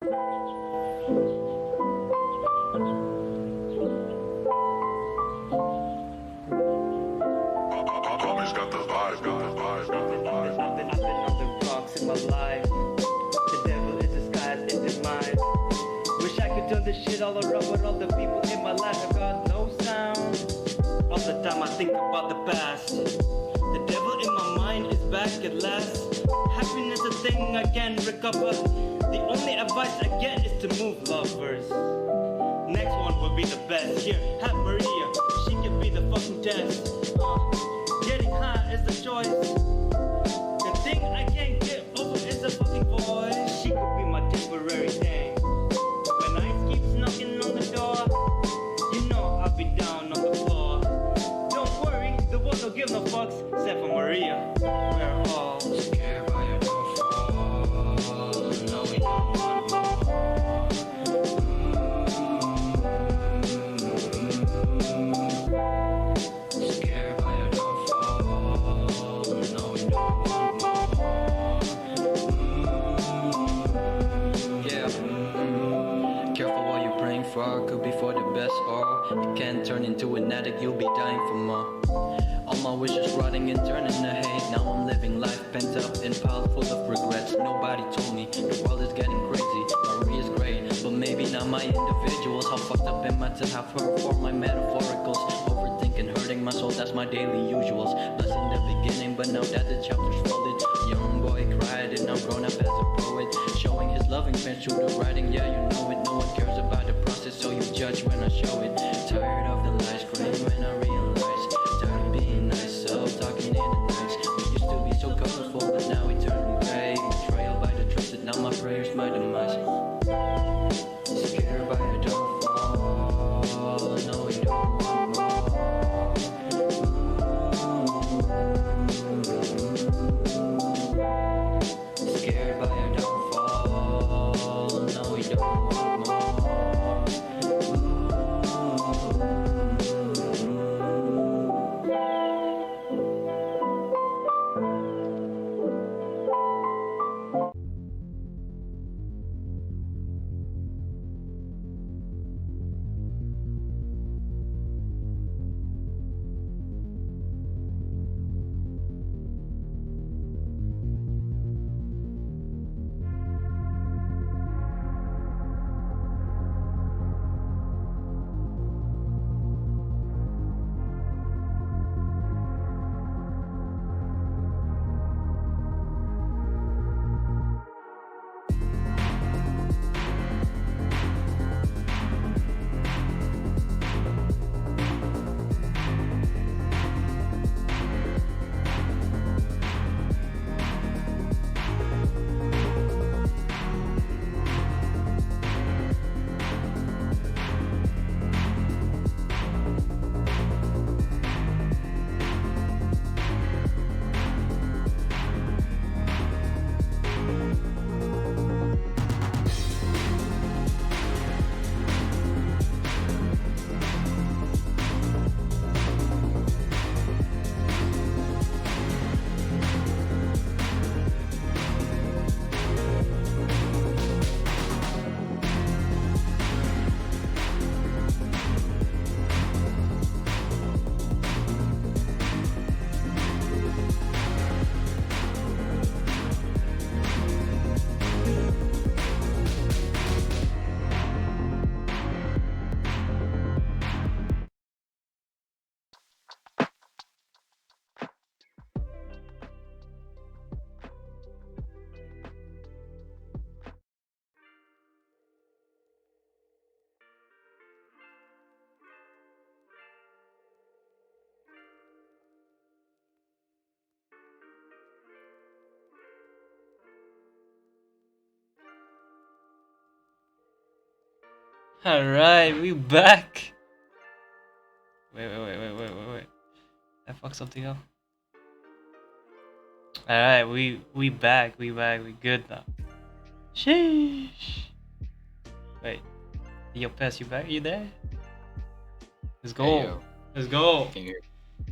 I've been on the rocks in my life. The devil is disguised in demise. Wish I could turn this shit all around, but all the people in my life have got no sound. All the time I think about the past. The devil in my mind is back at last. Happiness a thing I can recover. The only advice I get is to move lovers. Next one will be the best. Here, have Maria. She can be the fucking test. Getting high is the choice. The thing I can't get over is the fucking voice. She could be my temporary thing. When ice keeps knocking on the door, you know I'll be down on the floor. Don't worry, the world don't give no fucks except for Maria. We're all scared by your downfall. No, we don't want more. Scared by your downfall. No, we don't want more. Yeah. Careful what you're praying for, could be for the best, or it can turn into an addict, you'll be dying for more. All my wishes rotting and turning to hate. Now I'm living life pent up and piled full of regrets. Nobody told me the world is getting crazy. Maria's great, but maybe not my individuals. How fucked up am I to have her for my metaphoricals? Overthinking, hurting my soul, that's my daily usuals. Blessed in the beginning, but now that the chapter's folded. Young boy cried and I'm grown up as a poet, showing his loving pen through the writing. Yeah, you know it. No one cares about the process, so you judge when I show it. Tired of the lies, crying when I realize. Tired of being nice, self-talking in the nights. We used to be so colorful, but now we turn gray. Betrayal by the trusted, now my prayers my demise. Scared by a downfall. No, we don't want more. Scared by a downfall. No, we don't want more. Alright, we back. Wait. I fucked something up. Alright, we back. We good now. Sheesh. Wait. Yo, Pess, you back? You there? Let's go. Hey, yo. Let's go. Can you hear?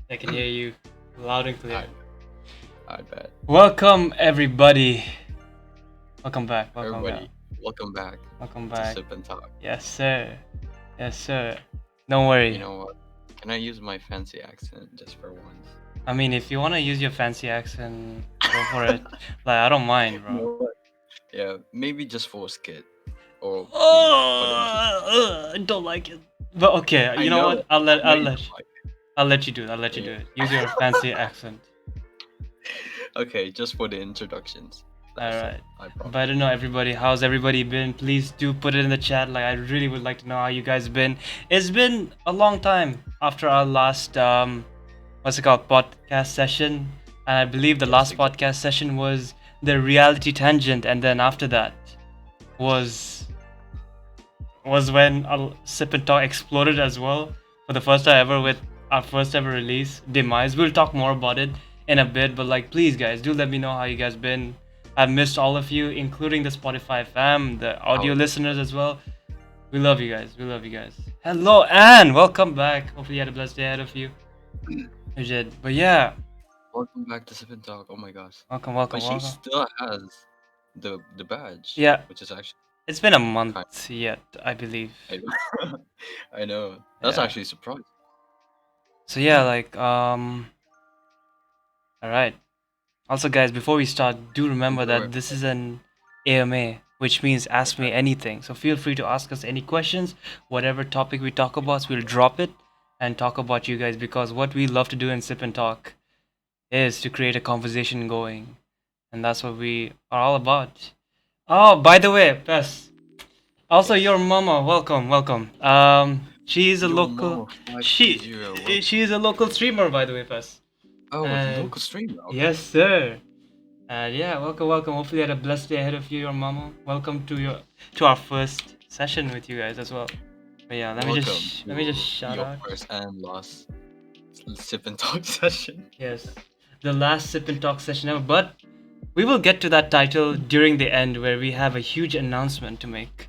I can hear you loud and clear. I bet. Welcome everybody. Welcome back. Everybody. welcome back Welcome to back. Sip and Talk. Yes, sir. Yes, sir. Don't worry. You know what? Can I use my fancy accent just for once? I mean, if you wanna use your fancy accent, go for it. Like, I don't mind, You bro. know what? Yeah, maybe just for a skit, or for the intro. I don't like it. But okay, I you know know, what? I'll I let know I'll you let don't like I'll let you do it. I'll let you it. do Yeah. it. Use your fancy accent. Okay, just for the introductions. All That's it. right. I But I promise. don't know everybody. How's everybody been? Please do put it in the chat. Like I really would like to know how you guys been. It's been a long time after our last what's it called, podcast session, and I believe the Yes, last exactly. podcast session was the reality tangent, and then after that was when our sip and talk exploded as well for the first time ever with our first ever release, Demise. We'll talk more about it in a bit, but like, please, guys, do let me know how you guys been. I've missed all of you, including the Spotify fam, the audio Our listeners as well. We love you guys. We love you guys. Hello, Anne. Welcome back. Hopefully, you had a blessed day ahead of you. You did. But yeah, welcome back to Sip and Talk. Oh my gosh. welcome, welcome, But she welcome. still has the badge, Yeah, which is actually it's been a kind month yet, I believe. I know. I know. That's Yeah. actually surprising. So yeah, like all right. Also, guys, before we start, do remember Wait, that this is an AMA, which means ask me exactly. anything. So feel free to ask us any questions. Whatever topic we talk about, we'll drop it and talk about you guys, because what we love to do in Sip and Talk is to create a conversation going. And that's what we are all about. Oh, by the way, Pes. Also, Yes. your mama, welcome, welcome. She is a Yo, local. Mama 530. She is a local streamer, by the way, Pes. Oh, a And local streamer. Okay. yes, sir. And yeah, welcome, welcome. Hopefully, you had a blessed day ahead of you, your mama. Welcome to our first session with you guys as well. But yeah, Welcome let me just to shout your out. first and last Sip and Talk session. Yes, the last sip and talk session ever. But we will get to that title during the end, where we have a huge announcement to make.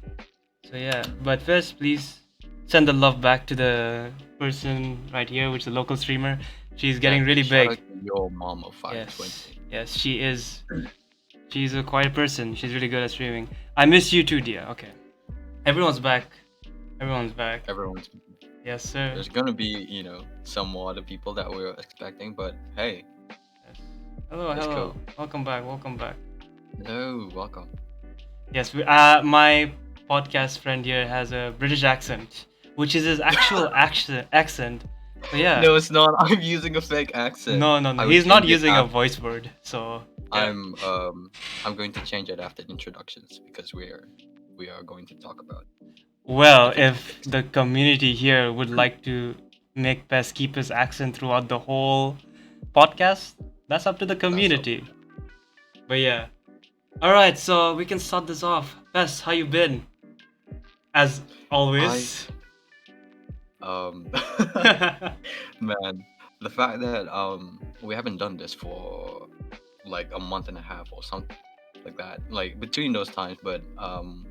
So yeah, but first, please send the love back to the person right here, which is a local streamer. She's getting Exactly. really Shout out big. to your Mama Yes, 520. yes, she is. She's a quiet person. She's really good at streaming. I miss you too, dear. Okay. Everyone's back. Everyone's back. Everyone's. Yes, sir. There's gonna be, some more other people that we were expecting, but hey, Yes. Hello, let's hello. go. Welcome back. Welcome back. Hello, welcome. Yes, my podcast friend here has a British accent, which is his actual accent. But yeah, No, it's not. I'm using a fake accent. no, no, no. I would He's not change it using a after. voice word. So yeah. I'm going to change it after introductions because we are going to talk about Well, different if topics. the community here would like to make Pes keep his accent throughout the whole podcast, that's up to the That's all. community. But yeah. Alright, so we can start this off. Pes, how you been? As I always. um man, the fact that we haven't done this for like a month and a half or something like that, like between those times, but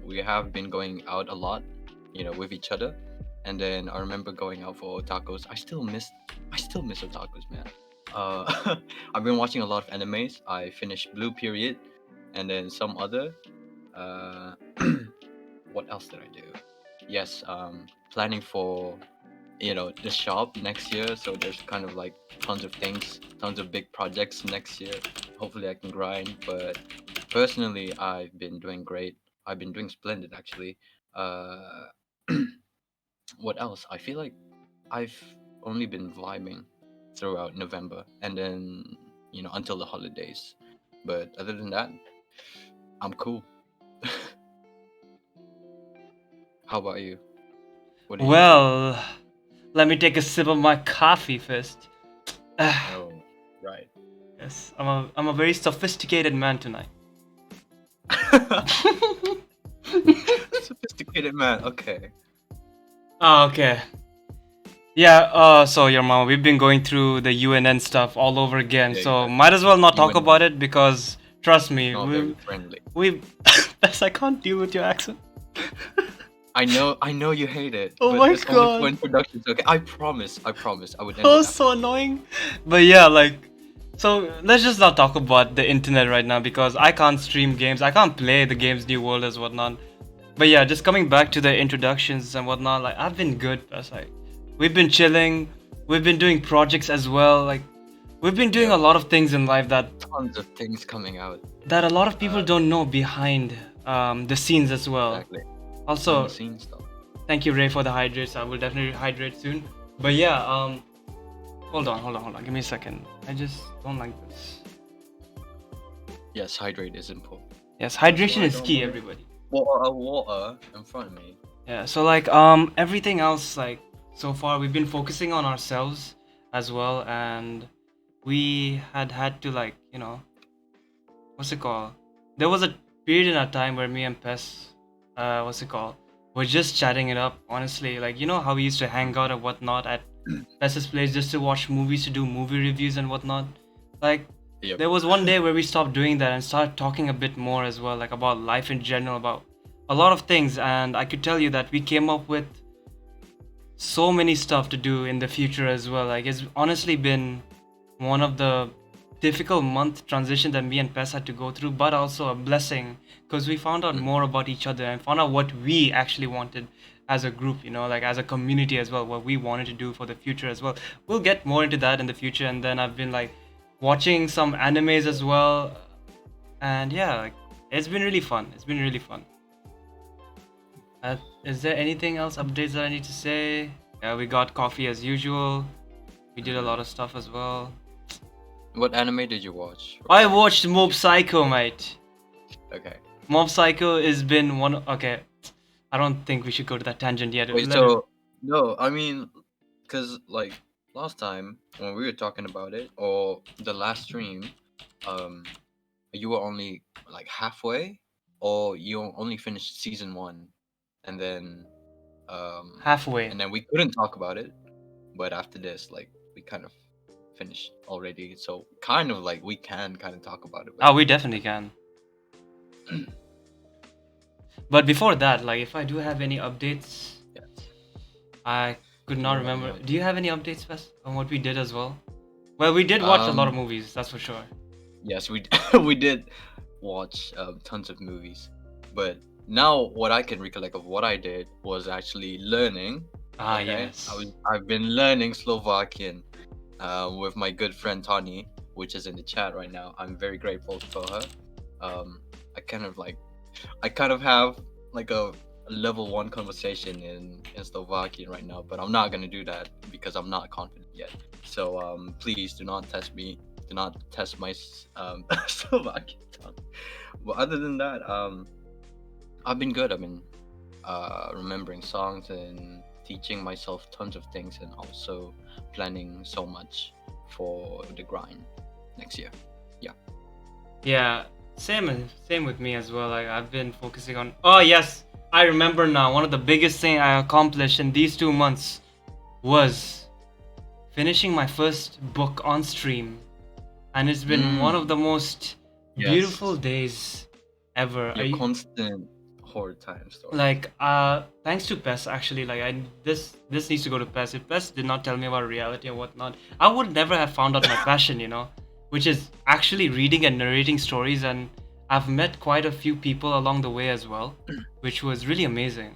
we have been going out a lot, with each other. And then I remember going out for tacos. I still miss the tacos, man. I've been watching a lot of animes. I finished Blue Period, and then some other. Uh, what else did I do? Yes, planning for the shop next year. So there's kind of like tons of things, tons of big projects next year. Hopefully I can grind. But personally, I've been doing great. I've been doing splendid actually. Uh, what else? I feel like I've only been vibing throughout November and then until the holidays. But other than that, I'm cool. How about you? What did you do? Well, let me take a sip of my coffee first. Oh, right. Yes, I'm a very sophisticated man tonight. Sophisticated man. Okay. Oh, okay. Yeah, so your mama, we've been going through the UNN stuff all over again, Yeah, so exactly. might as well not You talk and then about it, because trust it's me, not very friendly. we've Best, I can't deal with your accent. I know you hate it, Oh but my it's only for god. introductions. Okay, I promise. I would end Oh, it after so this. annoying. But yeah, like So let's just not talk about the internet right now because I can't stream games. I can't play the games New World as whatnot. But yeah, just coming back to the introductions and whatnot, like I've been good. That's like we've been chilling. We've been doing projects as well. Like we've been doing Yeah, a lot of things in life tons of things coming out. that a lot of people Uh, don't know behind the scenes as well. exactly. Behind Also, the scenes stuff. thank you Ray for the hydrates. I will definitely hydrate soon. But yeah, hold on. Give me a second. I just don't like this. Yes, hydrate is important. Yes, Also, hydration I is don't key, want everybody. water in front of me. Yeah, so like everything else like so far we've been focusing on ourselves as well, and we had to like, what's it called? There was a period in our time where me and Pes what's it called? We're just chatting it up, honestly. Like you know how we used to hang out and whatnot at Pes's place just to watch movies, to do movie reviews and whatnot. Like Yep. there was one day where we stopped doing that and started talking a bit more as well, like about life in general, about a lot of things, and I could tell you that we came up with so many stuff to do in the future as well. Like it's honestly been one of the difficult month transition that me and Pes had to go through, but also a blessing because we found out more about each other and found out what we actually wanted as a group, like as a community as well, what we wanted to do for the future as well. We'll get more into that in the future, and then I've been like watching some animes as well, and yeah, like it's been really fun. It's been really fun. Is there anything else updates that I need to say? Yeah, we got coffee as usual. We did a lot of stuff as well. What anime did you watch? I watched Mob Psycho, mate. Okay. Mob Psycho has been one. Okay, I don't think we should go to that tangent yet. Wait, Let it. so no, I mean, cause like last time when we were talking about it, or the last stream, um, you were only like halfway, or you only finished season one, and then Halfway. and then we couldn't talk about it. But after this, like we kind of finished already, so kind of like we can kind of talk about it. Oh, we definitely can. But before that, like, if I do have any updates, Yes. I could not Yeah, remember. yeah. Do you have any updates, Wes, on what we did as well? Well, we did watch a lot of movies, that's for sure. Yes, we we did watch tons of movies, but now what I can recollect of what I did was actually learning. Ah, Okay, yes. I've been learning Slovakian with my good friend Tani, which is in the chat right now. I'm very grateful for her. Um, I kind of have like a level one conversation in Slovakian right now, but I'm not gonna do that because I'm not confident yet. So please do not test me. Do not test my Slovakian tongue. But other than that, I've been good. I've been remembering songs and teaching myself tons of things, and also planning so much for the grind next year. Yeah, same with me as well. Like I've been focusing on. Oh yes, I remember now. One of the biggest thing I accomplished in these 2 months was finishing my first book on stream, and it's been one of the most Yes. beautiful days ever. Your constant horror time story. Like thanks to Pes actually, like this needs to go to Pes. If Pes did not tell me about reality and whatnot, I would never have found out my passion, which is actually reading and narrating stories, and I've met quite a few people along the way as well, which was really amazing.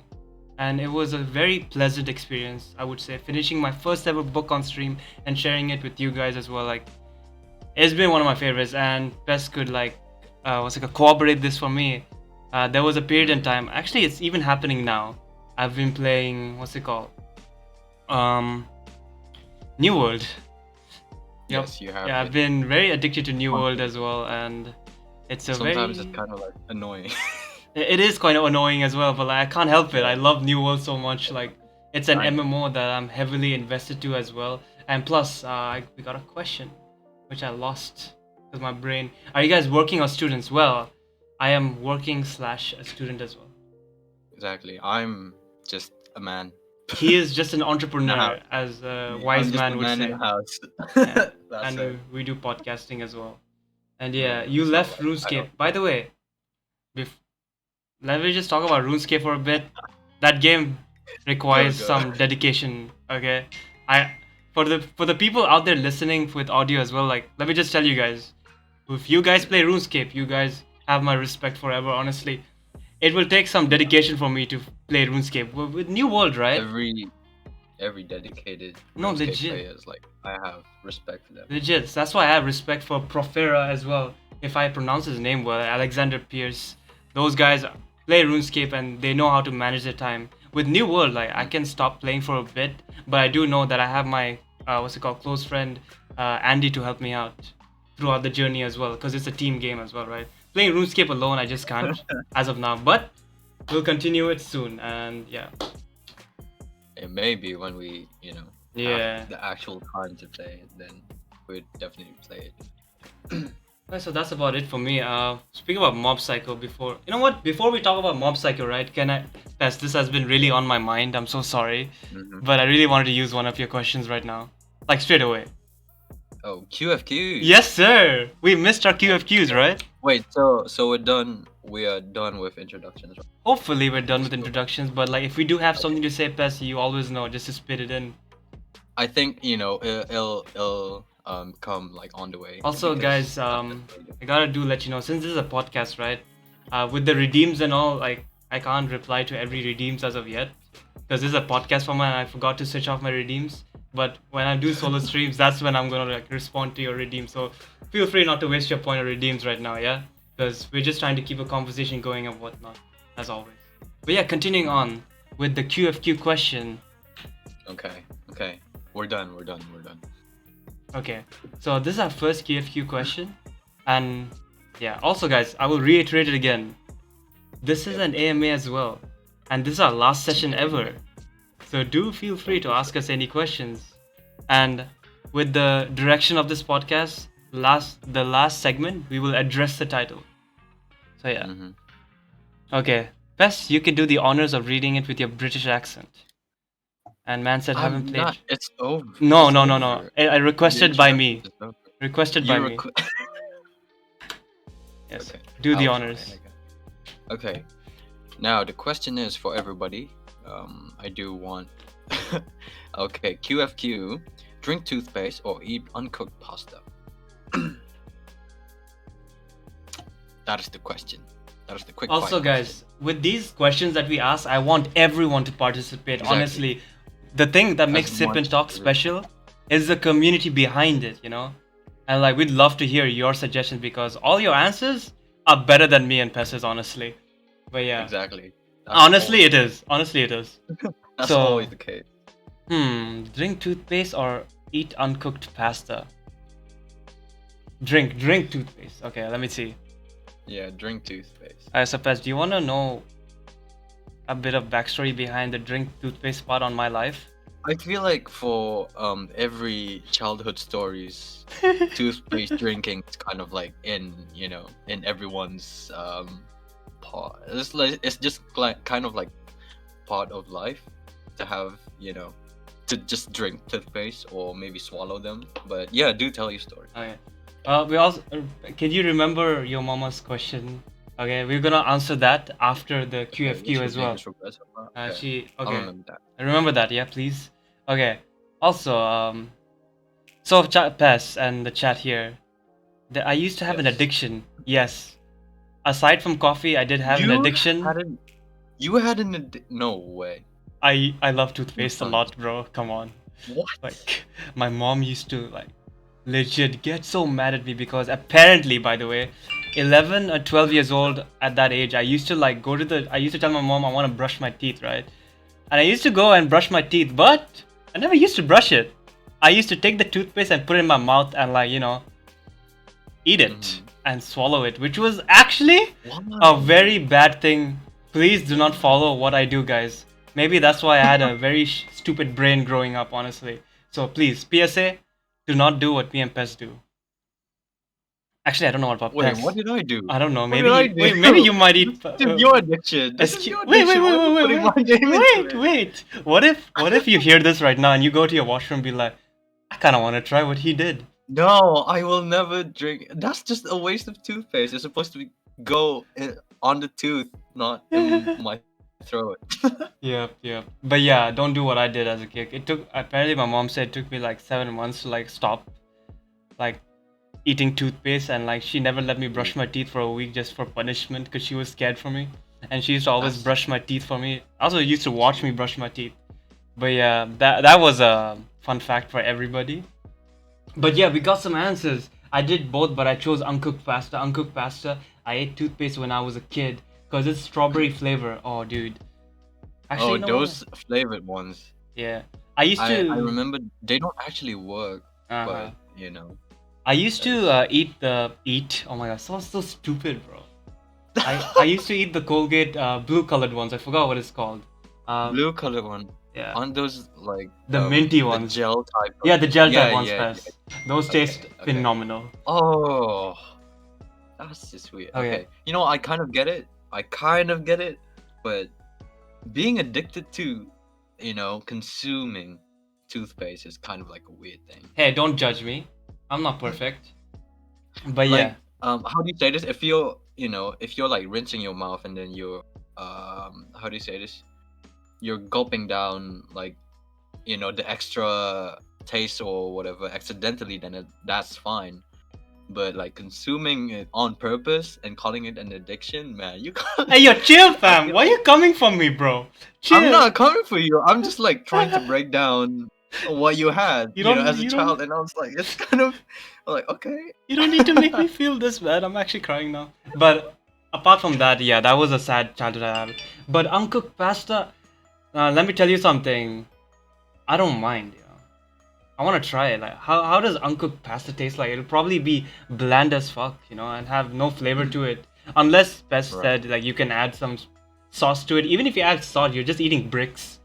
And it was a very pleasant experience, I would say, finishing my first ever book on stream and sharing it with you guys as well. Like it's been one of my favorites, and Pes could corroborate this for me. There was a period in time. Actually, it's even happening now. I've been playing what's it called? New World. Yep. Yes, you have. Yeah, I've been very addicted to New World as well, and it's a Sometimes very. it's kind of like annoying. It is kind of annoying as well, but like, I can't help it. I love New World so much. Like it's an MMO that I'm heavily invested to as well. And plus, we got a question, which I lost because my brain. Are you guys working or students? Well, I am working / a student as well. Exactly. I'm just a man. He is just an entrepreneur, Nah. as a I'm wise just man a would man say. in the house. Yeah. That's And it. we do podcasting as well. And yeah, you it's not left like- I RuneScape. don't- By the way, let me just talk about RuneScape for a bit. That game requires Go. some dedication. Okay, I for the people out there listening with audio as well, like let me just tell you guys, if you guys play RuneScape, you guys have my respect forever. Honestly, it will take some dedication for me to play RuneScape with New World, right? Every dedicated No, RuneScape legit. players, like I have respect for them. Legit. That's why I have respect for Profera as well. If I pronounce his name well, Alexander Pierce. Those guys play RuneScape and they know how to manage their time. With New World, like I can stop playing for a bit, but I do know that I have my close friend Andy to help me out throughout the journey as well, because it's a team game as well, right? Playing RuneScape alone, I just can't as of now, but we'll continue it soon. And yeah, And maybe when we, yeah. have the actual time to play it, then we'd definitely play it. Right, so that's about it for me. Speaking about Mob Psycho, before we talk about Mob Psycho, right? Yes, this has been really on my mind. I'm so sorry, Mhm. but I really wanted to use one of your questions right now, like straight away. Oh, QFQ. Yes, sir. We missed our QFQs, right? Wait, so we're done. We are done with introductions, right? Hopefully, we're done with Cool. introductions. But like, if we do have something to say, Pes, you always know just to spit it in. I think it'll come like on the way. Also, because guys, I gotta let you know, since this is a podcast, right? With the redeems and all, like I can't reply to every redeems as of yet, because this is a podcast format and I forgot to switch off my redeems. But when I do solo streams, that's when I'm gonna like respond to your redeems. So feel free not to waste your point of redeems right now, yeah? Because we're just trying to keep a conversation going and whatnot, as always. But yeah, continuing on with the QFQ question. Okay. We're done. Okay, so this is our first QFQ question, and yeah, also guys, I will reiterate it again. This is an AMA as well, and this is our last session ever. So do feel free to ask us any questions. And with the direction of this podcast, the last segment, we will address the title. So yeah. Mhm. Okay, Bess, you can do the honors of reading it with your British accent. And man said, I'm haven't played. not. It's over. No, It's no, no, no. over. I requested The by me. introduction is over. Requested by me. Yes. Okay. Do the I'll honors. try, okay. Now the question is for everybody. I do want. Okay, QFQ. Drink toothpaste or eat uncooked pasta. That is the question. That is the quick. Also, fire guys, question. with these questions that we ask, I want everyone to participate. Exactly. Honestly, the thing that makes Sip and much Talk as- special is the community behind it, you know? And like, we'd love to hear your suggestions because all your answers are better than me and Pes's, honestly. But yeah. Exactly. Honestly, it is. Honestly, it is. That's So- always the case. Drink toothpaste or eat uncooked pasta? Drink toothpaste. Okay, let me see. Yeah, drink toothpaste. I suppose. Do you want to know a bit of backstory behind the drink toothpaste part on my life? I feel like for every childhood stories, toothpaste drinking is kind of like in everyone's part. It's just like kind of like part of life to have to just drink toothpaste or maybe swallow them. But yeah, do tell your story. Okay. We also can you remember your mama's question? Okay, we're gonna answer that after the QFQ as well. She I'll okay. remember that. Remember that, yeah, please. Okay. Also, so Pass and the chat here. I used to have an Yes. addiction. Yes. Aside from coffee, I did have an addiction. You had no way. I love toothpaste a Fun. lot, bro. Come on. What? Like, my mom used to like legit get so mad at me because apparently, by the way, 11 or 12 years old at that age, I used to like I used to tell my mom I want to brush my teeth, right? And I used to go and brush my teeth, but I never used to brush it. I used to take the toothpaste and put it in my mouth and like, eat it and swallow it, which was actually a very bad thing. Please do not follow what I do, guys. Maybe that's why I had a very stupid brain growing up, honestly. So please, PSA, do not do what me and Pes do. Actually, I don't know what about Wait, Pes. what did I do? I don't know. What Maybe did I do? wait, maybe you might eat. This is your addiction. This is your Wait, addiction. Why are you putting my name into it? wait. What if you hear this right now and you go to your washroom and be like, I kind of want to try what he did. No, I will never drink. That's just a waste of toothpaste. It's supposed to go on the tooth, not in my throat. Yeah. But yeah, don't do what I did as a kid. It took, apparently my mom said it took me like 7 months to like stop like eating toothpaste, and like she never let me brush my teeth for a week just for punishment because she was scared for me. And she used to always That's brush my teeth for me. Also used to watch me brush my teeth. But yeah, that was a fun fact for everybody. But yeah, we got some answers. I did both, but I chose uncooked pasta. Uncooked pasta. I ate toothpaste when I was a kid because it's strawberry flavor. Oh, dude. Actually, oh, you know what? those flavored ones. Yeah. I used I to. remember they don't actually work, Uh-huh. but you know. I used to eat. Oh my god, so stupid, bro. I used to eat the Colgate blue colored ones. I forgot what it's called. Um, Blue color one. yeah, Aren't those like the minty the ones. gel type? Yeah, the gel type Yeah, ones, yeah, Pes. Those Okay, taste okay. phenomenal. Oh, that's just weird. Okay. Okay. You know, I kind of get it. But being addicted to, consuming toothpaste is kind of like a weird thing. Hey, don't judge me. I'm not perfect. But Like, yeah. how do you say this? If you're like rinsing your mouth and then you're, how do you say this? You're gulping down like, the extra taste or whatever accidentally, then that's fine. But like consuming it on purpose and calling it an addiction, man, you can't. Hey, yo, chill, fam. feel Why you coming for me, bro? Chill. I'm not coming for you. I'm just like trying to break down what you had, You don't- as a you child, don't- and I was like, it's kind of like, okay. You don't need to make me feel this bad. I'm actually crying now. But apart from that, yeah, that was a sad childhood I had. But uncooked pasta, let me tell you something. I don't mind, you know. I want to try it. Like, how does uncooked pasta taste like? It'll probably be bland as fuck, you know, and have no flavor to it. Unless Pest Right. said like you can add some sauce to it. Even if you add salt, you're just eating bricks.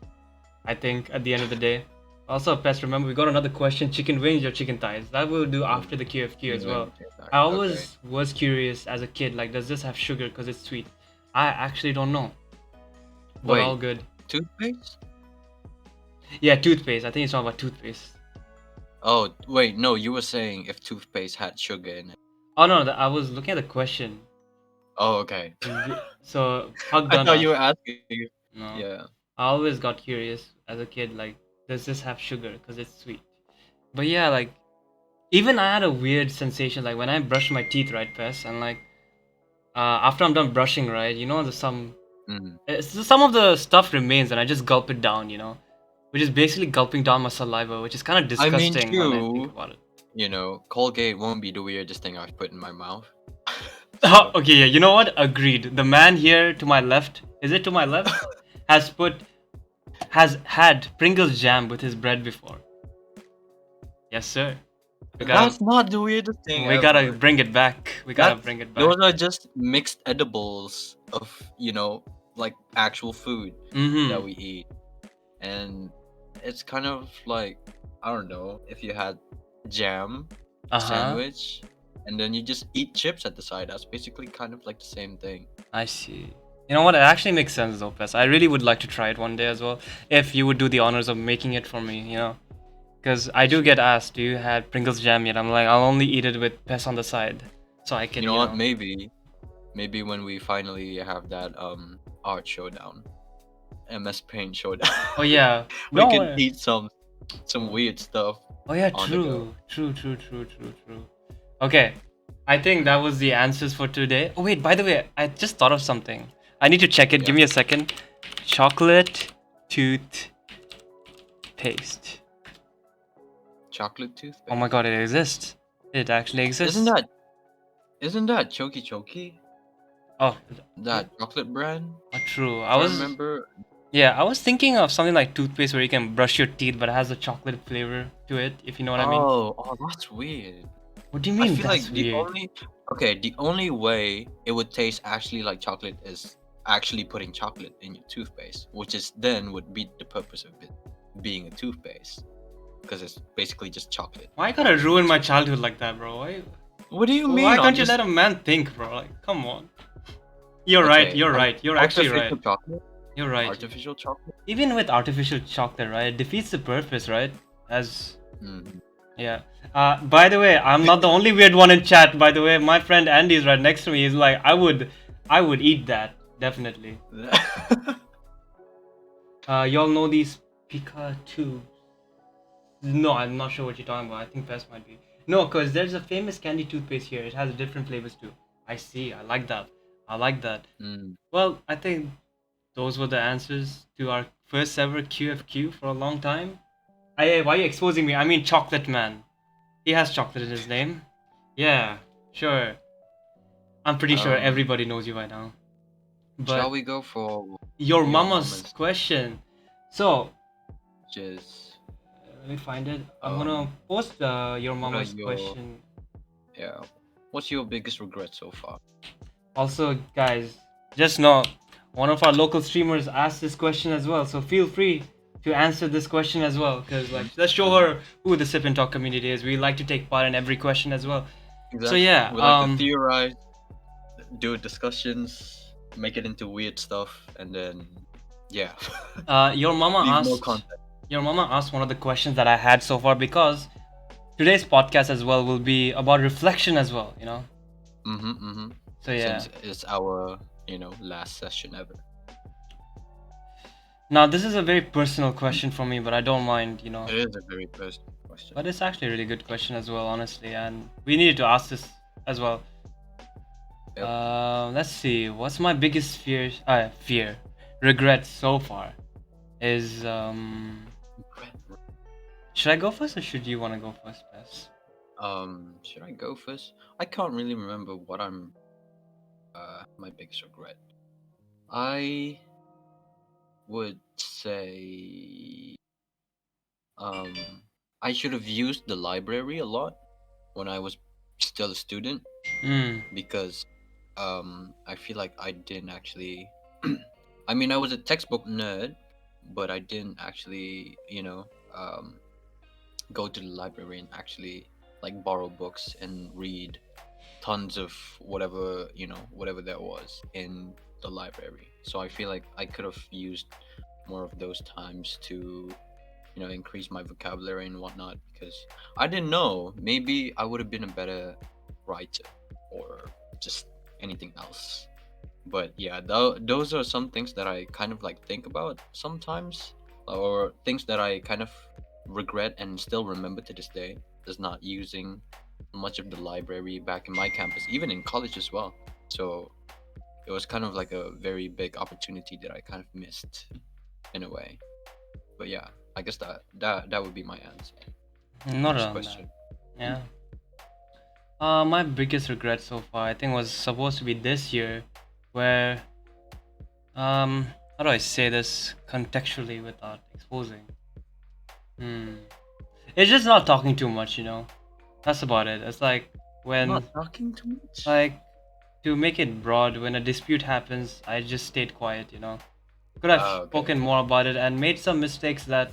I think at the end of the day. Also, Pest, remember we got another question: chicken wings or chicken thighs? That we'll do after the QFQ as well. I always was curious as a kid, like, does this have sugar because it's sweet? I actually don't know. But Wait. all good. Toothpaste? Yeah, toothpaste. I think it's talking about toothpaste. Oh wait, no, you were saying if toothpaste had sugar in it. Oh no, I was looking at the question. Oh, okay. So Hug I done thought you were asked. asking. No. Yeah. I always got curious as a kid, like, does this have sugar because it's sweet? But yeah, like, even I had a weird sensation, like when I brush my teeth, right, Pest, and like, after I'm done brushing, right, you know, there's some of the stuff remains, and I just gulp it down, you know, which is basically gulping down my saliva, which is kind of I mean, disgusting when I think true. about it. Colgate won't be the weirdest thing I've put in my mouth. Oh, okay, yeah, you know what? Agreed. The man here to my left, is it to my left? has had Pringles jam with his bread before. Yes, sir. That's not the weirdest thing. We ever. gotta bring it back. Bring it back. Those are just mixed edibles of, like actual food that we eat. And it's kind of like, I don't know, if you had jam sandwich and then you just eat chips at the side, that's basically kind of like the same thing. I see. You know what? It actually makes sense though, Pes. I really would like to try it one day as well. If you would do the honors of making it for me, you know. Because I do get asked, do you have Pringles jam yet? I'm like, I'll only eat it with Pes on the side. So I can, You know what? Maybe when we finally have that art showdown, MS Paint showdown. Oh yeah. we No, can eat some weird stuff. Oh yeah, on the go. true. Okay, I think that was the answers for today. Oh wait, by the way, I just thought of something. I need to check it. Yeah. Give me a second. Chocolate toothpaste. Chocolate toothpaste. Oh my god, it exists. It actually exists. Isn't that Choki? Oh, That chocolate brand? true. I remember. Yeah, I was thinking of something like toothpaste where you can brush your teeth, but it has a chocolate flavor to it. If you know what I mean. Oh, that's weird. What do you mean? I feel like that's the weird? the only way it would taste actually like chocolate is actually putting chocolate in your toothpaste, which is then would be the purpose of it being a toothpaste, because it's basically just chocolate. Why you gotta ruin my childhood like that, bro? What do you mean? Why can't you let a man think, bro? Like, come on. You're right. Okay, You're right. You're actually right. artificial chocolate? You're right. Artificial chocolate? Even with artificial chocolate, right? It defeats the purpose, right? As yeah. By the way, I'm not the only weird one in chat. By the way, my friend Andy is right next to me. He's like, I would eat that definitely. Y'all know these Pikachu? No, I'm not sure what you're talking about. I think Pest might be. No, because there's a famous candy toothpaste here. It has different flavors too. I see. I like that. I like that. Mm. Well, I think those were the answers to our first ever QFQ for a long time. Why are you exposing me? I mean, Chocolate Man. He has chocolate in his name. Yeah, sure. I'm pretty sure Um, everybody knows you by now. shall But we go for your your mama's mama's, question. So, which is let me find it. I'm gonna um, post your what are mama's your question. yeah, what's your biggest regret so far? Also, guys, just know one of our local streamers asked this question as well. So feel free to answer this question as well. Cause like, let's show Mhm. her who the Sip and Talk community is. We like to take part in every question as well. So Exactly. yeah, We like to theorize, do discussions, make it into weird stuff, and then yeah, your mama leave no asked. context. Your mama asked one of the questions that I had so far because today's podcast as well will be about reflection as well. You know. Mm-hmm, mm-hmm. So yeah. Since it's our, last session ever. Now this is a very personal question for me, but I don't mind. You know. It is a very personal question. But it's actually a really good question as well, honestly, and we needed to ask this as well. Yep. Let's see. What's my biggest fear, regret so far? Is should I go first or should you want to go first, Bess? Should I go first? I can't really remember what my biggest regret. I would say um I should have used the library a lot when I was still a student Hmm. because I feel like I didn't actually I mean I was a textbook nerd, but I didn't actually, go to the library and actually like borrow books and read tons of whatever there was in the library. So I feel like I could have used more of those times to increase my vocabulary and whatnot because I didn't know, maybe I would have been a better writer or just anything else. But yeah, those are some things that I kind of like think about sometimes, or things that I kind of regret and still remember to this day, is not using much of the library back in my campus, even in college as well. So it was kind of like a very big opportunity that I kind of missed in a way. But yeah, I guess that would be my answer. Not First on that. question. Yeah. My biggest regret so far, I think, was supposed to be this year, where how do I say this contextually without exposing? Hmm. It's just not talking too much, you know. That's about it. It's like when, Not talking too much. like, to make it broad, when a dispute happens, I just stayed quiet, you know. Could have Okay, spoken okay. more about it and made some mistakes that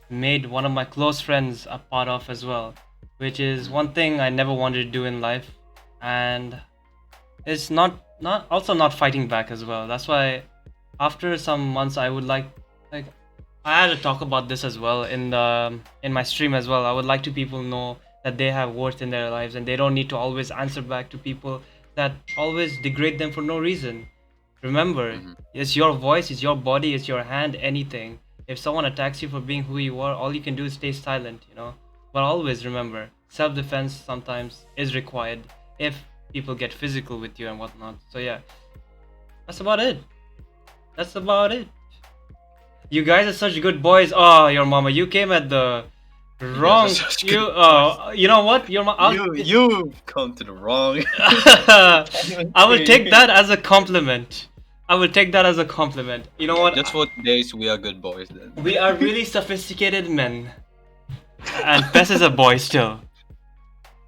made one of my close friends a part of as well, which is Mhm. one thing I never wanted to do in life, and it's not also not fighting back as well. That's why after some months I would like I had to talk about this as well in my stream as well. I would like to people know that they have worth in their lives and they don't need to always answer back to people that always degrade them for no reason. Remember, Mhm. it's your voice, it's your body, it's your hand, anything. If someone attacks you for being who you are, all you can do is stay silent, you know. But always remember, self-defense sometimes is required if people get physical with you and whatnot. So yeah, that's about it. That's about it. You guys are such good boys. Oh, your mama, you came at the You guys are wrong. such good You boys. you know what? Your mom. You've come to the wrong. I will take that as a compliment. I will take that as a compliment. You know what? Just for today's, we are good boys then. We are really sophisticated men, and Bess is a boy still.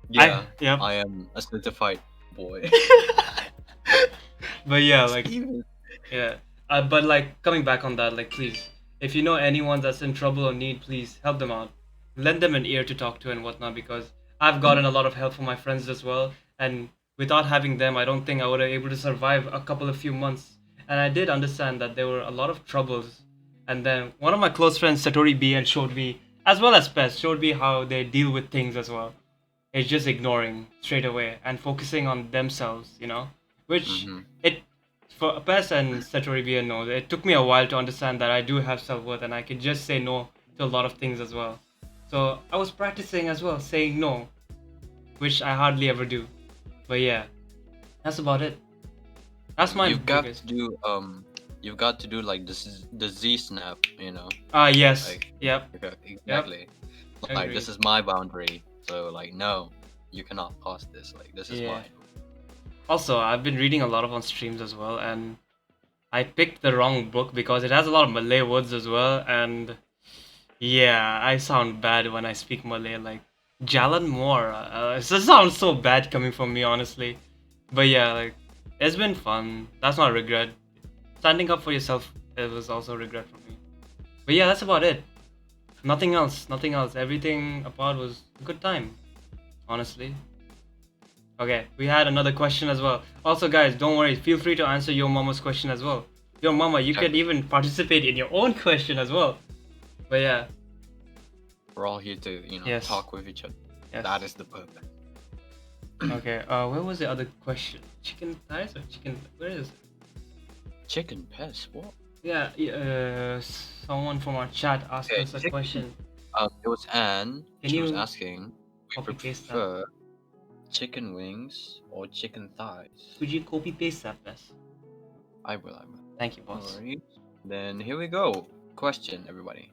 Yeah, Yep. I am a certified boy. But yeah, like Steven. yeah. But like coming back on that, like please, if you know anyone that's in trouble or need, please help them out. Lend them an ear to talk to and whatnot because I've gotten a lot of help from my friends as well. And without having them, I don't think I would have able to survive a couple of few months. And I did understand that there were a lot of troubles. And then one of my close friends, Satori B, and showed me, as well as Pest, showed me how they deal with things as well. It's just ignoring straight away and focusing on themselves, you know, which Mm-hmm. it for Pes and Satori no, it took me a while to understand that I do have self-worth and I can just say no to a lot of things as well. So I was practicing as well, saying no, which I hardly ever do. But yeah, that's about it. That's my You've got biggest. to do you've got to do like this is the Z snap, Yes. like Yep. exactly. Like Agreed. this is my boundary, so like no, you cannot cross this. Like this is Yeah. mine. Also, I've been reading a lot of on streams as well, and I picked the wrong book because it has a lot of Malay words as well, and yeah, I sound bad when I speak Malay. Like Jalan More, it just sounds so bad coming from me, honestly. But yeah, like it's been fun. That's not a regret. Standing up for yourself, it was also a regret for me. But yeah, that's about it. Nothing else. Nothing else. Everything apart was a good time, honestly. Okay, we had another question as well. Also, guys, don't worry. Feel free to answer your mama's question as well. Your mama, you can Exactly. even participate in your own question as well. But yeah, We're all here to Yes. talk with each other. yes. That is the purpose. Okay. Where was the other question? Chicken thighs or chicken? Where is it? Chicken pest. What? Yeah. Someone from our chat asked Okay, us a chicken- question. It was Anne. Can She was you asking, we copy paste that? prefer chicken wings or chicken thighs. Could you copy paste that, Bess? I will. Thank you, No boss. worries. Then here we go. Question, everybody.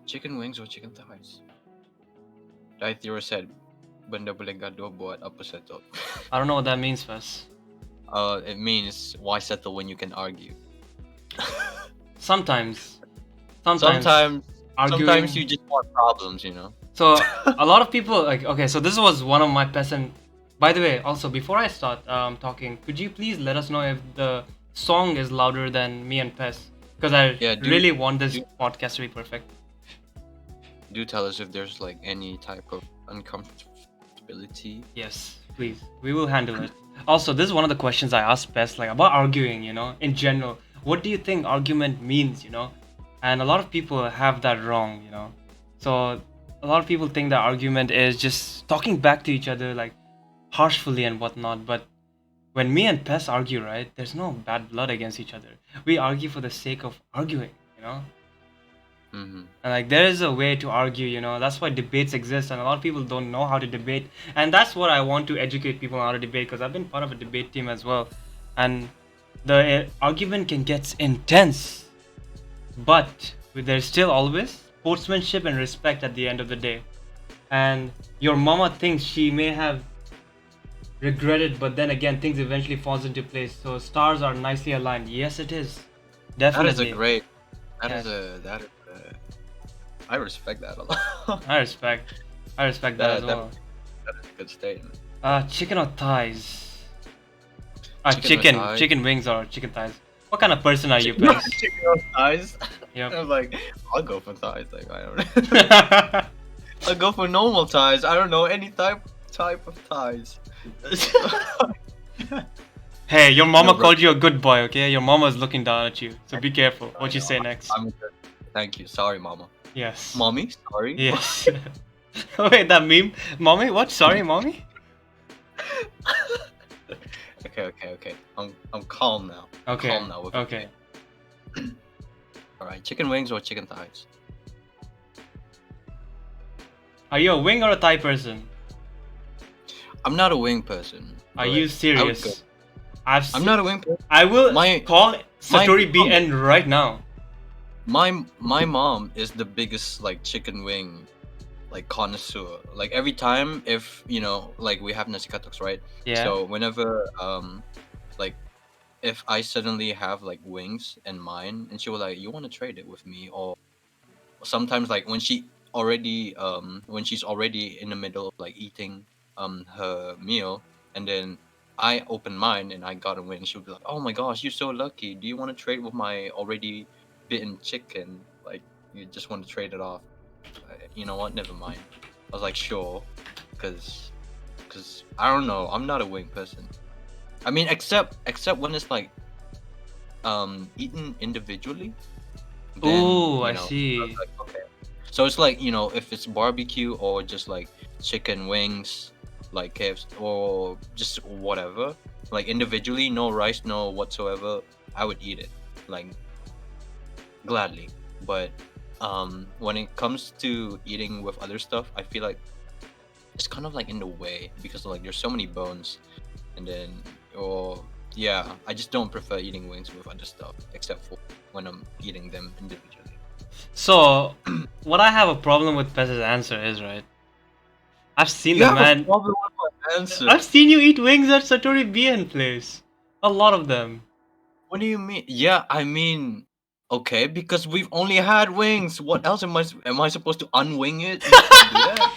Chicken wings or chicken thighs? Daithiro said, benda boleh gaduh buat apa settle? I don't know what that means, Bess. It means why settle when you can argue? Sometimes Sometimes arguing. you just want problems, So a lot of people like okay. So this was one of my peasant. By the way, also before I start talking, could you please let us know if the song is louder than me and Pes? Because I Yeah, really want this podcast to be perfect. Do tell us if there's like any type of uncomfortability. Yes, please. We will handle it. Also, this is one of the questions I asked Pes, like about arguing. In general, what do you think argument means? And a lot of people have that wrong. So a lot of people think that argument is just talking back to each other like harshly and whatnot. But when me and Pes argue, right, there's no bad blood against each other. We argue for the sake of arguing. Mm-hmm. And like there is a way to argue. That's why debates exist, and a lot of people don't know how to debate. And that's what I want to educate people on how to debate, because I've been part of a debate team as well. And the argument can get intense, but there's still always sportsmanship and respect at the end of the day. And your mama thinks she may have regretted, but then again things eventually falls into place, so stars are nicely aligned. Yes, it is definitely. That is a great. Yes. I respect that a lot. I respect that as well. That is a good statement. Chicken or thighs? Chicken or thighs? Chicken wings or chicken thighs? What kind of person are you, Pez? Chicken or thighs? Yep. I was like, I'll go for thighs. Like I don't know. I'll go for normal thighs. I don't know any type of thighs. Hey, your mama No, bro. called you a good boy, okay? Your mama is looking down at you, so be careful what you say next. I'm good. Thank you. Sorry, mama. Yes. Mommy, sorry. Yes. Wait, that meme? Mommy? What? Sorry, mommy? Okay. I'm calm now. Okay. Calm now. Okay. All right. Chicken wings or chicken thighs? Are you a wing or a thigh person? I'm not a wing person. Are but you I would go- serious? I'm not a wing person. I will My- call Satori mom- BN right now. My mom is the biggest like chicken wing like connoisseur. Like every time if like we have nasi katuks, right? Yeah. So whenever like if I suddenly have like wings in mine and she was like, you want to trade it with me? Or sometimes like when she's already in the middle of like eating her meal, and then I open mine and I got a wing, she'll be like, oh my gosh, you're so lucky. Do you want to trade with my already bitten chicken? Like you just want to trade it off? You know what? Never mind. I was like, sure, because I don't know. I'm not a wing person. I mean, except when it's like eaten individually. then, Ooh, I I was see. like, okay. So it's like if it's barbecue or just like chicken wings, like KFC or just whatever, like individually, no rice, no whatsoever, I would eat it, like gladly. But when it comes to eating with other stuff, I feel like it's kind of like in the way because like there's so many bones, and then or yeah, I just don't prefer eating wings with other stuff except for when I'm eating them individually. So, what I have a problem with Pez's answer is, right? I've seen You the have a man. problem with my answer. I've seen you eat wings at Satori Bien place. A lot of them. What do you mean? Yeah, I mean, okay, because we've only had wings. What else am I supposed to unwing it? Do that?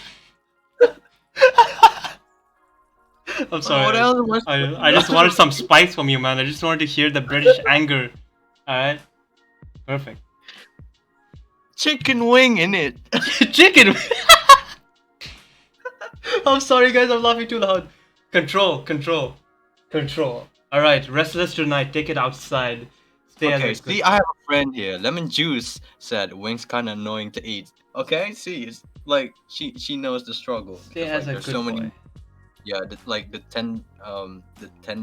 I'm What sorry. else am I supposed to I just wanted do? some spice from you, man. I just wanted to hear the British anger. Alright? Perfect. Chicken wing in it. Chicken! I'm sorry, guys. I'm laughing too loud. Control. Alright, restless tonight. Take it outside. Stay Okay, as a see, I have a friend here. Lemon Juice said wings kind of annoying to eat. Okay, see, it's like she knows the struggle. Stay Because, as like, a there's good so boy. many, yeah, like the 10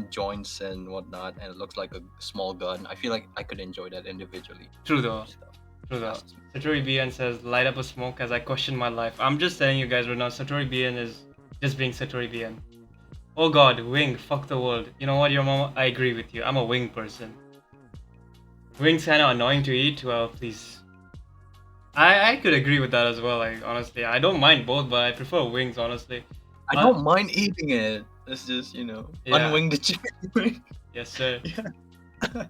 joints and whatnot, and it looks like a small gun. I feel like I could enjoy that individually. True though. Stuff. True though. That's just me. Satori Bien says, light up a smoke as I question my life. I'm just telling you guys right now, Satori Bien is just being Satori Bien. Oh god, wing, fuck the world. You know what, your mama? I agree with you. I'm a wing person. Wings kinda annoying to eat? Well, please. I could agree with that as well, like, honestly. I don't mind both, but I prefer wings, honestly. I don't mind eating it. It's just, Yeah. unwing the chicken wing. Yes, sir. Yeah.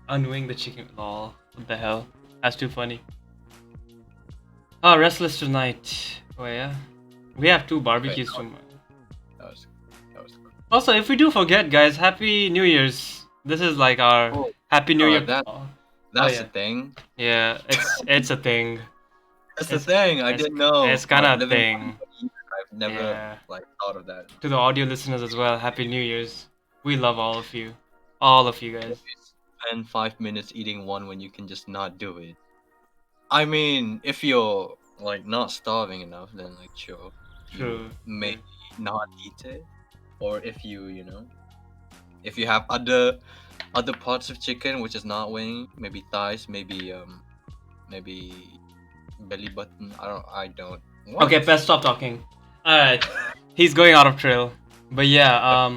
Unwing the chicken. Lol. What the hell? That's too funny. Oh, restless tonight. Oh, yeah. We have 2 barbecues Wait, tomorrow. That was good. Also, if we do forget, guys, Happy New Year's. This is like our Oh, Happy New Year. That's yeah. the thing. Yeah, it's a thing. That's the It's- thing. I it's- didn't know. it's kinda Like, a living thing. in Bali, I've never Yeah. thought of that. To the audio listeners as well, Happy New Year's. We love all of you. All of you guys. Spend 5 minutes eating one when you can just not do it. I mean, if you're like not starving enough, then like sure, True. maybe not eat it. Or if if you have other parts of chicken which is not wing, maybe thighs, maybe belly button. I don't. What? Okay, Pet, stop talking. Alright. He's going out of trail. But yeah,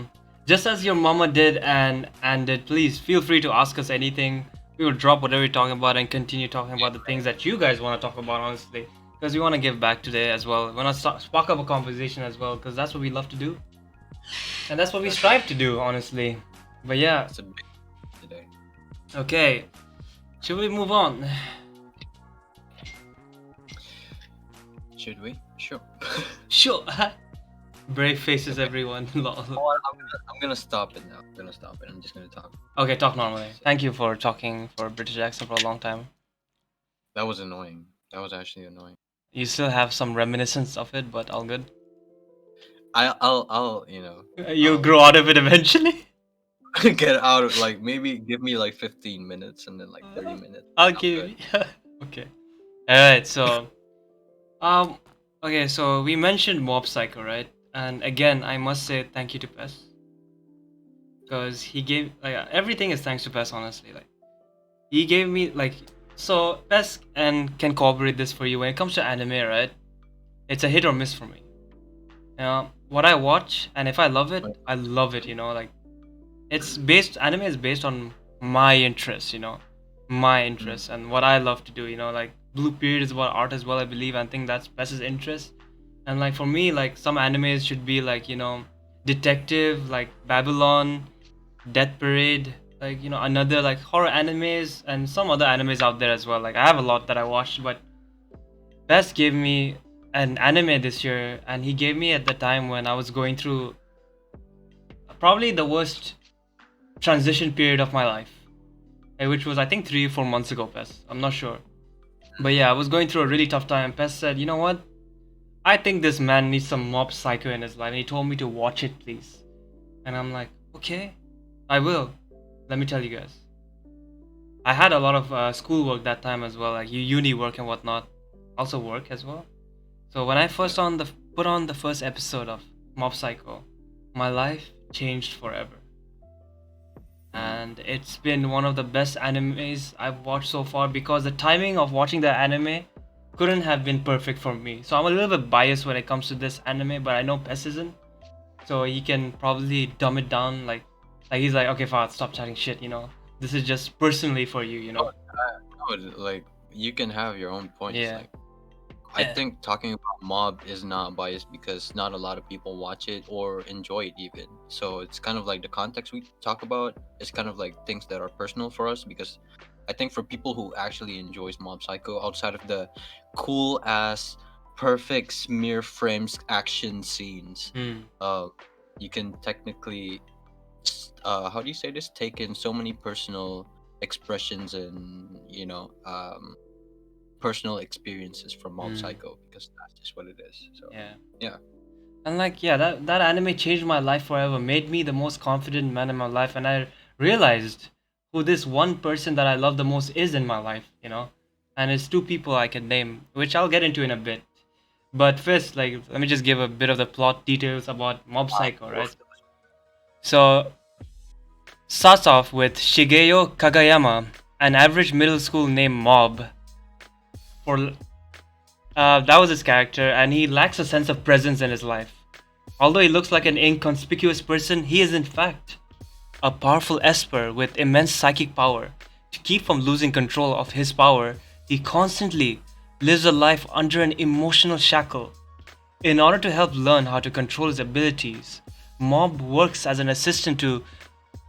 just as your mama did and did, please feel free to ask us anything. We will drop whatever we're talking about and continue talking about the things that you guys want to talk about, honestly. Because we want to give back today as well. We want to spark up a conversation as well, because that's what we love to do. And that's what we strive to do, honestly. But yeah, It's a big today. okay. Should we move on? Should we? Sure. Sure. Brave faces, everyone. Lol. I'm gonna stop it now. I'm just gonna talk. Okay, talk normally. Thank you for talking for a British accent for a long time. That was annoying. That was actually annoying. You still have some reminiscence of it, but all good. I'll You'll I'll grow out of it eventually. get out of maybe give me like 15 minutes and then like 30 minutes. I'll I'm give. good. Okay. Alright, so okay, so we mentioned Mob Psycho, right? And again, I must say thank you to Pes. Because he gave everything is thanks to Pes, honestly. Like he gave me so Pes and can corroborate this for you when it comes to anime, right? It's a hit or miss for me. What I watch and if I love it, I love it, anime is based on my interests, my interests and what I love to do, like Blue Period is about art as well, I believe. I think that's Pes's interest. And like for me, like some animes should be like, detective, like Babylon, Death Parade, like another like horror animes and some other animes out there as well. Like I have a lot that I watched, but Pes gave me an anime this year, and he gave me at the time when I was going through probably the worst transition period of my life, which was I think 3 or 4 months ago, Pes. I'm not sure, but yeah, I was going through a really tough time. Pes said, "You know what? I think this man needs some Mob Psycho in his life," and he told me to watch it, please. And I'm like, okay, I will. Let me tell you guys, I had a lot of schoolwork that time as well, like uni work and whatnot, also work as well. So when I first put on the first episode of Mob Psycho, my life changed forever. And it's been one of the best animes I've watched so far because the timing of watching the anime couldn't have been perfect for me. So I'm a little bit biased when it comes to this anime, but I know Pes isn't. So he can probably dumb it down like he's like, okay, Fahad, stop chatting shit, you know. This is just personally for you, you know. No, like you can have your own points. Yeah. Like I Yeah. think talking about Mob is not biased because not a lot of people watch it or enjoy it even. So it's kind of like the context we talk about is kind of like things that are personal for us because I think for people who actually enjoys Mob Psycho outside of the cool ass perfect smear frames action scenes, Hmm. you can technically how do you say this, take in so many personal expressions and personal experiences from Mob Hmm. Psycho because that's just what it is. So Yeah. yeah. And like, yeah, that anime changed my life forever, made me the most confident man in my life, and I realized who this one person that I love the most is in my life, you know? And it's two people I can name, which I'll get into in a bit. But first, like, let me just give a bit of the plot details about Mob Psycho, right? So, starts off with Shigeo Kagayama, an average middle school named Mob. For that was his character, and he lacks a sense of presence in his life. Although he looks like an inconspicuous person, he is in fact a powerful esper with immense psychic power. To keep from losing control of his power, he constantly lives a life under an emotional shackle. In order to help learn how to control his abilities, Mob works as an assistant to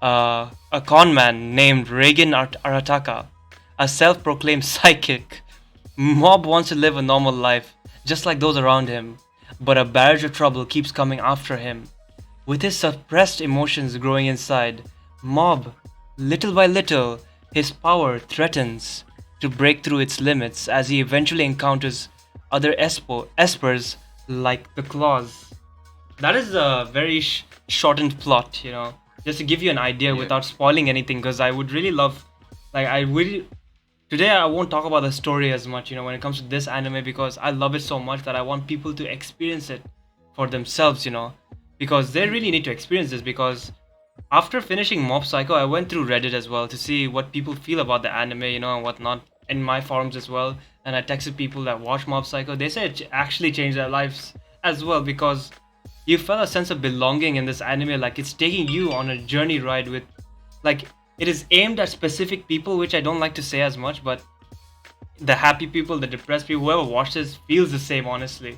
a conman named Reagan Arataka, a self proclaimed psychic. Mob wants to live a normal life, just like those around him, but a barrage of trouble keeps coming after him. With his suppressed emotions growing inside, Mob, little by little, his power threatens to break through its limits as he eventually encounters other espers like the Claws. That is a very shortened plot, you know, just to give you an idea Yeah. without spoiling anything, because I would really love, like, I really. Today I won't talk about the story as much, you know, when it comes to this anime because I love it so much that I want people to experience it for themselves, you know, because they really need to experience this because after finishing Mob Psycho, I went through Reddit as well to see what people feel about the anime, you know, and whatnot, in my forums as well. And I texted people that watch Mob Psycho. They said it actually changed their lives as well because you felt a sense of belonging in this anime, like it's taking you on a journey ride with, like, it is aimed at specific people, which I don't like to say as much, but the happy people, the depressed people, whoever watches feels the same, honestly.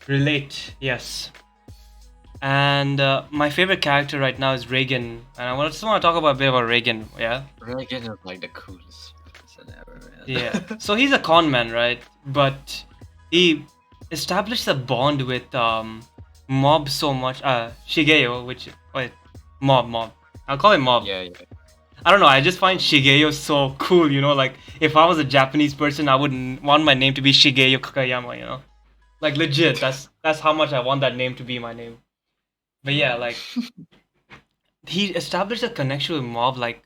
Relate, yes. And my favorite character right now is Reagan, and just want to talk about a bit about Reagan. Yeah, Reagan is like the coolest person ever, man. yeah. So he's a con man, right? But he established a bond with Mob so much. Shigeo, which wait, Mob. I'll call him Mob. Yeah, yeah. I don't know. I just find Shigeo so cool. You know, like if I was a Japanese person, I wouldn't want my name to be Shigeo Kakayama. You know, like legit. That's how much I want that name to be my name. But yeah, like he established a connection with Mob like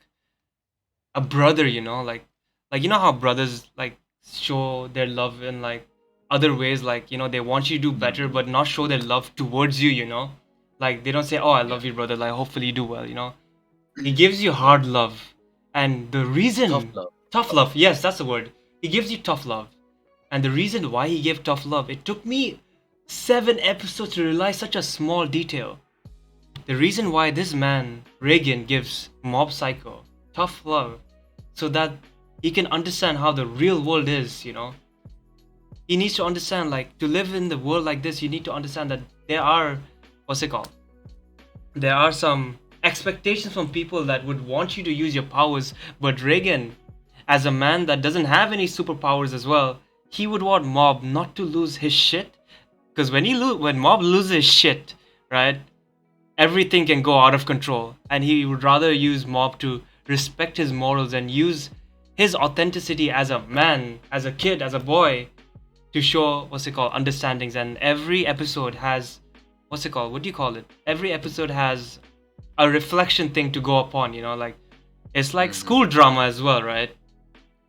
a brother, you know, like you know how brothers like show their love in like other ways, like you know they want you to do better but not show their love towards you, you know, like they don't say, oh, I love you, brother, like hopefully you do well, you know. He gives you hard love, and the Tough reason, love. tough love, yes, that's the word. He gives you tough love, and the reason why he gave tough love, it took me 7 episodes to realize such a small detail. The reason why this man, Reagan, gives Mob Psycho tough love so that he can understand how the real world is, you know. He needs to understand, like, to live in the world like this, you need to understand that there are, what's it called? There are some expectations from people that would want you to use your powers, but Reagan, as a man that doesn't have any superpowers as well, he would want Mob not to lose his shit. Because when Mob loses shit, right? Everything can go out of control, and he would rather use Mob to respect his morals and use his authenticity as a man, as a kid, as a boy, to show what's it called, understandings. And every episode has, what's it called, what do you call it, every episode has a reflection thing to go upon, you know, like it's like school drama as well, right?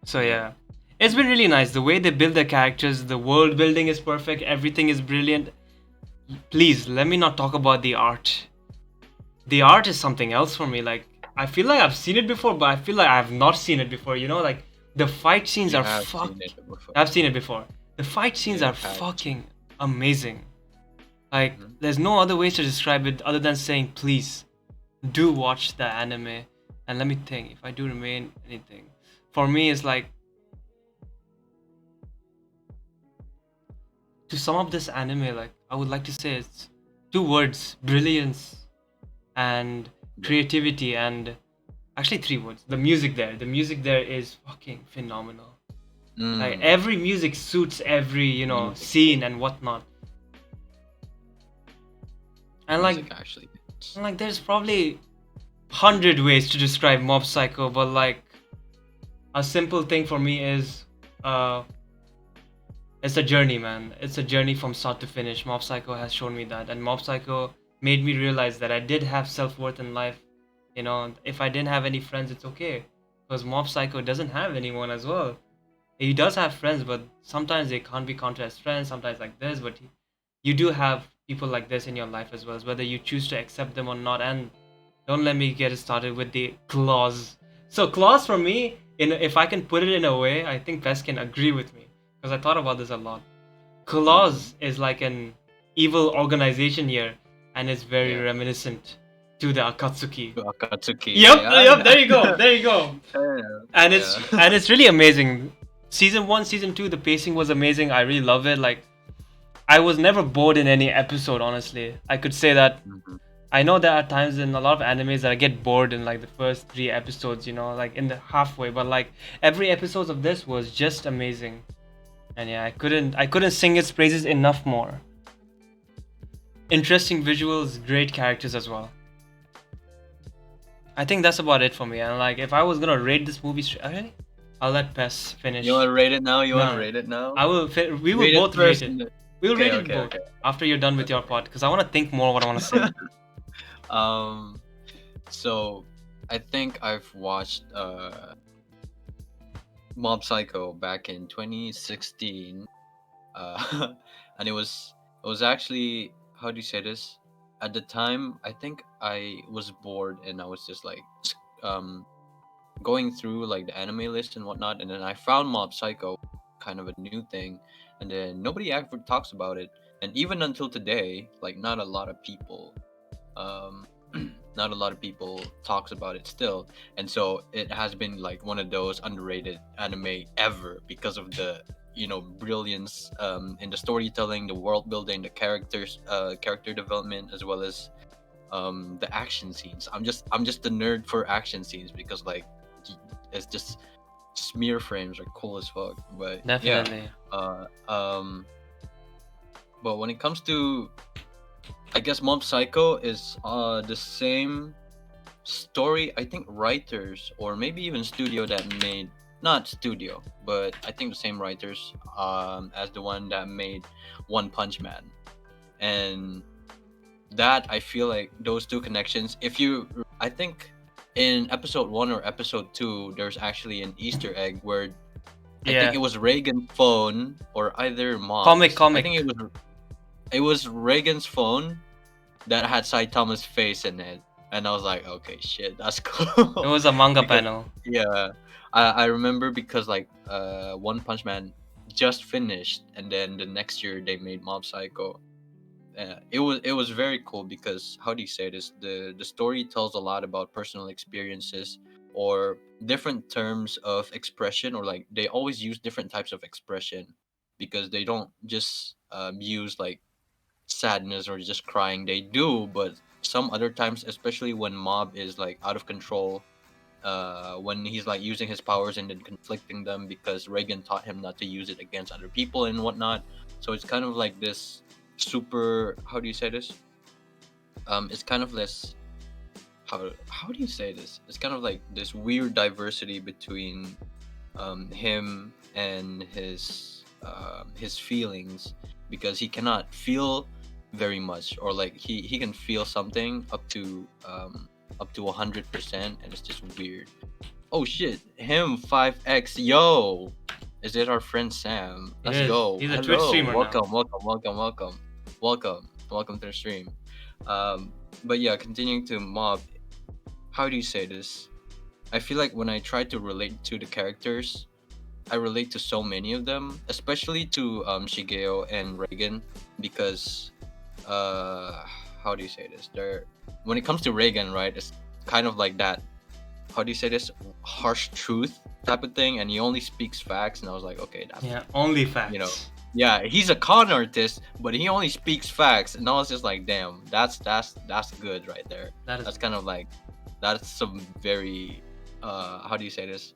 So yeah, it's been really nice the way they build their characters. The world building is perfect, everything is brilliant. please let me not talk about the art. The art is something else for me. Like, I feel like I've seen it before, but I feel like I have not seen it before. You know, like the fight scenes You are have seen fuck. it before. I've seen it before. The fight scenes You are have fucking amazing. Like, Mhm. there's no other way to describe it other than saying, please do watch the anime. And let me think, if I do remain anything, for me, it's like, to sum up this anime, like, I would like to say it's two words: brilliance and creativity, and actually three words: the music there. The music there is fucking phenomenal. Like, Mm, every music suits every, music, scene and whatnot. And like, music actually. there's probably 100 ways to describe Mob Psycho, but like, a simple thing for me is, uh, it's a journey, man. It's a journey from start to finish. Mob Psycho has shown me that, and Mob Psycho made me realize that I did have self-worth in life. If I didn't have any friends, it's okay, because Mob Psycho doesn't have anyone as well. He does have friends, but sometimes they can't be counted as friends. Sometimes like this, but you do have people like this in your life as well, whether you choose to accept them or not. And don't let me get started with the claws. So claws for me, if I can put it in a way, I think Pes can agree with me, because I thought about this a lot. Claws is like an evil organization here, and it's very Yeah. reminiscent to the Akatsuki. To Akatsuki. Yep, Yeah, yep. There you go. There you go. yeah. And Yeah. it's really amazing. Season 1, season 2, the pacing was amazing. I really love it. Like, I was never bored in any episode, honestly. I could say that. Mhm. I know there are times in a lot of animes that I get bored in like the first 3 episodes, like in the halfway, but like every episode of this was just amazing. And yeah, I couldn't sing its praises enough more. Interesting visuals, great characters as well. I think that's about it for me. And like, if I was gonna rate this movie, really, I'll let Pes finish. You want to rate it now? You want No. to rate it now? I will. We will Rate it both first rate and it. We'll Okay, rate it okay, both okay. after you're done with your part, because I want to think more what I want to say. Um, so I think I've watched Mob Psycho back in 2016, and it was actually, how do you say this? At the time, I think I was bored and I was just like um going through like the anime list and whatnot, and then I found Mob Psycho, kind of a new thing, and then nobody ever talks about it, and even until today, like not a lot of people um not a lot of people talks about it still, and so it has been like one of those underrated anime ever because of the brilliance in the storytelling, the world building, the characters, character development, as well as the action scenes. I'm just a nerd for action scenes because like it's just smear frames are cool as fuck. But yeah, Definitely. uh, but when it comes to, I guess Mob Psycho is the same story. I think writers or maybe even studio that made, not studio, but I think the same writers as the one that made One Punch Man. And that, I feel like those two connections, I think in episode 1 or episode 2 there's actually an Easter egg where I think Yeah. it was Reagan's phone or either mom's. Comic. I think it was Reagan's phone that had Saitama's face in it, and I was like, okay, shit, that's cool. It was a manga Because panel. yeah, I remember because like One Punch Man just finished, and then the next year they made Mob Psycho. It was very cool because, how do you say this? The story tells a lot about personal experiences or different terms of expression, or like they always use different types of expression because they don't just use like sadness or just crying. They do, but some other times, especially when Mob is like out of control, when he's like using his powers and then conflicting them because Reagan taught him not to use it against other people and whatnot. So it's kind of like this super, how do you say this? It's kind of this, how do you say this? It's kind of like this weird diversity between him and his feelings, because he cannot feel very much, or like he can feel something up to 100%, and it's just weird. Oh shit, him 5x, yo, is it our friend Sam? It Let's is. go. He's a Hello, Twitch streamer now. welcome. welcome to the stream. But yeah, continuing to Mob. How do you say this? I feel like when I try to relate to the characters, I relate to so many of them, especially to Shigeo and Reagan, because uh, how do you say this? They're when it comes to Reagan, right? It's kind of like that. How do you say this? Harsh truth type of thing, and he only speaks facts. And I was like, okay, that's Yeah, only you know, facts. yeah, he's a con artist, but he only speaks facts. And I was just like, damn, that's good right there. That is That's kind of like that's some very how do you say this?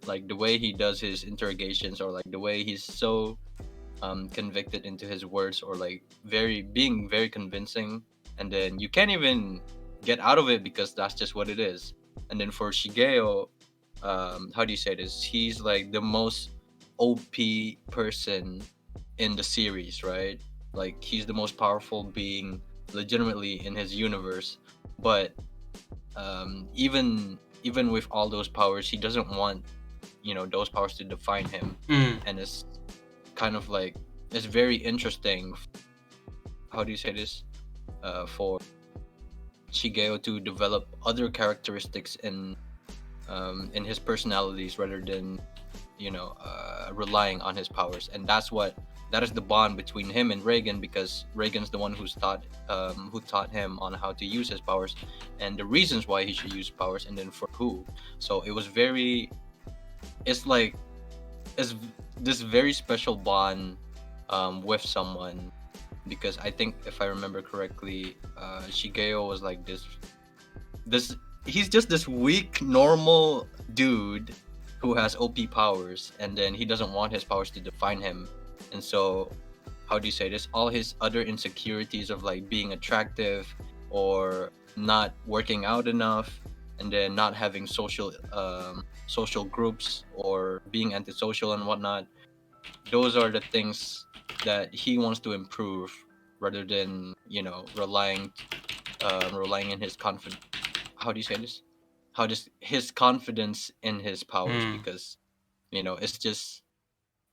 Like the way he does his interrogations, or like the way he's so convicted into his words, or like being very convincing, and then you can't even get out of it because that's just what it is. And then for Shigeo, how do you say this? He's like the most OP person in the series, right? Like he's the most powerful being legitimately in his universe, but even with all those powers, he doesn't want those powers to define him. Mm. And it's kind of like it's very interesting. How do you say this? For Shigeo to develop other characteristics in his personalities rather than relying on his powers. And that is the bond between him and Reagan, because Reagan's the one who taught him on how to use his powers and the reasons why he should use powers, and then for who. So it's like it's this very special bond with someone, because I think if I remember correctly, Shigeo was like this he's just this weak normal dude who has OP powers, and then he doesn't want his powers to define him. And so how do you say this, all his other insecurities of like being attractive or not working out enough, and then not having social groups or being antisocial and whatnot, those are the things that he wants to improve, rather than relying in his confidence. How do you say this? How does his confidence in his powers? Mm. Because it's just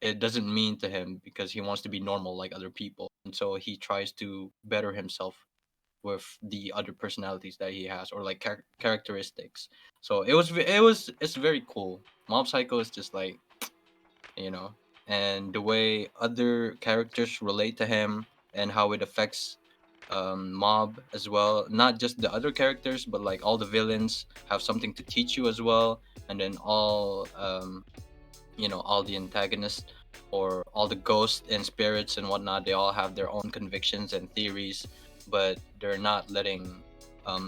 it doesn't mean to him, because he wants to be normal like other people, and so he tries to better himself with the other personalities that he has, or like characteristics. So it's very cool. Mob Psycho is just like you know and the way other characters relate to him, and how it affects Mob as well. Not just the other characters, but like all the villains have something to teach you as well. And then all the antagonists, or all the ghosts and spirits and whatnot, they all have their own convictions and theories, but they're not letting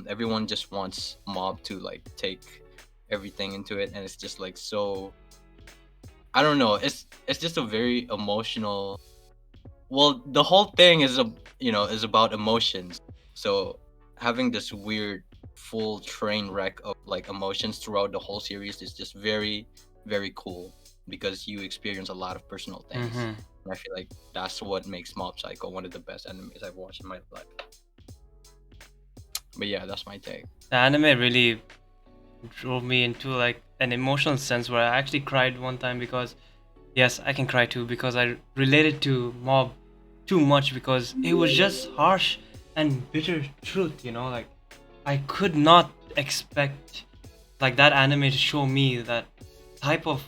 everyone just wants Mob to like take everything into it. And it's just like, so I don't know, it's just a very emotional. Well, the whole thing is about emotions. So having this weird full train wreck of like emotions throughout the whole series is just very, very cool, because you experience a lot of personal things. Mhm. And I feel like that's what makes Mob Psycho one of the best animes I've watched in my life. But yeah, that's my take. The anime really drove me into like an emotional sense where I actually cried one time, because yes, I can cry too, because I related to Mob too much, because it was just harsh and bitter truth, like I could not expect like that anime to show me that type of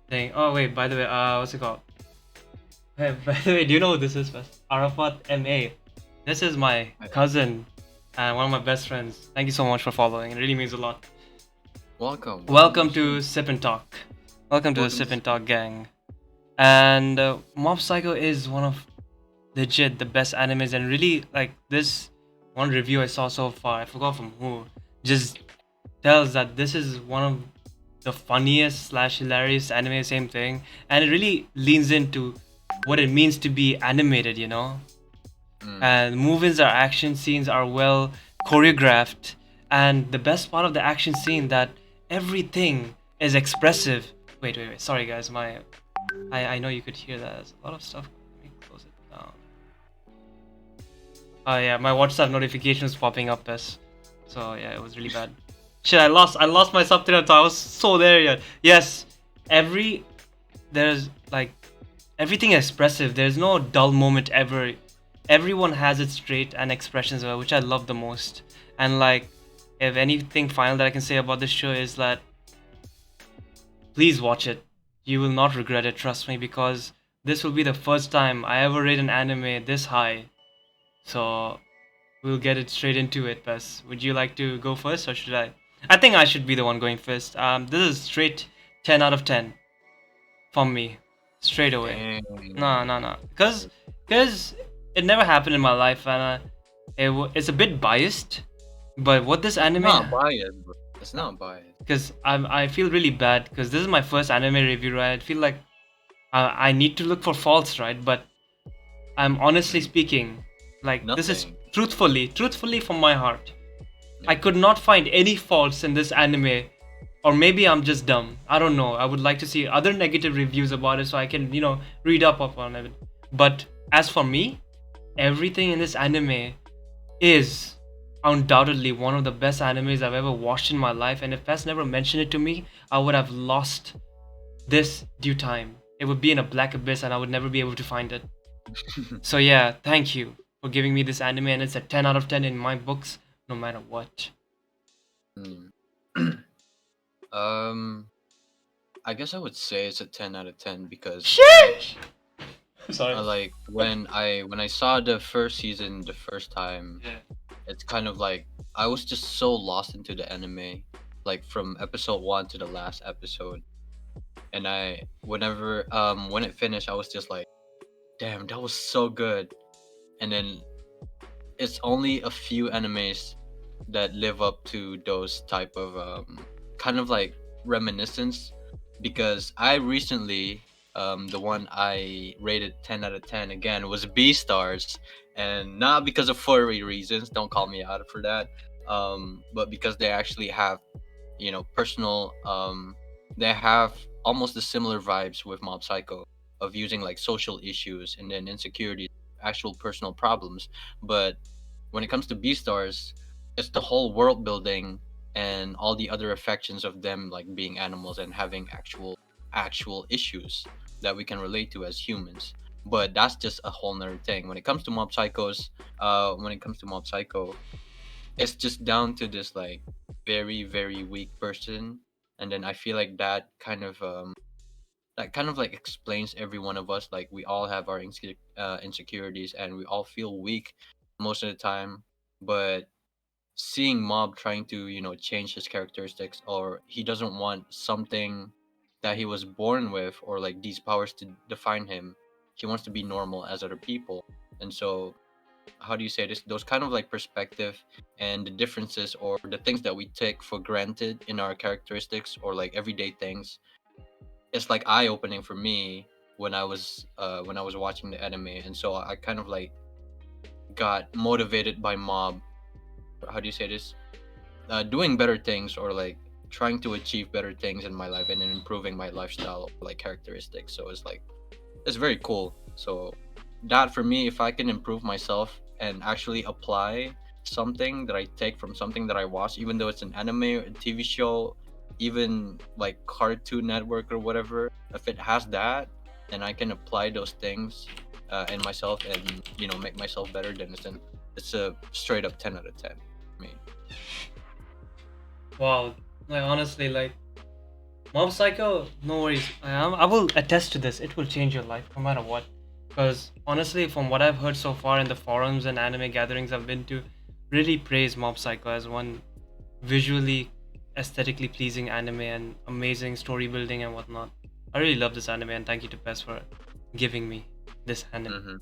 thing. Oh wait, by the way, what's it called? Hey, by the way, do you know who this is first? Arafat MA. This is my cousin and one of my best friends. Thank you so much for following. It really means a lot. Welcome to Sip and Talk. Welcome to the Sip and Talk gang. And Mob Psycho is one of legit the best animes, and really like this one review I saw so far, I forgot from who, just tells that this is one of the funniest / hilarious anime, same thing, and it really leans into what it means to be animated, and movements or action scenes are well choreographed, and the best part of the action scene that everything is expressive. Wait, sorry guys, I know you could hear that. There's a lot of stuff. Let me close it down. Oh yeah, my WhatsApp notification was popping up as, so yeah, it was really bad. Shit, I lost my subtitle. I was so there yet. Yes, there's like everything expressive. There's no dull moment ever. everyone has its trait and expressions, which I love the most. And like, if anything final that I can say about this show is that please watch it. You will not regret it, trust me, because this will be the first time I ever rate an anime this high. So we'll get it straight into it, Bess. Would you like to go first or should I? I think I should be the one going first. This is straight 10 out of 10 from me. Straight away. Dang. No. Because it never happened in my life and it's a bit biased. But what this anime... Not biased, bro. It's not biased. Because I feel really bad because this is my first anime review, right? I feel like I need to look for faults, right? But I'm honestly speaking, like this is Nothing. truthfully from my heart. I could not find any faults in this anime, or maybe I'm just dumb. I don't know. I would like to see other negative reviews about it so I can, read up upon it. But as for me, everything in this anime is undoubtedly one of the best animes I've ever watched in my life. And if Fess never mentioned it to me, I would have lost this due time. It would be in a black abyss and I would never be able to find it. So yeah, thank you for giving me this anime, and it's a 10 out of 10 in my books, no matter what. Hmm. I guess I would say it's a 10 out of 10 because Sheesh! Sorry. like when I saw the first season the first time, Yeah. it's kind of like I was just so lost into the anime, like from episode 1 to the last episode. And whenever when it finished, I was just like, damn, that was so good. And then it's only a few animes that live up to those type of kind of like reminiscence, because I recently the one I rated 10 out of 10 again was Beastars, and not because of furry reasons, don't call me out for that, but because they actually have personal they have almost the similar vibes with Mob Psycho, of using like social issues and then insecurities, actual personal problems. But when it comes to Beastars, it's the whole world building and all the other affections of them like being animals and having actual issues that we can relate to as humans. But that's just a whole nother thing. When it comes to Mob Psycho, it's just down to this like very very weak person, and then I feel like that kind of like explains every one of us. Like we all have our insecurities and we all feel weak most of the time. But seeing Mob trying to change his characteristics, or he doesn't want something that he was born with or like these powers to define him. He wants to be normal as other people. And so, how do you say this, those kind of like perspective and the differences or the things that we take for granted in our characteristics or like everyday things, it's like eye-opening for me when I was watching the anime. And so I kind of like got motivated by Mob, how do you say this, doing better things or like trying to achieve better things in my life and in improving my lifestyle like characteristics. So it's like it's very cool. So that for me, if I can improve myself and actually apply something that I take from something that I watch, even though it's an anime or a TV show, even like Cartoon Network or whatever, if it has that and I can apply those things in myself and make myself better, then it's a straight up 10 out of 10 for me. Wow. Like honestly, like Mob Psycho, no worries. I will attest to this. It will change your life no matter what. Because honestly, from what I've heard so far in the forums and anime gatherings I've been to, really praise Mob Psycho as one visually, aesthetically pleasing anime and amazing story building and whatnot. I really love this anime, and thank you to Pes for giving me this anime. Mm-hmm.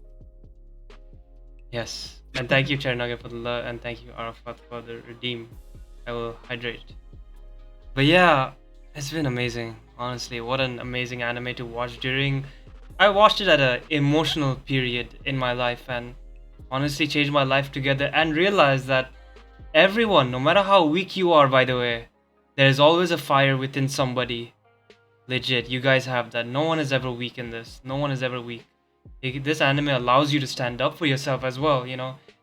Yes, and thank you Chernaga for the love, and thank you Arafat for the redeem. I will hydrate. But yeah, it's been amazing. Honestly, what an amazing anime to watch during. I watched it at an emotional period in my life, and honestly changed my life together, and realized that everyone, no matter how weak you are, by the way, there is always a fire within somebody. Legit, you guys have that. No one is ever weak in this. No one is ever weak. This anime allows you to stand up for yourself as well.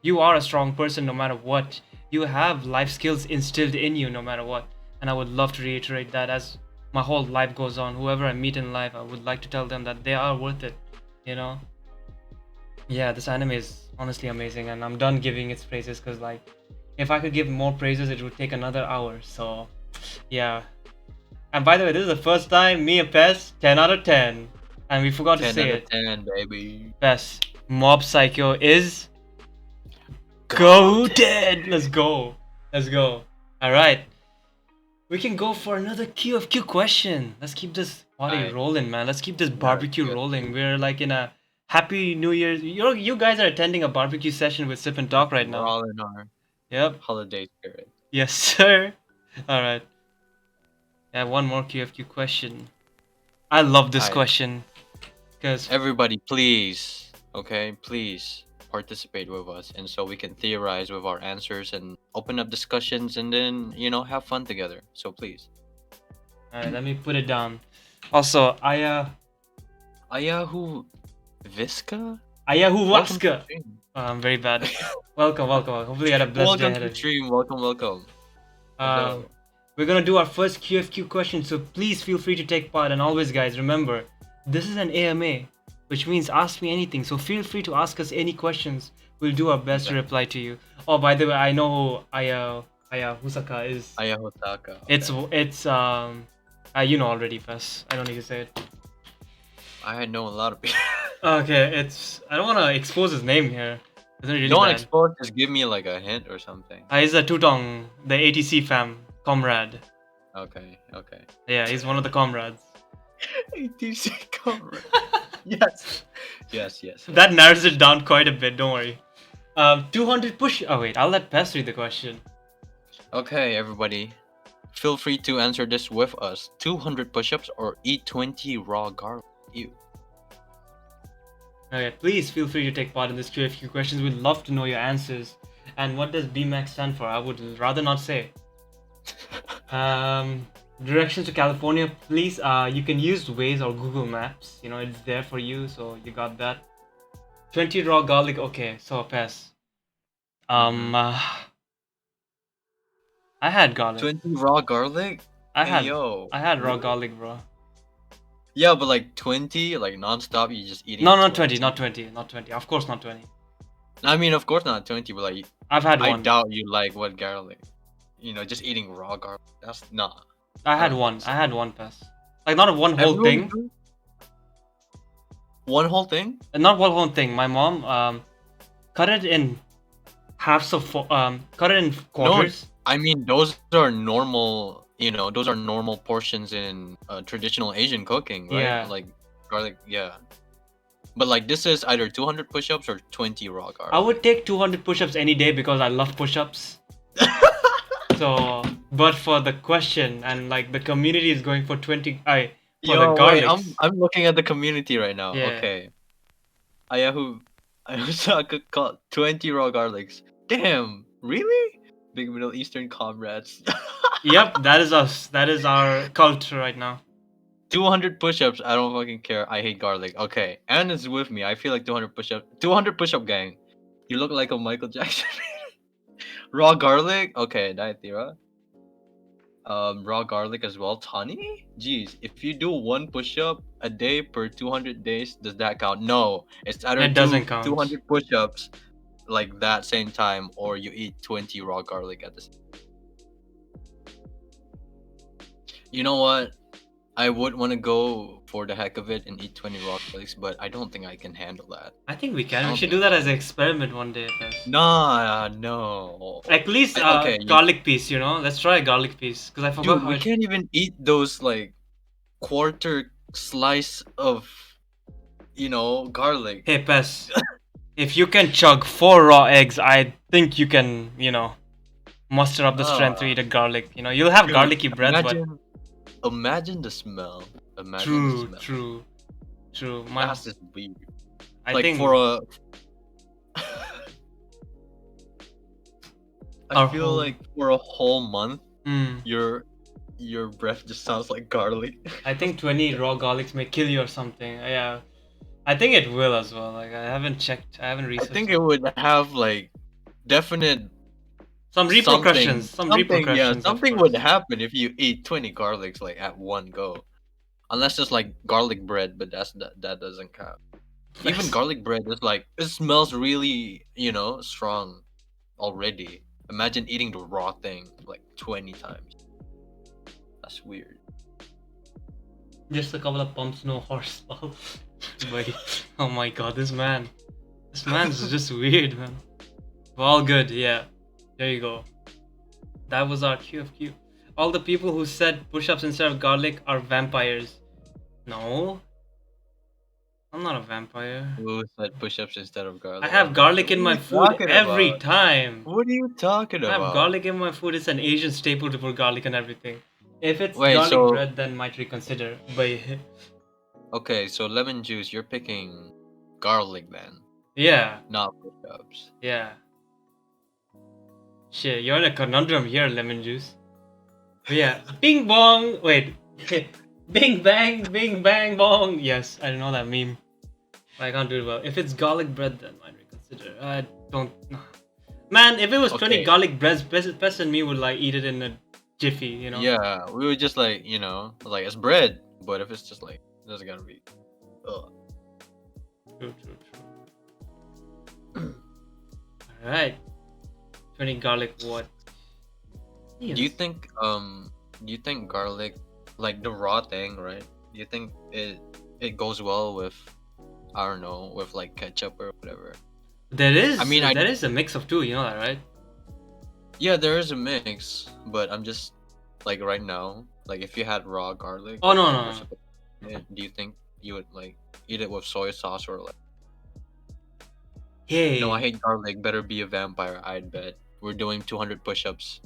You are a strong person no matter what. You have life skills instilled in you no matter what. And I would love to reiterate that as my whole life goes on. Whoever I meet in life, I would like to tell them that they are worth it. Yeah, this anime is honestly amazing, and I'm done giving its praises because, like, if I could give more praises, it would take another hour. So, yeah. And by the way, this is the first time me and Pes 10 out of 10, and we forgot to 10 say out of it. 10, baby. Pes, Mob Psycho is goated. Let's go. Let's go. All right. We can go for another Q of Q question. Let's keep this party Alright. rolling, man. Let's keep this Yeah, barbecue yeah. rolling. We're like in a happy New Year's. You guys are attending a barbecue session with Sip and Talk right We're now. all in our Yep. holiday spirit. Yes, sir. All right. I have one more Q of Q question. I love this Alright. question because Everybody, please, okay, please participate with us, and so we can theorize with our answers and open up discussions, and then have fun together. So please. all right, let me put it down. Also, Ayahu Visca? Ayahu Welcome to the Waska. stream. I'm very bad. Welcome. Hopefully, you had a blessed day Welcome ahead to of the you. stream. Welcome. Um, we're gonna do our first QFQ question, so please feel free to take part. And always, guys, remember, this is an AMA, which means ask me anything. So feel free to ask us any questions. We'll do our best to reply to you. Oh, by the way, I know who Aya Husaka is. Ayahu Taka. It's you know already, Pes. I don't need to say it. I know a lot of people. Okay, I don't want to expose his name here. Isn't it really Don't bad? expose. Just give me like a hint or something. He's a Tutong, the ATC fam comrade. Okay. Yeah, he's one of the comrades. ATC comrade. Yes. That narrows it down quite a bit, don't worry. 200 push. Oh, wait, I'll let Pes read the question. Okay, everybody. Feel free to answer this with us. 200 push-ups or eat 20 raw garlic. Ew. Okay, please feel free to take part in this QFQ questions. We'd love to know your answers. And what does BMAX stand for? I would rather not say. Directions to California, please. You can use Waze or Google Maps. It's there for you, so you got that. 20 raw garlic. Okay, so Pes. I had garlic. 20 raw garlic? I had raw Really? garlic, bro. Yeah, but like 20, like non-stop, you just eating No, not 20. Of course not 20. I mean, of course not 20, but like, I've had I one. doubt you like what garlic. Just eating raw garlic. That's not. I had one, Pes. Like not one whole Everyone thing. do? One whole thing? Not one whole thing. My mom cut it in halves of cut it in quarters. I mean, those are normal. Those are normal portions in traditional Asian cooking, right? Yeah. Like garlic, yeah. But like this is either 200 push-ups or 20 raw garlic. I would take 200 push-ups any day because I love push-ups. So, but for the question and like the community is going for 20. The Wait, garlics. I'm looking at the community right now. Yeah. Okay. Ayahu Saka caught 20 raw garlics. Damn, really? Big Middle Eastern comrades. Yep, that is us. That is our culture right now. 200 push-ups. I don't fucking care. I hate garlic. Okay, and it's with me. I feel like 200 push-up. 200 push-up gang. You look like a Michael Jackson. Raw garlic. Okay, Dietira. Raw garlic as well. Tani? Jeez, if you do one push-up a day per 200 days, does that count? No, it's either It doesn't count. 200 push-ups like that same time, or you eat 20 raw garlic at the same time. You know what? I would want to go for the heck of it and eat 20 raw garlics, but I don't think I can handle that. I think we can. We don't should think do that as an experiment one day. Pes. Nah, no. At least Okay, garlic piece, Let's try a garlic piece because I forgot Dude, how we it- can't even eat those like quarter slice of, garlic. Hey, Pes. If you can chug 4 raw eggs, I think you can, muster up the strength to eat a garlic. You'll have Dude, garlicky breath, but imagine the smell. Imagine the smell. true. That's just weird. I Like think for a. I Our feel whole- like for a whole month, Mm, your breath just sounds like garlic. I think 20 raw garlics may kill you or something. Yeah, I think it will as well. Like I haven't checked. I haven't I researched. think it would have like definite some repercussions. Some repercussions. Yeah, of something course. would happen if you eat 20 garlics like at one go. Unless it's like garlic bread, but that doesn't count. Even garlic bread is like it smells really, strong already. Imagine eating the raw thing like 20 times. That's weird. Just a couple of pumps, no horsepower. Buddy. Oh my god, this man's just weird, man. We're all good, yeah. There you go. That was our QFQ. All the people who said push-ups instead of garlic are vampires. No, I'm not a vampire. Who said push-ups instead of garlic? I have garlic in my food every time. What are you talking I have about? garlic in my food. It's an Asian staple to put garlic in everything. If it's Wait, garlic so- bread, then might reconsider. But Okay, so lemon juice, you're picking garlic then, yeah, not push-ups. yeah. Shit, you're in a conundrum here, lemon juice. But yeah, bing bong. Wait, bing bang bong. Yes, I know that meme. But I can't do it well. If it's garlic bread, then might reconsider. I don't. Man, if it was 20 Okay. garlic breads, best and me would like eat it in a jiffy, you know? Yeah, we would just like, like it's bread, but if it's just like, there's gotta be. Ugh. True. Alright. 20 garlic what? Do you think garlic, like the raw thing, right? Do you think it goes well with, I don't know, with like ketchup or whatever? There is. I mean, there is a mix of two. You know that, right? Yeah, there is a mix, but I'm just like right now, like if you had raw garlic. Oh, no. Do you think you would like eat it with soy sauce or like? Hey. No, I hate garlic. Better be a vampire. I'd bet. We're doing 200 push-ups.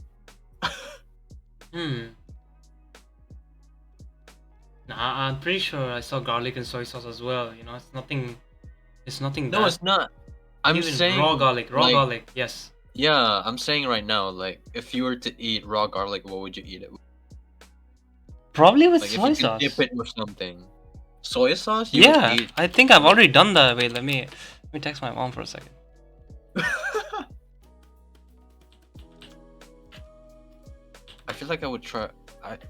Nah, I'm pretty sure I saw garlic and soy sauce as well. You know, it's nothing. It's nothing. No, that, it's not. I'm even saying raw garlic. Raw like- garlic. Yes. Yeah, I'm saying right now, like if you were to eat raw garlic, what would you eat it with? Probably with Like soy if you sauce. could dip it with something. Soy sauce? You Yeah, would eat. I think I've already done that. Wait, let me text my mom for a second. I feel like I would try.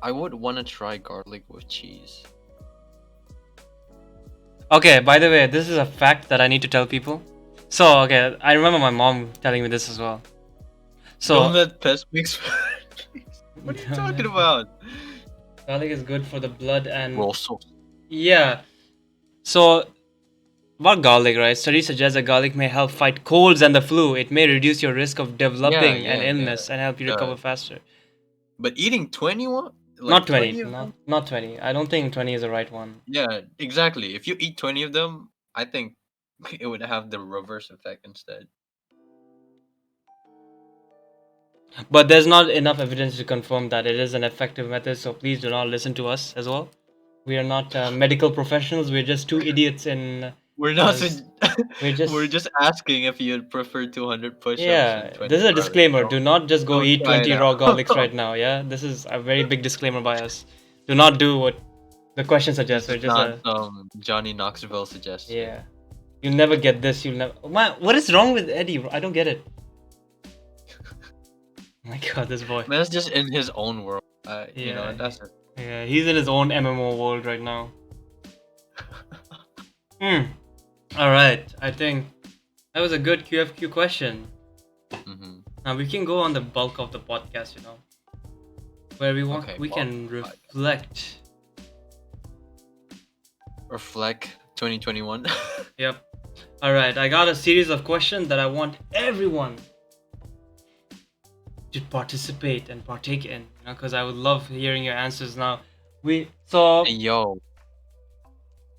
I would want to try garlic with cheese. Okay, by the way, this is a fact that I need to tell people. So, okay, I remember my mom telling me this as well. So, Don't let pest mix. What are you talking about? garlic is good for the blood and Roll sauce. yeah. So, about garlic, right? Studies suggest that garlic may help fight colds and the flu. It may reduce your risk of developing an yeah, illness and help you yeah. recover faster. But eating 21? Like Not 20, of them? not 20. I don't think 20 is the right one. Yeah, exactly. If you eat 20 of them, I think it would have the reverse effect instead. But there's not enough evidence to confirm that it is an effective method, so please do not listen to us as well. We are not medical professionals. We're just two idiots in. We're not. Yes. We're just asking if you'd prefer 200 push-ups. Yeah, and 20 this is a garlic. disclaimer. Do not just go don't eat try it 20 raw out. garlics right now. Yeah, this is a very big disclaimer by us. Do not do what the question suggests. It's just Not Johnny Knoxville suggests. yeah. You'll never get this. You'll never. Man, what is wrong with Eddie? I don't get it. Oh my god, this boy. Man's just in his own world. You know, Yeah. that's it. Yeah, he's in his own MMO world right now. Alright, I think that was a good QFQ question. Hmm. Now we can go on the bulk of the podcast, you know, where we want Okay, we bulk can of the podcast. reflect. Reflect 2021. Yep. Alright, I got a series of questions that I want everyone to participate and partake in, you know, because I would love hearing your answers now. So Hey, yo,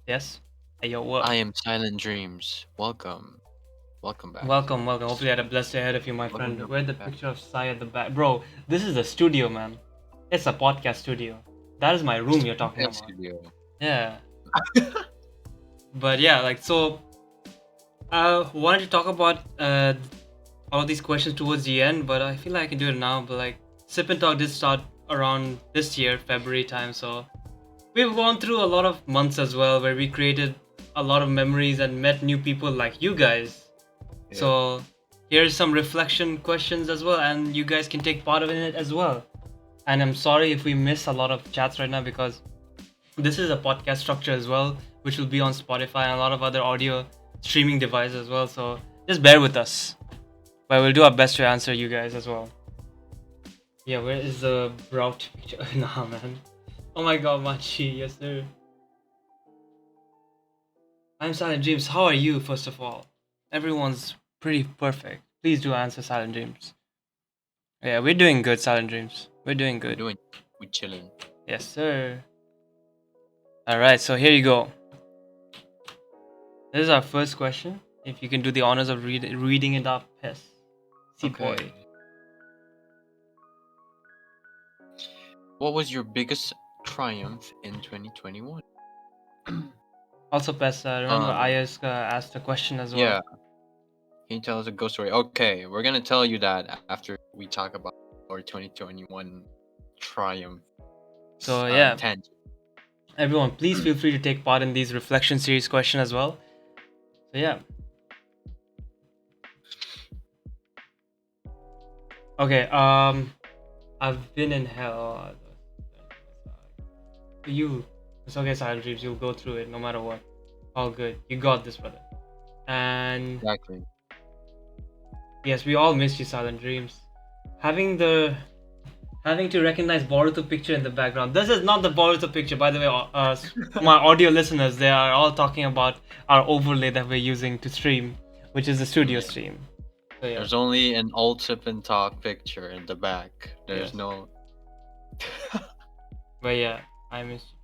yes. Hey yo, what? I am Silent Dreams. Welcome back. Welcome. Hopefully, I had a blessed day ahead of you, my Welcome friend. to Where the back. picture of Sai at the back, bro? This is a studio, man. It's a podcast studio. That is my room you're talking Yes, about. studio. Yeah. But yeah, like so. I wanted to talk about all of these questions towards the end, but I feel like I can do it now. But like, Sip and Talk did start around this year, February time, so we've gone through a lot of months as well, where we created a lot of memories and met new people like you guys. Yeah. So here's some reflection questions as well, and you guys can take part in it as well. And I'm sorry if we miss a lot of chats right now because this is a podcast structure as well, which will be on Spotify and a lot of other audio streaming devices as well. So just bear with us, but we'll do our best to answer you guys as well. Yeah, where is the Brout picture? Nah, man. Oh my god, Machi, yes sir. I'm Silent Dreams. How are you, first of all? Everyone's pretty perfect. Please do answer, Silent Dreams. Yeah, we're doing good, Silent Dreams. We're doing good. We're chilling. Yes, sir. Alright, so here you go. This is our first question. If you can do the honors of reading it up, yes. Okay. Boy. What was your biggest triumph in 2021? Also, Pes, remember Ayaska asked a question as well. Yeah. Can you tell us a ghost story? Okay, we're gonna tell you that after we talk about our 2021 triumph. So yeah, tangent. everyone, please feel free to take part in these reflection series question as well. So yeah. Okay. I've been in hell. It's okay, Silent Dreams. You'll go through it no matter what. All good. You got this, brother. And Exactly. yes, we all missed you, Silent Dreams. Having to recognize Boruto picture in the background. This is not the Boruto picture, by the way. My audio listeners, they are all talking about our overlay that we're using to stream, which is the studio stream. So, yeah. There's only an old sip and talk picture in the back. There's Yes. no. But yeah, I missed you.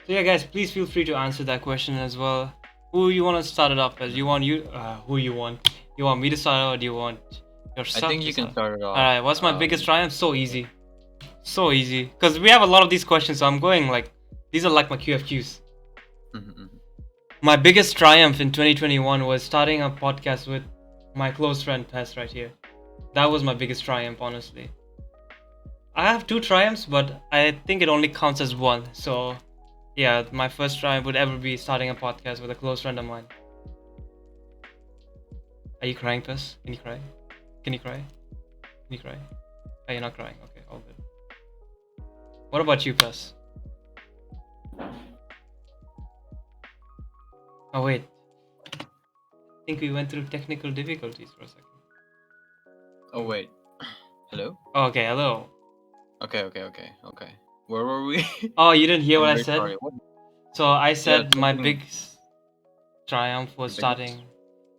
So yeah, guys, please feel free to answer that question as well. Who you want to start it off as? Who you want? You want me to start it, or do you want yourself? I think to you can start it off. Alright, what's my biggest triumph? So easy. So easy. Because we have a lot of these questions, so I'm going like, these are like my QFQs. My biggest triumph in 2021 was starting a podcast with my close friend Tess right here. That was my biggest triumph, honestly. I have 2 triumphs, but I think it only counts as one. So, yeah, my first triumph would ever be starting a podcast with a close friend of mine. Are you crying, Tess? Can you cry? Can you cry? Can you cry? Oh, you're not crying. Okay, all good. What about you, Tess? Oh wait. I think we went through technical difficulties for a second. Oh wait. Hello? Okay, hello. Okay. Where were we? Oh, you didn't hear I'm what I very said? sorry. What? So I said my something- biggest triumph was starting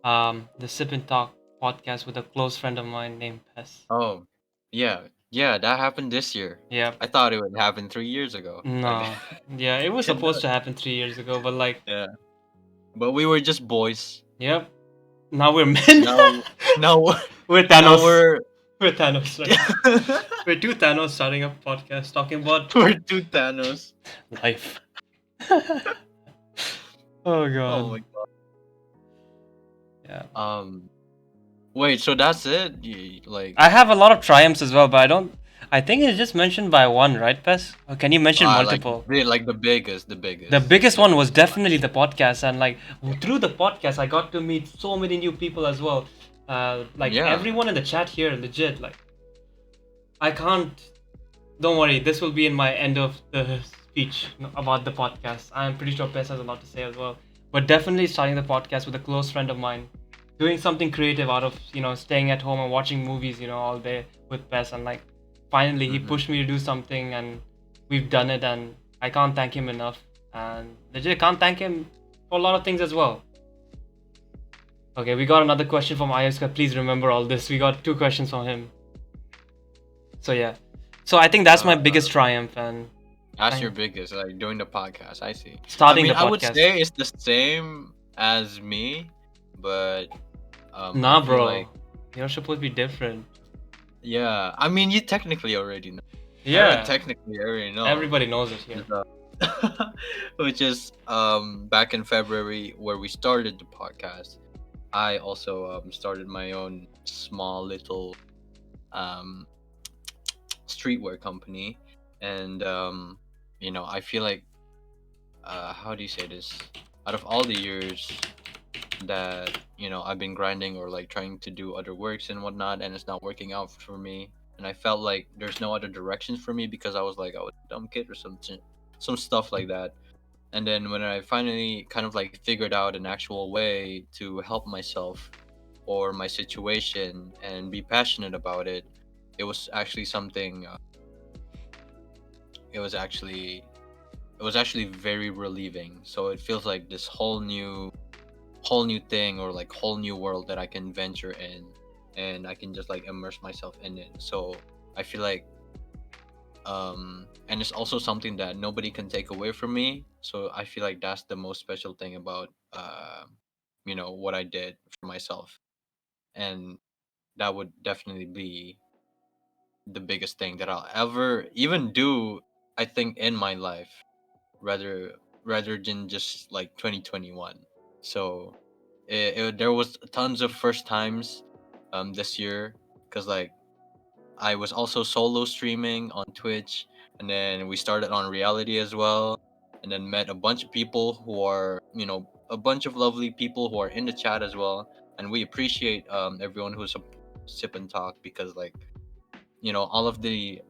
the Sip and Talk podcast with a close friend of mine named Pes. Oh, yeah, that happened this year. Yep. I thought it would happen 3 years ago. No. Yeah, it was supposed to happen 3 years ago, but like, Yeah, but we were just boys. yep. Now we're men. Now We're now Thanos. we're We're Thanos. Right? We're 2 Thanos starting a podcast talking about we're 2 Thanos. life. Oh god. Oh my god. Yeah. Wait, so that's it? Like I have a lot of triumphs as well, but I think it's just mentioned by one, right, Pes? Or can you mention multiple? Like the biggest. The biggest one was definitely the podcast, and like through the podcast, I got to meet so many new people as well. Everyone in the chat here, legit. Like, I can't. Don't worry, this will be in my end of the speech about the podcast. I'm pretty sure Pes has a lot to say as well. But definitely starting the podcast with a close friend of mine, doing something creative out of staying at home and watching movies all day with Pes, and like finally he pushed me to do something, and we've done it, and I can't thank him enough, and legit can't thank him for a lot of things as well. Okay, we got another question from Ayuska. Please remember all this. We got 2 questions from him. So yeah, so I think that's my biggest triumph, and that's your biggest, like doing the podcast. I see. Starting the podcast. I would say it's the same as me, but nah, I feel bro, like, you're supposed to be different. yeah, I mean, you technically already know. Yeah, Technically, I already know. everybody knows it here. Which is back in February where we started the podcast. I also started my own small little streetwear company, and I feel like how do you say this? Out of all the years that I've been grinding or like trying to do other works and whatnot, and it's not working out for me, and I felt like there's no other directions for me because I was like I was a dumb kid or some stuff like that. And then when I finally kind of like figured out an actual way to help myself or my situation and be passionate about it, it was actually something. It was actually very relieving. So it feels like this whole new thing or like whole new world that I can venture in, and I can just like immerse myself in it. So I feel like and it's also something that nobody can take away from me. So I feel like that's the most special thing about you know, what I did for myself. And that would definitely be the biggest thing that I'll ever even do, I think, in my life, rather than just like 2021. So there was tons of first times this year, because like I was also solo streaming on Twitch, and then we started on reality as well, and then met a bunch of people who are, you know, a bunch of lovely people who are in the chat as well, and we appreciate everyone who's a sip and talk, because like, you know, all of the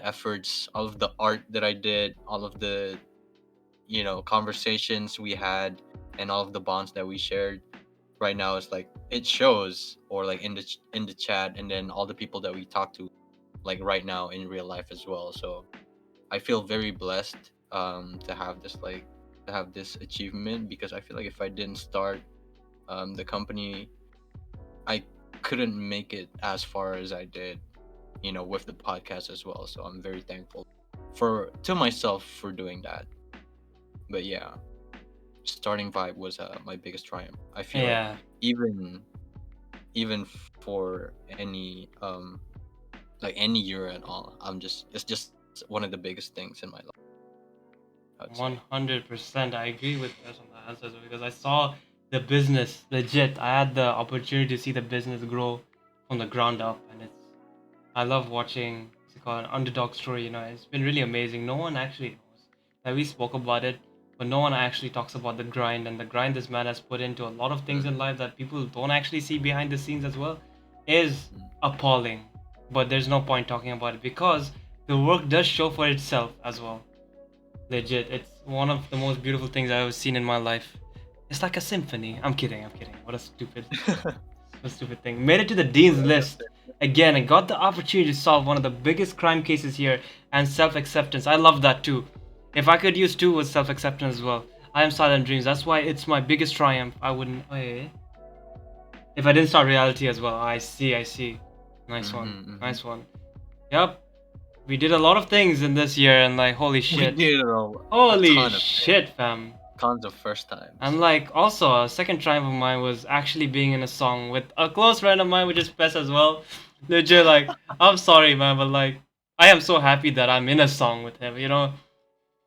efforts, all of the art that I did, all of the, you know, conversations we had, and all of the bonds that we shared right now is like it shows, or like in the chat, and then all the people that we talk to like right now in real life as well. So I feel very blessed to have this like to have this achievement, because I feel like if I didn't start the company, I couldn't make it as far as I did, you know, with the podcast as well. So I'm very thankful for to myself for doing that. But yeah, starting Vibe was my biggest triumph. I feel like Yeah. even for any like any year at all, it's just one of the biggest things in my life, I would say. 100%. I agree with that on the answers because I saw the business legit. I had the opportunity to see the business grow from the ground up, and I love watching what's it called, an underdog story. You know, it's been really amazing. No one actually knows. Like we spoke about it, but no one actually talks about the grind, and the grind this man has put into a lot of things in life that people don't actually see behind the scenes as well is appalling. But there's no point talking about it because the work does show for itself as well. Legit, it's one of the most beautiful things I've ever seen in my life. It's like a symphony. I'm kidding. I'm kidding. What a stupid thing. Made it to the dean's list. Again, I got the opportunity to solve one of the biggest crime cases here and self-acceptance. I love that too. If I could use two with self-acceptance as well. I am Silent Dreams. That's why it's my biggest triumph. I wouldn't. Wait. If I didn't start reality as well. I see. I see. Nice one. Nice one. Yup. We did a lot of things in this year, and like, holy We shit. did Holy ton of shit, fam. tons of first times. And like, also, a second triumph of mine was actually being in a song with a close friend of mine, which is Pes as well. Legit, like, I'm sorry, man, but like, I am so happy that I'm in a song with him, you know?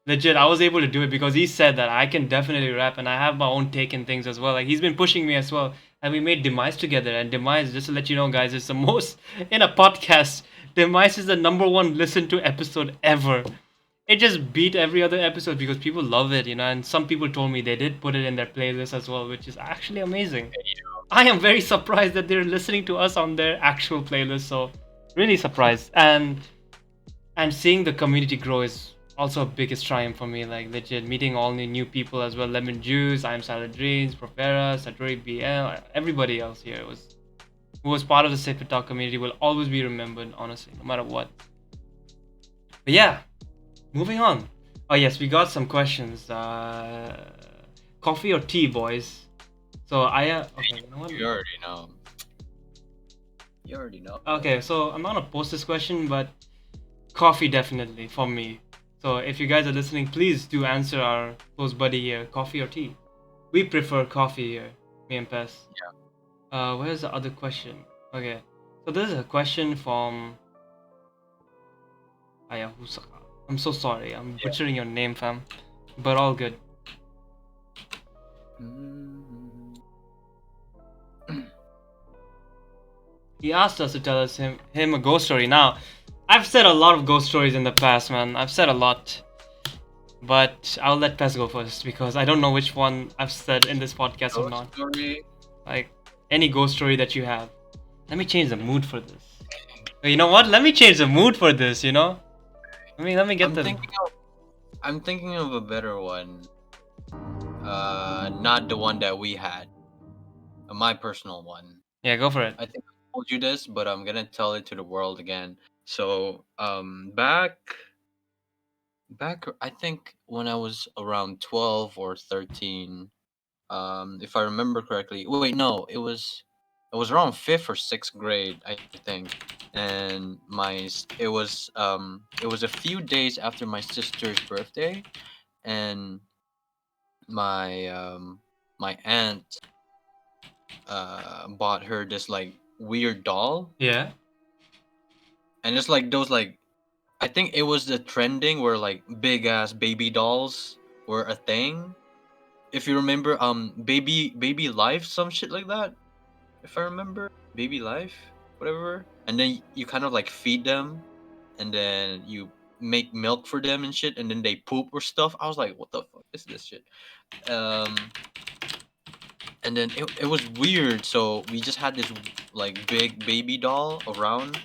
Legit, I was able to do it because he said that I can definitely rap and I have my own take in things as well. Like, he's been pushing me as well. And we made Demise together. And Demise, just to let you know, guys, it's the most, in a podcast, Demise is the #1 listened to episode ever. It just beat every other episode because people love it, you know, and some people told me they did put it in their playlist as well, which is actually amazing. I am very surprised that they're listening to us on their actual playlist, so really surprised. And seeing the community grow is also a biggest triumph for me, like legit meeting all the new people as well. Lemon Juice, I Am Salad Dreams, Profera, Satori BL, everybody else here who was part of the Safe Talk community will always be remembered, honestly, no matter what. But yeah, moving on. Oh yes, we got some questions. Coffee or tea, boys? So okay, you know what? You already know. You already know. Okay, so I'm not gonna post this question, but coffee definitely for me. So if you guys are listening, please do answer our close buddy here. Coffee or tea? We prefer coffee here, me and Pes. Yeah. Where's the other question? Okay, so this is a question from Ayahusaka. I'm so sorry, I'm butchering your name, fam, but all good. He asked us to tell us him a ghost story. Now, I've said a lot of ghost stories in the past, man. I've said a lot. But I'll let Pes go first because I don't know which one I've said in this podcast or not. Story. Like, any ghost story that you have. Let me change the mood for this. You know what? Let me change the mood for this, you know? Let me get I'm the... thinking of I'm thinking of a better one. Not the one that we had. My personal one. Yeah, go for it. I think I told you this, but I'm gonna tell it to the world again. So, back, I think when I was around 12 or 13, if I remember correctly. Wait, no, it was around fifth or sixth grade, I think, and it was a few days after my sister's birthday, and my my aunt bought her this like weird doll, Yeah. and it's like those like I think it was the trending where like big ass baby dolls were a thing. If you remember, baby life, some shit like that. If I remember, baby life, whatever. And then you kind of like feed them, and then you make milk for them and shit, and then they poop or stuff. I was like, what the fuck is this shit? Um, and then it was weird. So we just had this like big baby doll around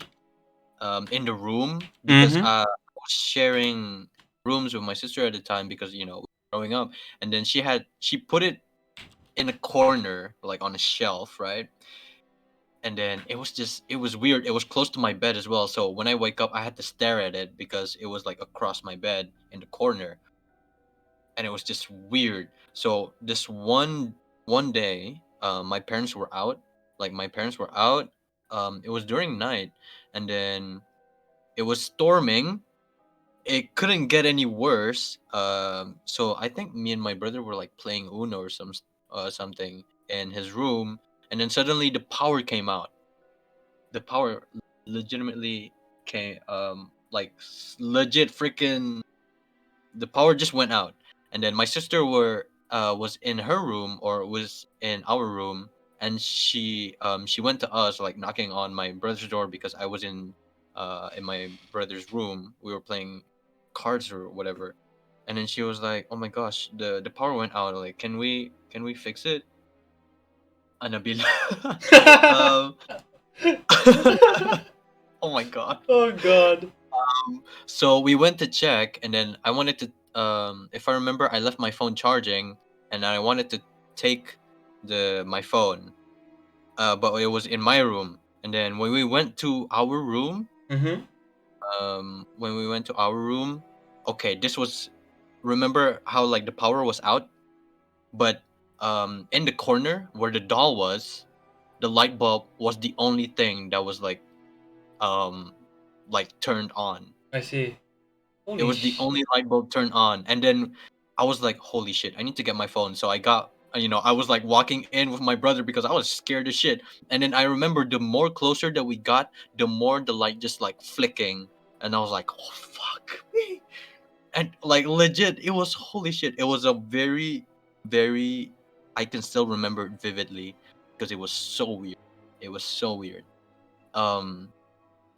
in the room because Mm-hmm. I was sharing rooms with my sister at the time because growing up, and then she put it in a corner like on a shelf, right? And then it was weird. It was close to my bed as well, so when I wake up I had to stare at it because it was like across my bed in the corner, and it was just weird. So this one day, my parents were out. Like my parents were out. It was during night, and then it was storming. It couldn't get any worse. So I think me and my brother were like playing Uno or something in his room, and then suddenly the power came out. The power legitimately came, like legit freaking. The power just went out, and then my sister was in her room or was in our room, and she went to us like knocking on my brother's door because I was in my brother's room. We were playing cards or whatever, and then she was like, "Oh my gosh, the power went out. Like, can we fix it?" And Nabil, um, oh my god. Oh God. So we went to check, and then I wanted to, if I remember, I left my phone charging, and I wanted to take my phone, but it was in my room. And then when we went to our room, Mm-hmm. okay, this was, remember how like the power was out, but in the corner where the doll was, the light bulb was the only thing that was um like turned on. I see. It Holy was the only light bulb turned on, and then I was like, "Holy shit! I need to get my phone." So I got, I was like walking in with my brother because I was scared as shit. And then I remember the more closer that we got, the more the light just like flicking, and I was like, "Oh fuck me!" And like legit, it was holy shit. It was a very, very. I can still remember it vividly because it was so weird. It was so weird. Um,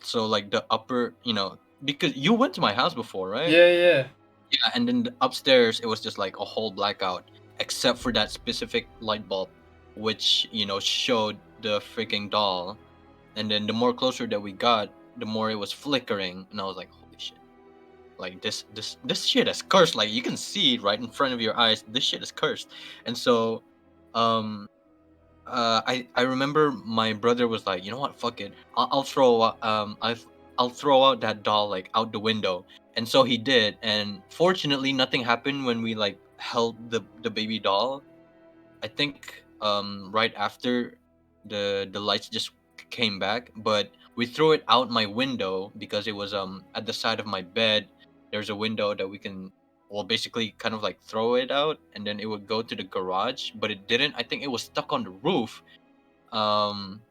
so like the upper, because you went to my house before, right? Yeah, yeah. Yeah, and then upstairs it was just like a whole blackout, except for that specific light bulb, which showed the freaking doll. And then the more closer that we got, the more it was flickering, and I was like, "Holy shit! Like this shit is cursed. Like you can see it right in front of your eyes. This shit is cursed." And so, um, I remember my brother was like, "You know what? Fuck it. I'll throw out that doll like out the window." And so he did, and fortunately nothing happened when we like held the baby doll. I think right after the lights just came back, but we threw it out my window because it was at the side of my bed. There's a window that we can, well, basically kind of like throw it out, and then it would go to the garage, but it didn't. I think it was stuck on the roof.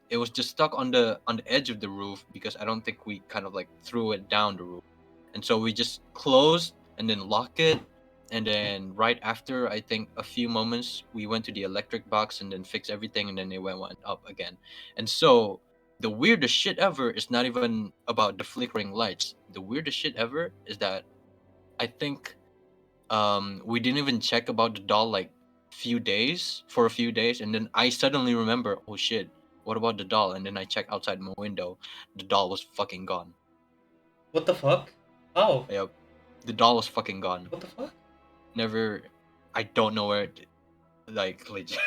It was just stuck on the edge of the roof because I don't think we kind of like threw it down the roof. And so we just closed and then lock it, and then right after, I think a few moments, we went to the electric box and then fixed everything, and then it went up again. And so the weirdest shit ever is not even about the flickering lights. The weirdest shit ever is that I think we didn't even check about the doll like for a few days, and then I suddenly remember, oh shit, what about the doll? And then I check outside my window, the doll was fucking gone. What the fuck? How? Yep. The doll was fucking gone. What the fuck? Never. I don't know where. Like legit.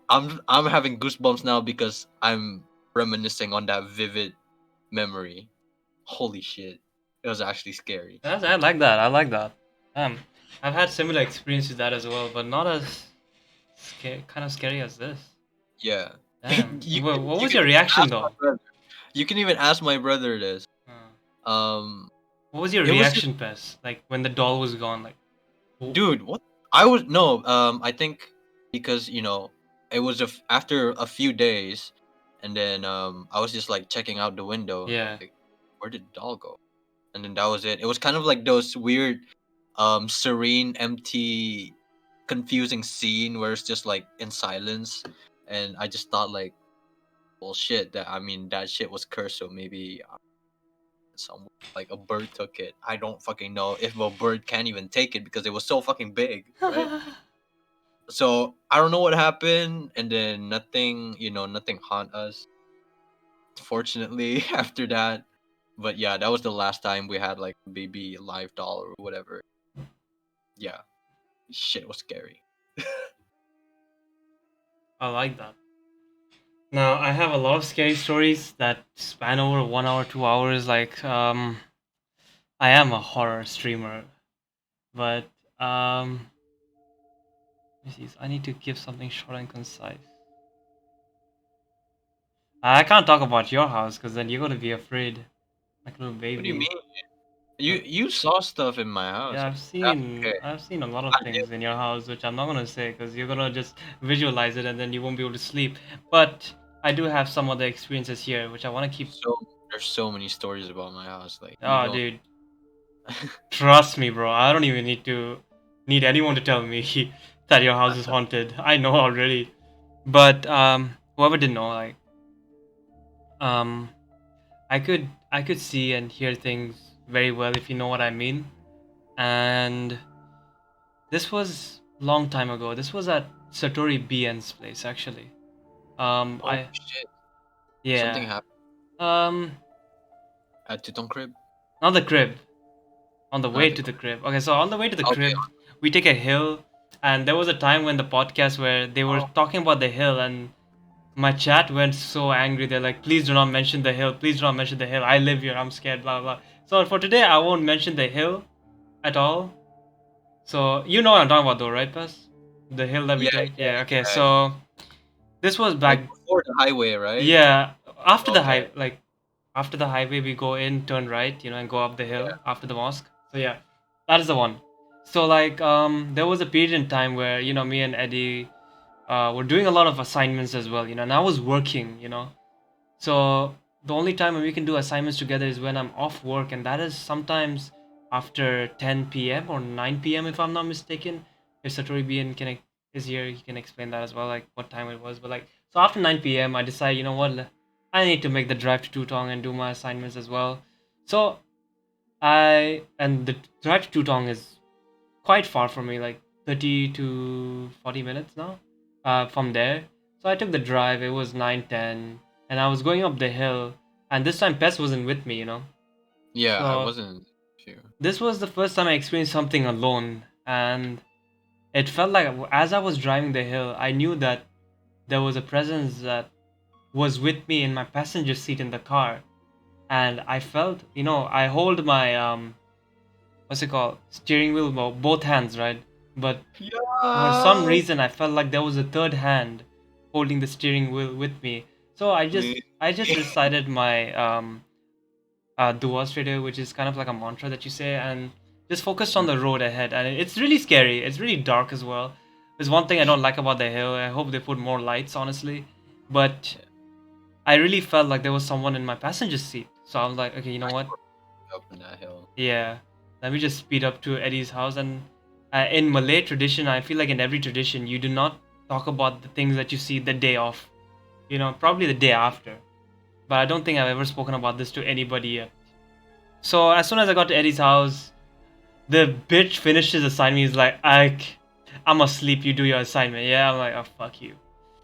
I'm having goosebumps now because I'm reminiscing on that vivid memory. Holy shit. It was actually scary. I like that. I like that. I've had similar experience with that as well, but not as kind of scary as this. Yeah. Damn. You What, can- what you was can your reaction ask my though? brother. You can even ask my brother this. Uh, Um what was your it was reaction, Pes? Like when the doll was gone, like. dude, what? I was no, I think because it was after a few days, and then I was just like checking out the window. Yeah. Like, where did the doll go? And then that was it. It was kind of like those weird, serene, empty, confusing scene where it's just like in silence, and I just thought like, well, shit. That shit was cursed, so maybe some like a bird took it. I don't fucking know if a bird can't even take it because it was so fucking big, right? So I don't know what happened, and then nothing haunt us. Fortunately, after that, but yeah, that was the last time we had like a baby live doll or whatever. Yeah, shit was scary. I like that. Now I have a lot of scary stories that span over 1 hour, 2 hours. Like I am a horror streamer, but let me see. I need to give something short and concise. I can't talk about your house because then you're gonna be afraid, like a little What do you baby. mean? You saw stuff in my house. Yeah, That's okay. I've seen a lot of I things in your house, which I'm not gonna say because you're gonna just visualize it and then you won't be able to sleep. But I do have some other experiences here, which I want to keep. so there's so many stories about my house. Like you Oh, don't. dude, trust me, bro. I don't even need anyone to tell me that your house is haunted. I know already. But whoever didn't know, like, um, I could see and hear things very well if you know what I mean. And this was long time ago. This was at Satori BN's place actually. Oh shit! Something Yeah. happened Um at Tutong crib. not the crib. On the way Not the. to the crib. Okay, so on the way to the Okay. crib, we take a hill, and there was a time when the podcast where they were Oh. talking about the hill, and my chat went so angry. They're like, "Please do not mention the hill. Please do not mention the hill. I live here. I'm scared." Blah blah. So for today, I won't mention the hill at all. So you know what I'm talking about, though, right, Paz? The hill that we Yeah, take. yeah, Yeah. Okay. yeah. So this was Like back. before the highway, right? Yeah. After the Okay. after the highway, we go in, turn right, and go up the hill Yeah. after the mosque. So yeah, that is the one. So like, there was a period in time where me and Eddie, were doing a lot of assignments as well, and I was working. So the only time when we can do assignments together is when I'm off work, and that is sometimes after 10 p.m. or 9 p.m. if I'm not mistaken. If Satori Bien is here, he can explain that as well, like what time it was. But like, so after 9 p.m., I decide, you know what, I need to make the drive to Tutong and do my assignments as well. So and the drive to Tutong is quite far from me, like 30 to 40 minutes now, from there. So I took the drive. It was 9:10, and I was going up the hill. And this time, Pes wasn't with me. Yeah, I So wasn't sure. this was the first time I experienced something alone, and it felt like as I was driving the hill, I knew that there was a presence that was with me in my passenger seat in the car, and I felt, I hold my what's it called, steering wheel, both hands, right? But for some Yeah. reason, I felt like there was a third hand holding the steering wheel with me. So I just recited my dua straight away, which is kind of like a mantra that you say, and just focused on the road ahead. And it's really scary. It's really dark as well. There's one thing I don't like about the hill. I hope they put more lights, honestly. But I really felt like there was someone in my passenger seat. So I was like, okay, you know what? Up in that hill. Yeah, let me just speed up to Eddie's house. And in Malay tradition, I feel like in every tradition, you do not talk about the things that you see the day of. Probably the day after. But I don't think I've ever spoken about this to anybody yet. So as soon as I got to Eddie's house, the bitch finished his assignment. He's like, I'm asleep. You do your assignment. Yeah, I'm like, oh fuck you.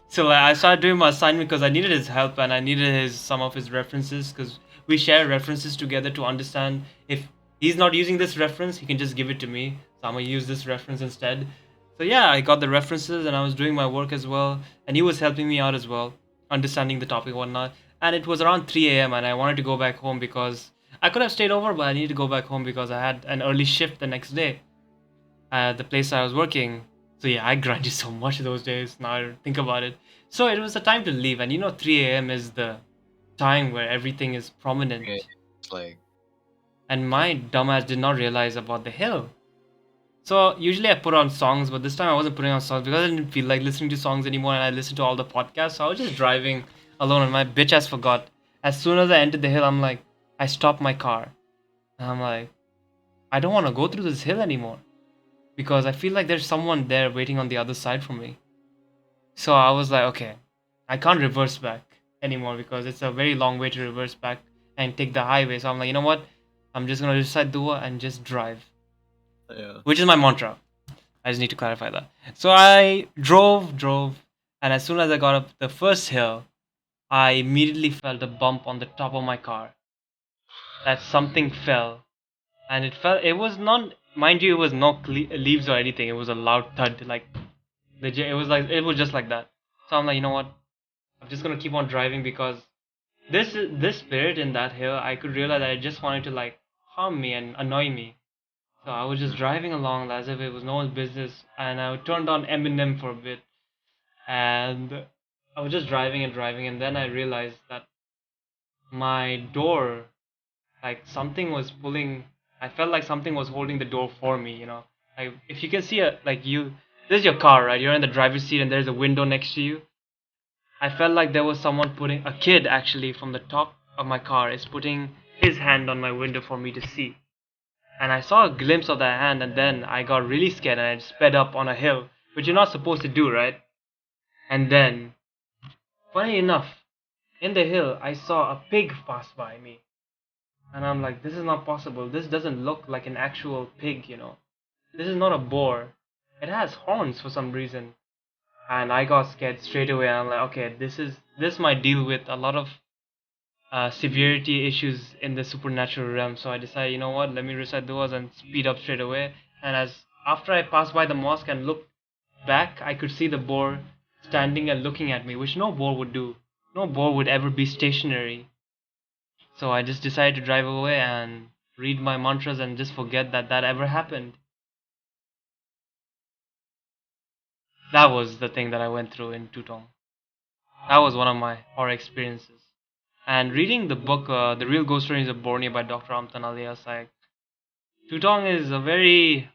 So like, I started doing my assignment because I needed his help and I needed some of his references because we share references together to understand if he's not using this reference, he can just give it to me. So I'm gonna use this reference instead. So yeah, I got the references and I was doing my work as well, and he was helping me out as well, understanding the topic and whatnot. And it was around 3 a.m. and I wanted to go back home because I could have stayed over, but I needed to go back home because I had an early shift the next day at the place I was working. So yeah, I grinded so much those days. Now I think about it. So it was the time to leave, and 3 a.m. is the time where everything is Yeah, prominent. it's like And my dumbass did not realize about the hill. So usually I put on songs, but this time I wasn't putting on songs because I didn't feel like listening to songs anymore, and I listened to all the podcasts. So I was just driving alone, and my bitch ass forgot. As soon as I entered the hill, I'm like, I stopped my car, and I'm like, I don't want to go through this hill anymore because I feel like there's someone there waiting on the other side for me. So I was like, okay, I can't reverse back anymore because it's a very long way to reverse back and take the highway. So I'm like, you know what? I'm just gonna recite dua and just drive, yeah. which is my mantra. I just need to clarify that. So I drove, and as soon as I got up the first hill, I immediately felt a bump on the top of my car. That something fell, and it fell. It was not, mind you, it was no leaves or anything. It was a loud thud, like legit. It was just like that. So I'm like, you know what? I'm just gonna keep on driving because this spirit in that hill, I could realize that it just wanted to like harm me and annoy me. So I was just Mhm. driving along as if it was no one's business, and I turned on Eminem for a bit, and I was just driving, and then I realized that my door, like something was pulling. I felt like something was holding the door for me. Like if you can see this is your car, right? You're in the driver's seat, and there's a window next to you. I felt like there was someone putting a kid actually from the top of my car is putting his hand on my window for me to see. And I saw a glimpse of that hand, and then I got really scared and I sped up on a hill, which you're not supposed to do, right? And then, funny enough, in the hill, I saw a pig pass by me. And I'm like, this is not possible. This doesn't look like an actual pig. This is not a boar. It has horns for some reason. And I got scared straight away. I'm like, okay, this might deal with a lot of severity issues in the supernatural realm. So I decided, you know what, let me recite duas and speed up straight away. And as after I passed by the mosque and looked back, I could see the boar standing and looking at me, which no boar would do. No boar would ever be stationary. So I just decided to drive away and read my mantras and just forget that that ever happened. That was the thing that I went through in Tutong. That was one of my horror experiences. And reading the book, The Real Ghost Stories of Borneo by Dr. Amtan Alias, Tutong is a very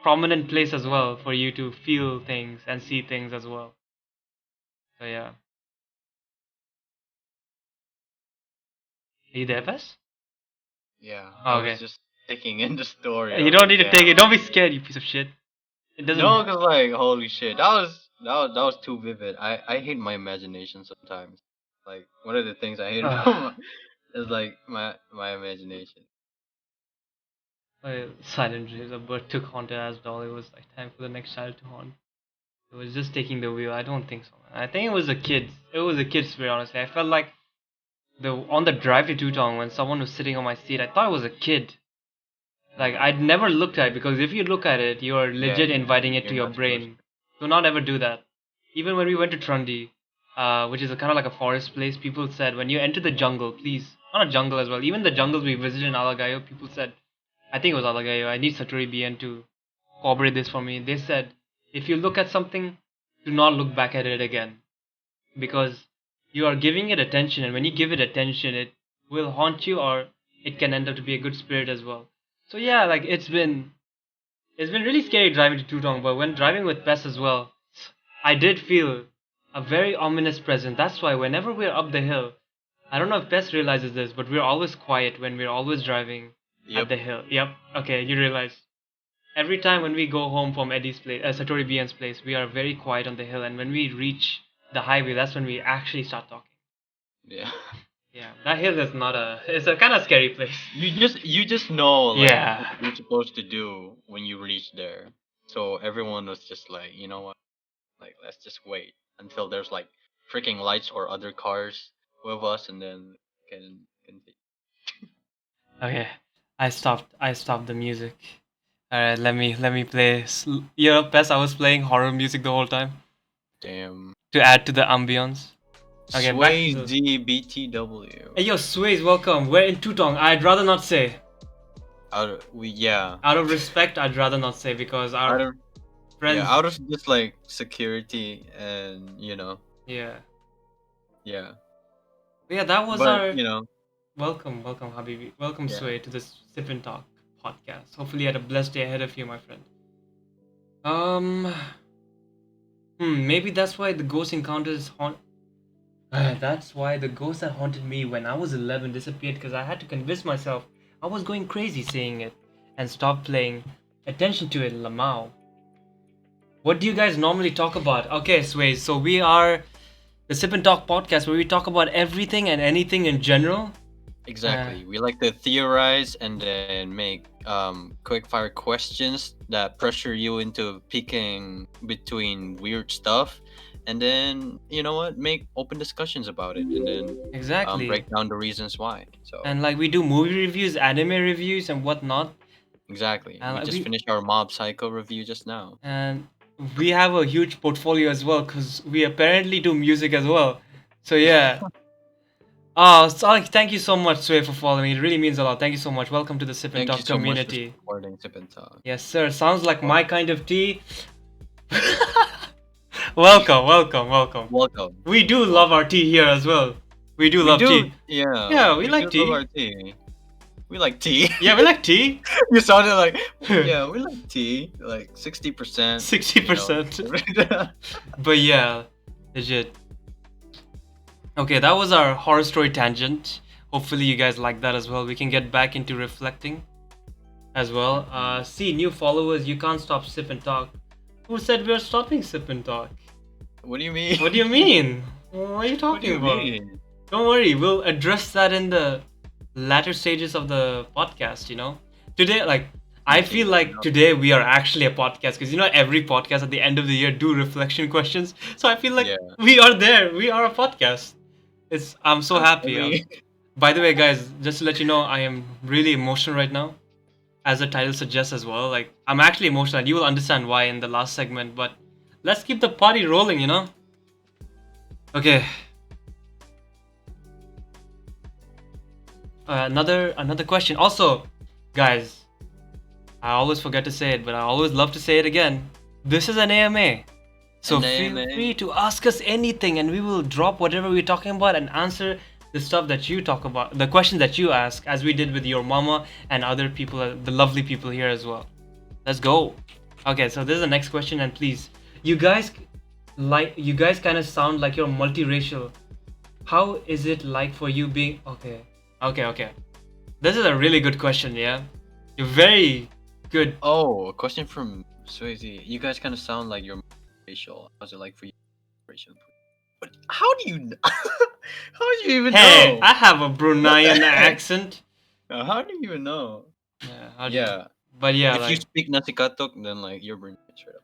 prominent place as well for you to feel things and see things as well. So yeah. Are you there, Pes? Yeah, I Oh, was okay. just taking in the story. I You was don't like, need to damn. take it. Don't be scared, you piece of shit. It doesn't. No, cause like holy shit, that was too vivid. I hate my imagination sometimes. Like one of the things I hate about is like my imagination. Silent dreams. A bird took haunted as doll. It was like time for the next child to haunt. It was just taking the wheel. I don't think so, man. I think it was a kid. It was a kid's spirit, honestly. I felt like the on the drive to Tutong when someone was sitting on my seat. I thought it was a kid. Like I'd never looked at it because if you look at it, you're Yeah, legit inviting it you're to your not supposed brain. Do not ever do that. Even when we went to Trundy, which is a kind of like a forest place, people said when you enter the jungle, please, not a jungle as well. Even the jungles we visited in Alagayo, people said, I think it was Alagayo. I need Satori BN to corroborate this for me. They said, if you look at something, do not look back at it again because you are giving it attention, and when you give it attention, it will haunt you, or it can end up to be a good spirit as well. So yeah, like it's been really scary driving to Tutong, but when driving with Pest as well, I did feel a very ominous presence. That's why whenever we're up the hill, I don't know if Pest realizes this, but we're always quiet when we're always driving to. at Yep. the hill. Yep. Okay, you realize. Every time when we go home from Eddie's place, Satori BN's place, we are very quiet on the hill, and when we reach the highway, that's when we actually start talking. Yeah. Yeah, that hill is not a. It's a kind of scary place. You just know like what Yeah. you're supposed to do when you reach there. So everyone was just like, you know what? Like let's just wait until there's like freaking lights or other cars with us, and then can. Okay. I stopped the music. Alright, let me play. You know, Pes, I was playing horror music the whole time Damn. to add to the ambience. Okay, back to Sway the. Z BTW. Hey yo, Sways, welcome. We're in Tutong. I'd rather not say. Yeah. Out of respect, I'd rather not say because Out our of friends. yeah, out of just like security and Yeah. yeah. Yeah, that was But our welcome, Habibi. Welcome, yeah. Sway, to this Sip and Talk podcast. Hopefully, you had a blessed day ahead of you, my friend. Um, maybe that's why the ghost encounters haunt. That's why the ghost that haunted me when I was 11 disappeared because I had to convince myself I was going crazy saying it and stop paying attention to it, Lamau. What do you guys normally talk about? Okay, Sway, so we are the Sip and Talk podcast where we talk about everything and anything in general. Exactly. We like to theorize and then make quick fire questions that pressure you into picking between weird stuff, and then make open discussions about it, and then Exactly. break down the reasons why. So And like we do movie reviews, anime reviews, and whatnot. exactly, And we like, just finished our Mob Psycho review just now. and we have a huge portfolio as well because we apparently do music as well. So yeah. Oh, so, thank you so much, Sway, for following. It really means a lot. Thank you so much. Welcome to the Sip and Thank you Talk so much for community. supporting Sip and Talk. Yes, sir. Sounds like my kind of tea. Welcome. Welcome. We do love our tea here as well. We do love tea. Yeah. Yeah, we like do love tea. our tea. We like tea. Yeah, we like tea. You sounded like, yeah, we like tea. Like 60%. 60%. But yeah, legit. Okay, that was our horror story tangent. Hopefully you guys like that as well. We can get back into reflecting as well. See, new followers, you can't stop Sip and Talk. Who said we're stopping Sip and Talk? What do you mean? What do you mean? What are you What do talking you about? mean? Don't worry, we'll address that in the latter stages of the podcast, Today, I feel like today we are actually a podcast because every podcast at the end of the year do reflection questions. So I feel like Yeah. we are there. We are a podcast. I'm so happy. I mean, By the way, guys, just to let you know, I am really emotional right now, as the title suggests as well. Like I'm actually emotional, and you will understand why in the last segment. But let's keep the party rolling, Okay. Another question. Also, guys, I always forget to say it, but I always love to say it again. This is an AMA. So An feel AMA. free to ask us anything and we will drop whatever we're talking about and answer the stuff that you talk about, the questions that you ask, as we did with your mama and other people, the lovely people here as well. Let's go. Okay, so this is the next question, and please, you guys kind of sound like you're multiracial. How is it like for you being okay. This is a really good question, yeah? You're very good. Oh, a question from Swayze. You guys kind of sound like you're racial. How's it like for you? Racial. But how do you? How do you even Hey, know? I have a Bruneian accent. How do you even know? Yeah, how do you- Yeah. But yeah, If you like, speak Nasi Katok, then like you're Bruneian straight up.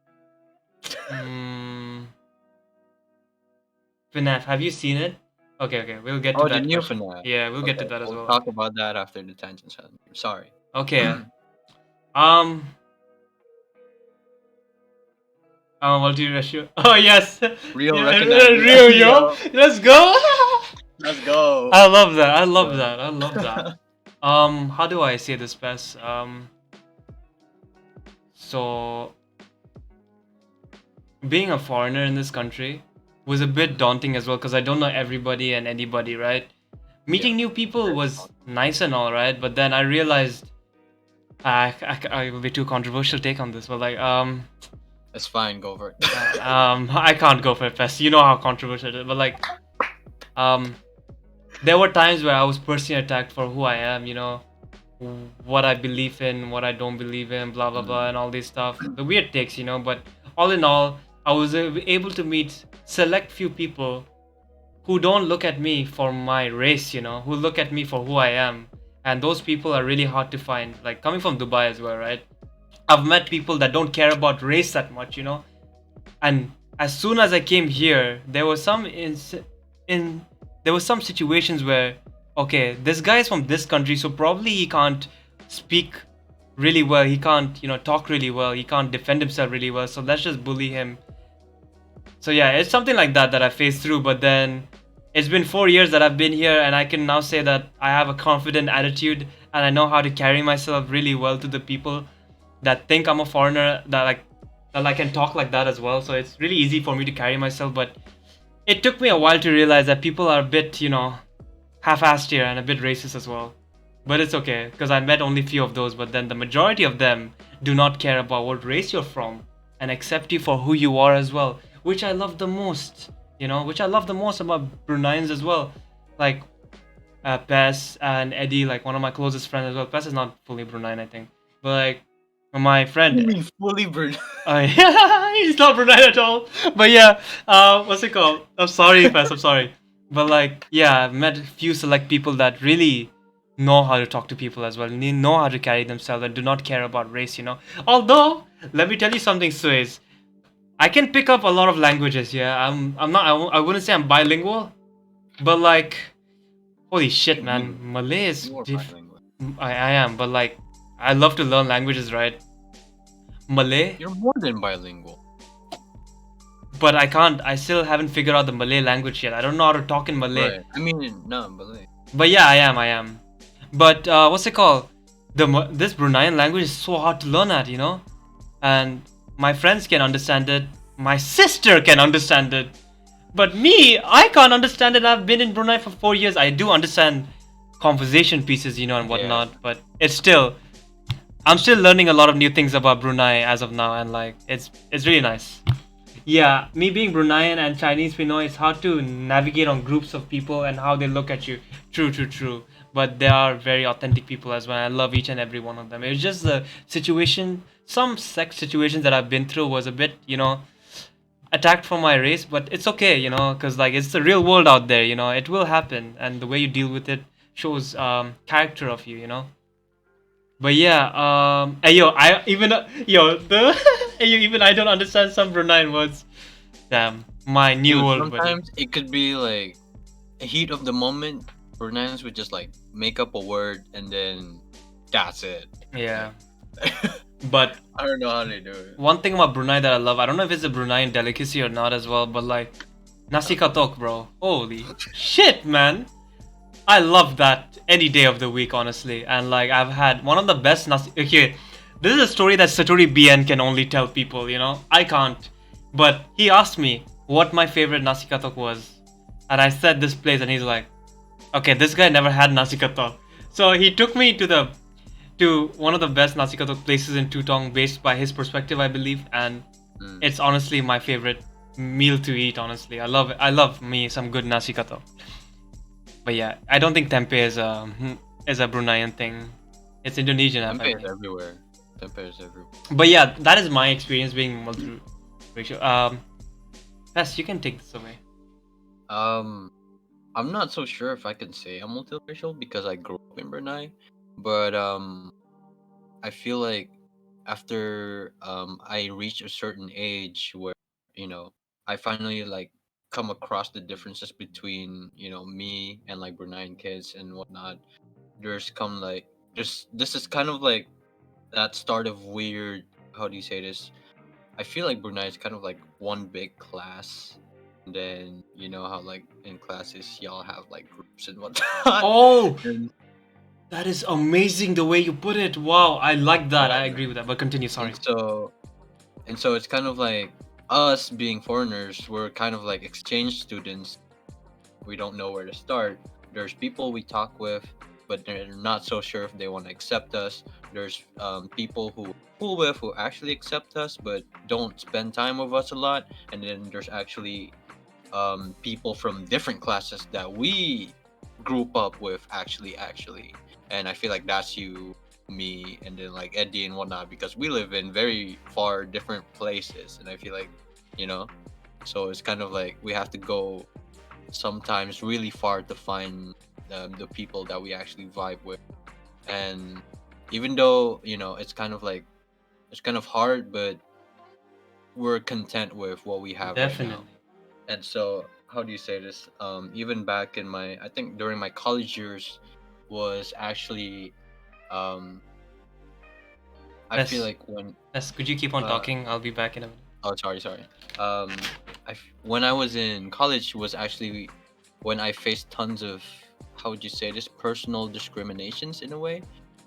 FNAF, have you seen it? Okay, we'll get to Oh, that the new question. FNAF. Yeah, we'll get to Okay, that as we'll well. talk about that after the tangents. Sorry. Okay. Um. Multiracial. Oh yes. Real Yeah, recognize Rio, yo. Let's go. Let's go. I love that. I love that. How do I say this best? So being a foreigner in this country was a bit daunting as well because I don't know everybody and anybody, right? Meeting new people was nice and all, right? But then I realized I will be too controversial take on this, but It's fine. Go for it. I can't go for it fast. You know how controversial it is, but there were times where I was personally attacked for who I am, what I believe in, what I don't believe in, blah blah blah, and all this stuff. The weird takes, but all in all, I was able to meet select few people who don't look at me for my race, who look at me for who I am. And those people are really hard to find. Like coming from Dubai as well, right? I've met people that don't care about race that much, And as soon as I came here, there was some there was some situations where, okay, this guy is from this country, so probably he can't speak really well. He can't, talk really well. He can't defend himself really well. So let's just bully him. So yeah, it's something like that I faced through. But then it's been 4 years that I've been here, and I can now say that I have a confident attitude and I know how to carry myself really well to the people that think I'm a foreigner, that I can talk like that as well. So it's really easy for me to carry myself. But it took me a while to realize that people are a bit, half-assed here and a bit racist as well. But it's okay, because I met only few of those, but then the majority of them do not care about what race you're from and accept you for who you are as well, which I love the most, which I love the most about Bruneians as well. Like, Pes and Eddie, like one of my closest friends as well. Pes is not fully Bruneian, I think. But like, my friend, fully burned. he's not Bruneian at all. But yeah, what's it called? I'm sorry, Pes, I'm sorry. But like, yeah, I've met a few select people that really know how to talk to people as well, know how to carry themselves and do not care about race. Although, let me tell you something, Suez. I can pick up a lot of languages, yeah. I'm not, I wouldn't say I'm bilingual, but like, holy shit, man. Malay is, You are bilingual. I am, but like, I love to learn languages, right? Malay, You're more than bilingual. but I still haven't figured out the Malay language yet. I don't know how to talk in Malay. Right. I mean, no, Malay. But yeah, I am. But what's it called? This Bruneian language is so hard to learn at. And my friends can understand it. My sister can understand it. But me, I can't understand it. I've been in Brunei for 4 years. I do understand conversation pieces, and whatnot. Yeah. But it's still, I'm still learning a lot of new things about Brunei as of now, and like, it's really nice. Yeah, me being Bruneian and Chinese, we know it's hard to navigate on groups of people and how they look at you. True. But they are very authentic people as well. I love each and every one of them. It's just the situation, some sex situations that I've been through was a bit, attacked for my race, but it's okay, because like it's the real world out there, it will happen, and the way you deal with it shows character of you. But yeah, hey, yo, I even yo the hey, yo, even I don't understand some Bruneian words. Damn, my new Dude, world, buddy. sometimes it could be like a heat of the moment. Bruneians would just like make up a word and then that's it. Yeah, but I don't know how they do it. one thing about Brunei that I love, I don't know if it's a Bruneian delicacy or not as well, but like nasi katok, bro. Holy shit, man. I love that any day of the week, honestly. And like I've had one of the best nasi. Okay, this is a story that Satori BN can only tell people. I can't. But he asked me what my favorite nasi katok was, and I said this place, and he's like, "Okay, this guy never had nasi katok." So he took me to one of the best nasi katok places in Tutong, based by his perspective, I believe, and it's honestly my favorite meal to eat. Honestly, I love it. I love me some good nasi katok. But yeah, I don't think tempeh is a Bruneian thing. It's Indonesian. Tempeh is apparently. everywhere. Tempeh is everywhere. But yeah, that is my experience being multiracial. Pes, you can take this away. I'm not so sure if I can say I'm multiracial because I grew up in Brunei, but I feel like after I reach a certain age where I finally like come across the differences between me and like Bruneian kids and whatnot. There's come like this is kind of like that start of weird. How do you say this? I feel like Brunei is kind of like one big class. And then you know how like in classes y'all have like groups and whatnot. Oh, And, that is amazing the way you put it. Wow, I like that. yeah, I agree with that. But continue. Sorry. and so it's kind of like us being foreigners, we're kind of like exchange students. We don't know where to start. There's people we talk with, but they're not so sure if they want to accept us. There's people who we're cool with who actually accept us, but don't spend time with us a lot. And then there's actually people from different classes that we group up with actually. And I feel like that's you, me, and then like Eddie and whatnot because we live in very far different places. And I feel like, you know, so it's kind of like we have to go sometimes really far to find the people that we actually vibe with. And even though it's kind of like it's kind of hard, but we're content with what we have right now. Definitely. And so how do you say this, even back in my I think during my college years was actually I feel like when Could you keep on uh, talking? I'll be back in a minute. oh, sorry. Um, when I was in college was actually when I faced tons of, how would you say this, personal discriminations in a way,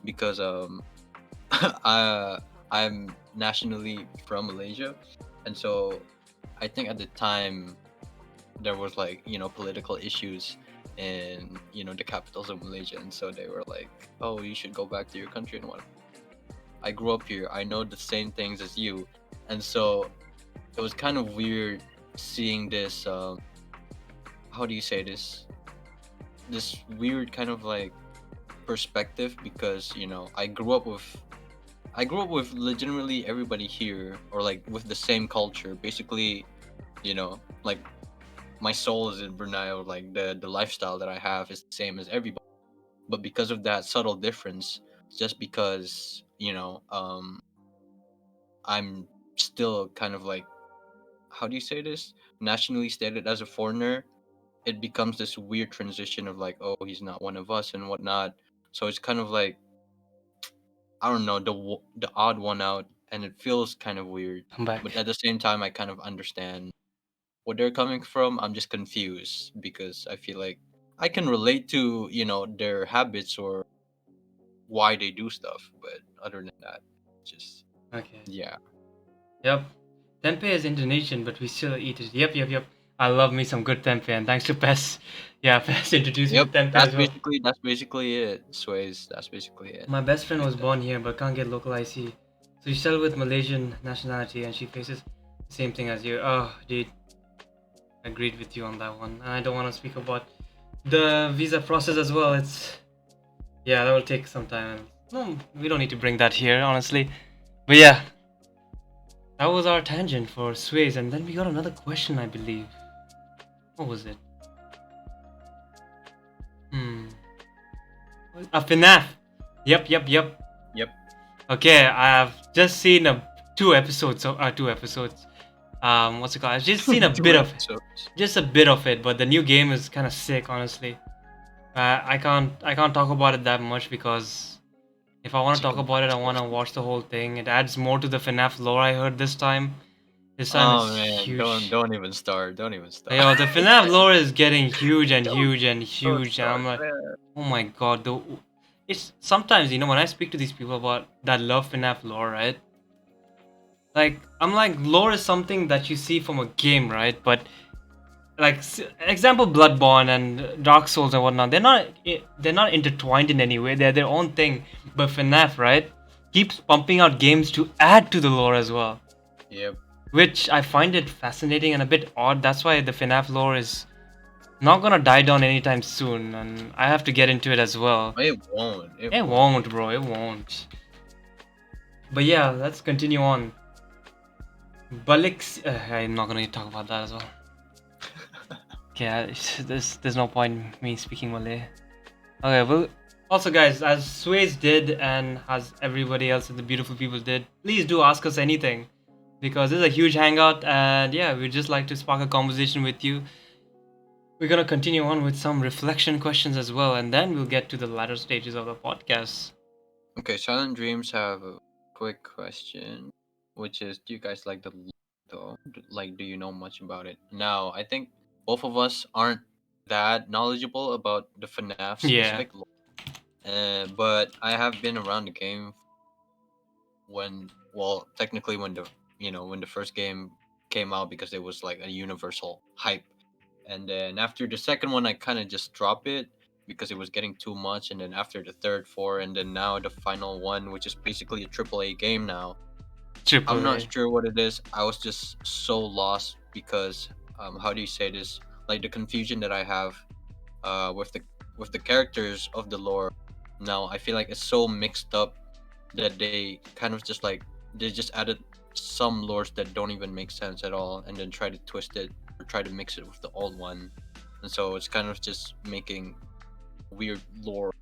because I I'm nationally from Malaysia, and so I think at the time there was like, political issues in, the capitals of Malaysia, and so they were like, oh, you should go back to your country and what. I grew up here. I know the same things as you, and so it was kind of weird seeing this. How do you say this? This weird kind of like perspective, because I grew up with legitimately everybody here, or like with the same culture. Basically, like my soul is in Brunei, or like the lifestyle that I have is the same as everybody. But because of that subtle difference, just because I'm still kind of like, how do you say this, nationally stated as a foreigner, it becomes this weird transition of like, oh, he's not one of us and whatnot. So it's kind of like, I don't know, the odd one out, and it feels kind of weird. I'm back. But at the same time, I kind of understand what they're coming from. I'm just confused because I feel like I can relate to their habits or why they do stuff. But other than that, just Okay. yeah. Yep. Tempeh is Indonesian, but we still eat it. Yep. I love me some good tempeh, and thanks to Pes. Yeah, Pes introduced me Yep, to tempeh that's as well. basically it. Sways, that's basically it. My best friend was born here but can't get local IC. So she's still with Malaysian nationality and she faces the same thing as you. Oh, dude. Agreed with you on that one. And I don't want to speak about the visa process as well. Yeah, that will take some time. No, we don't need to bring that here, honestly. But yeah, that was our tangent for Sways. And then we got another question, I believe. What was it? A FNAF. Yep. Yep. Okay, I have just seen two episodes. What's it called? I've just seen a Two bit of, episodes. just a bit of it. But the new game is kind of sick, honestly. I can't talk about it that much because if I want to talk about it, I want to watch the whole thing. It adds more to the FNAF lore. I heard this time. This time Oh it's man, huge. don't even start. Don't even start. Yo, the FNAF lore is getting huge and Don't huge and don't huge, and start, I'm like, man. oh my god, it's sometimes when I speak to these people about that love FNAF lore, right? Like I'm like, lore is something that you see from a game, right? But like example, Bloodborne and Dark Souls and whatnot, they're not intertwined in any way. They're their own thing. But FNAF, right, keeps pumping out games to add to the lore as well, Yep. which I find it fascinating and a bit odd. That's why the FNAF lore is not gonna die down anytime soon, and I have to get into it as well. It won't. It won't, bro. It won't. But yeah, let's continue on. Balix. I'm not gonna talk about that as well. Okay, there's no point me speaking Malay. Okay, well, also guys, as Sways did and as everybody else and the beautiful people did, please do ask us anything because this is a huge hangout, and yeah, we'd just like to spark a conversation with you. We're gonna continue on with some reflection questions as well, and then we'll get to the latter stages of the podcast. Okay, Silent Dreams have a quick question, which is, do you guys like the lore though? Like, do you know much about it? Now, I think both of us aren't that knowledgeable about the FNAF Yeah. specific lore, but I have been around the game technically when the first game came out, because it was like a universal hype. And then after the second one, I kind of just drop it because it was getting too much. And then after the third, four, and then now the final one, which is basically a AAA game now, I'm not AAA. sure what it is. I was just so lost because, how do you say this? Like the confusion that I have with the characters of the lore. Now I feel like it's so mixed up that they kind of just like they just added some lores that don't even make sense at all, and then try to twist it or try to mix it with the old one, and so it's kind of just making weird lore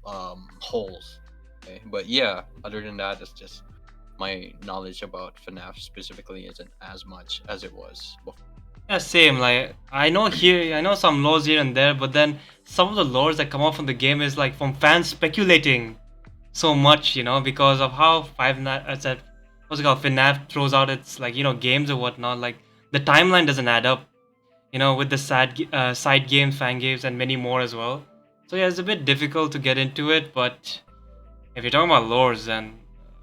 holes. Okay, but yeah, other than that, it's just my knowledge about FNAF specifically isn't as much as it was before. Yeah, same. Like I know some laws here and there, but then some of the lores that come out from the game is like from fans speculating. so much, because of how what's it called, FNAF throws out its like games or whatnot. Like the timeline doesn't add up, with the side games, fan games, and many more as well. So yeah, it's a bit difficult to get into it, but if you're talking about lores, then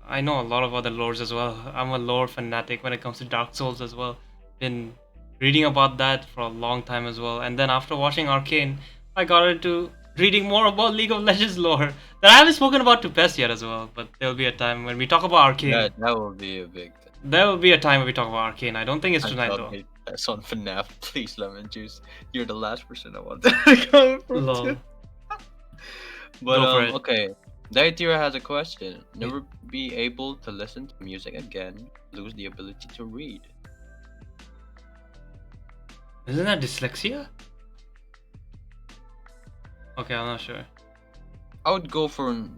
I know a lot of other lores as well. I'm a lore fanatic when it comes to Dark Souls as well. Been reading about that for a long time as well. And then after watching Arcane, I got into reading more about League of Legends lore that I haven't spoken about to PES yet as well. But there'll be a time when we talk about Arcane. That will be a big thing. There will be a time when we talk about Arcane. I don't think it's tonight though. That's on FNAF. Please, Lemon Juice. You're the last person I want to come from. Lol. But Go for it. okay. Daitira has a question. Never be able to listen to music again. Lose the ability to read. Isn't that dyslexia? Okay, I'm not sure. I would go for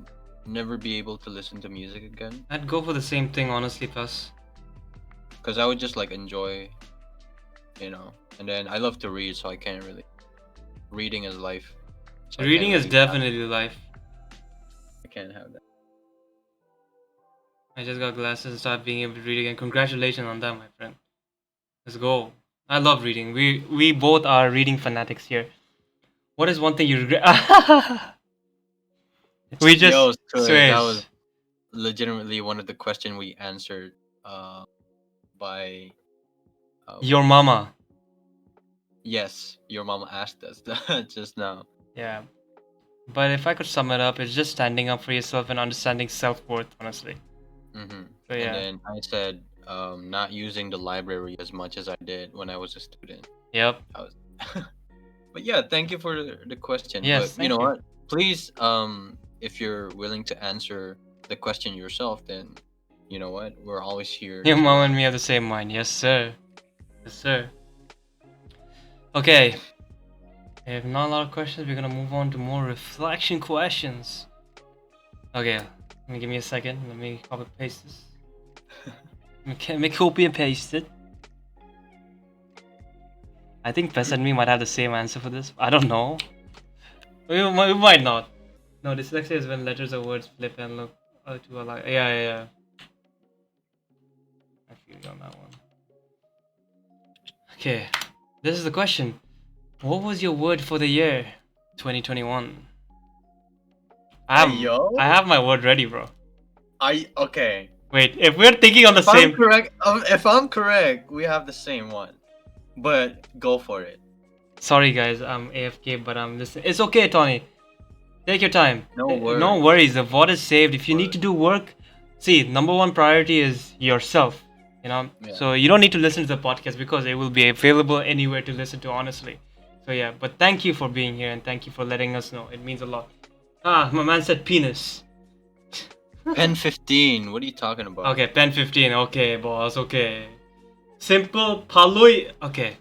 never be able to listen to music again. I'd go for the same thing, honestly, Plus. Because I would just like enjoy, and then I love to read, so I can't really. Reading is life. So Reading is definitely life. I can't have that. I just got glasses and started being able to read again. Congratulations on that, my friend. Let's go. I love reading. We both are reading fanatics here. What is one thing you regret? We just Yo, sorry, switched. that was legitimately one of the questions we answered by Your mama. yes, your mama asked us that just now. Yeah. But if I could sum it up, it's just standing up for yourself and understanding self-worth, honestly. Mm-hmm. So yeah. And then I said not using the library as much as I did when I was a student. Yep. But yeah, thank you for the question. Yes, But you know thank you. what? Please, if you're willing to answer the question yourself, then you know what? We're always here. Your to, mom and me have the same mind. Yes, sir. Yes, sir. Okay. If not a lot of questions, we're gonna move on to more reflection questions. Okay, let me give me a second. Let me copy paste this. Let me copy and paste it. I think Pes and me might have the same answer for this. I don't know. We might not. No, dyslexia is when letters or words flip and look to a line. Yeah. I feel you on that one. Okay, this is the question. What was your word for the year 2021? I have my word ready, bro. Okay. Wait, if we're thinking on the If I'm same. correct, if I'm correct, we have the same one. But go for it. Sorry, guys, I'm AFK, but I'm listening. It's okay, Tony. Take your time. No worries. No worries. The VOD is saved. If you need to do work, see, number one priority is yourself. Yeah. So you don't need to listen to the podcast because it will be available anywhere to listen to, honestly. So yeah, but thank you for being here and thank you for letting us know. It means a lot. My man said penis. Pen 15. What are you talking about? Okay, pen 15. Okay, boss. Okay. Simple palui. Okay.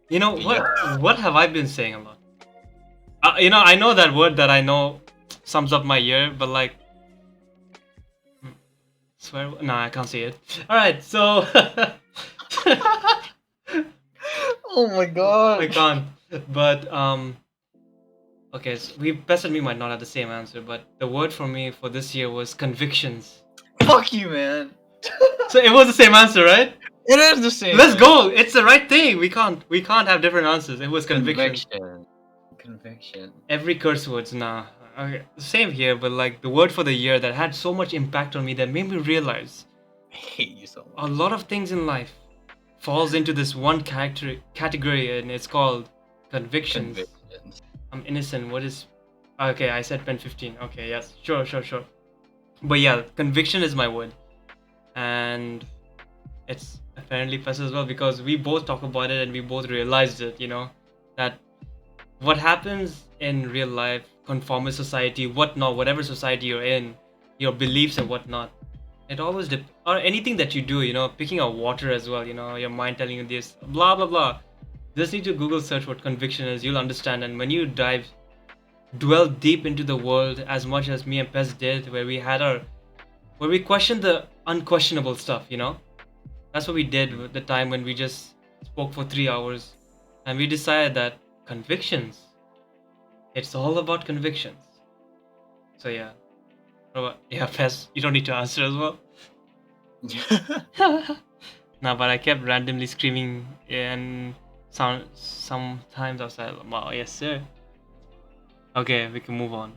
You know what? Yeah. What have I been saying a lot? I know that word that I know sums up my year, but like, swear. Nah, I can't see it. All right, so. Oh my god. I can't. But okay, so Bess and me might not have the same answer, but the word for me for this year was convictions. Fuck you, man. So it was the same answer, right? It is the same. Let's go. It's the right thing. We can't have different answers. It was conviction. Conviction. Every curse words, nah. Okay, same here, but like the word for the year that had so much impact on me that made me realize I hate you so much. a lot of things in life falls into this one category, and it's called convictions. I'm innocent. What is? Okay, I said pen 15. Okay, yes, sure. But yeah, conviction is my word, and it's apparently Pes as well because we both talk about it and we both realized it. That what happens in real life, conformist society, whatnot, whatever society you're in, your beliefs and whatnot, it always or anything that you do, picking up water as well, your mind telling you this, blah blah blah. Just need to Google search what conviction is, you'll understand. And when you dwell deep into the world as much as me and Pes did, where we questioned the unquestionable stuff, that's what we did with the time when we just spoke for 3 hours, and we decided that convictions, it's all about convictions. So yeah, Yeah, Pes, you don't need to answer as well. No, but I kept randomly screaming and sometimes I was like, wow, yes sir. Okay, we can move on.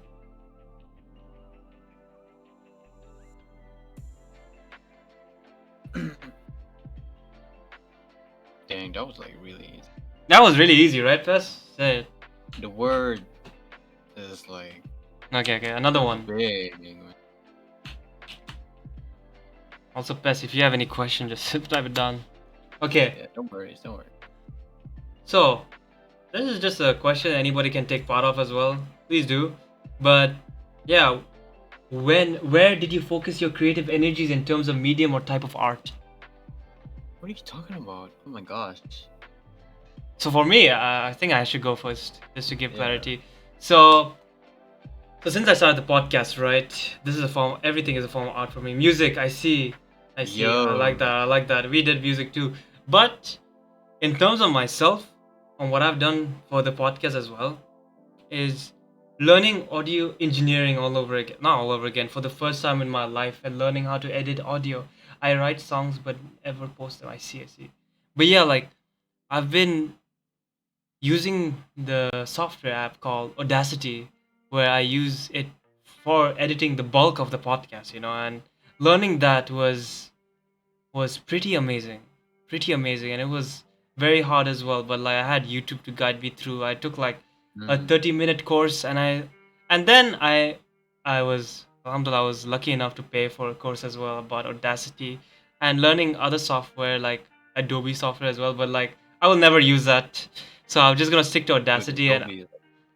Dang, that was like really easy. That was really easy, right, Pes? Say it. The word is like Okay, another one. big. Also, Pes, if you have any question, just type it down. Okay, Yeah, don't worry, don't worry. so this is just a question anybody can take part of as well. Please do. But yeah, where did you focus your creative energies in terms of medium or type of art? What are you talking about? Oh my gosh. So for me, I think I should go first, just to give Yeah. clarity. So since I started the podcast, right? This is a form. Everything is a form of art for me. Music, I see. I Yo. like that. I like that. We did music too. But in terms of myself, and what I've done for the podcast as well, is learning audio engineering all over again. Not all over again. For the first time in my life, and learning how to edit audio. I write songs, but never post them. I see. But yeah, like I've been using the software app called Audacity, where I use it for editing the bulk of the podcast, and learning that was pretty amazing, and it was very hard as well. But like I had YouTube to guide me through. I took like a Mm. 30-minute course, and then I was alhamdulillah, I was lucky enough to pay for a course as well about Audacity and learning other software like Adobe software as well. But like I will never use that, so I'm just gonna stick to Dude, Audacity Adobe.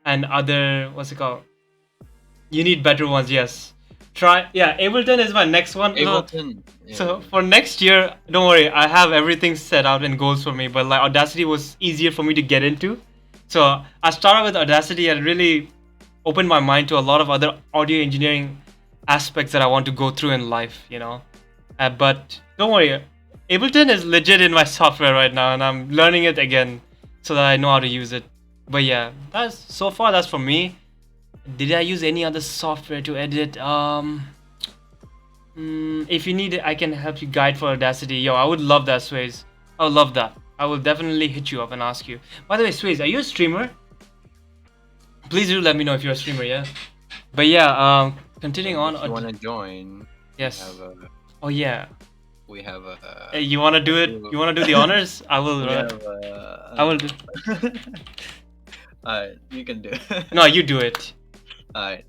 and other, what's it called? You need better ones, yes. Try, yeah. Ableton is my next one. Ableton. So for next year, don't worry, I have everything set out and goals for me. But like Audacity was easier for me to get into, so I started with Audacity and really opened my mind to a lot of other audio engineering aspects that I want to go through in life. But don't worry, Ableton is legit in my software right now, and I'm learning it again so that I know how to use it. But yeah, that's for me. Did I use any other software to edit? If you need it, I can help you guide for Audacity. Yo, I would love that, Sways. I would love that. I will definitely hit you up and ask you. By the way, Sways, are you a streamer? Please do let me know if you're a streamer, yeah? But yeah, continuing on. If you want to join, Yes. we have a, Oh yeah. we have a Hey, you wanna do it? You wanna do the honors? I will. we have I will do. Alright, you can do it. No, you do it. Alright.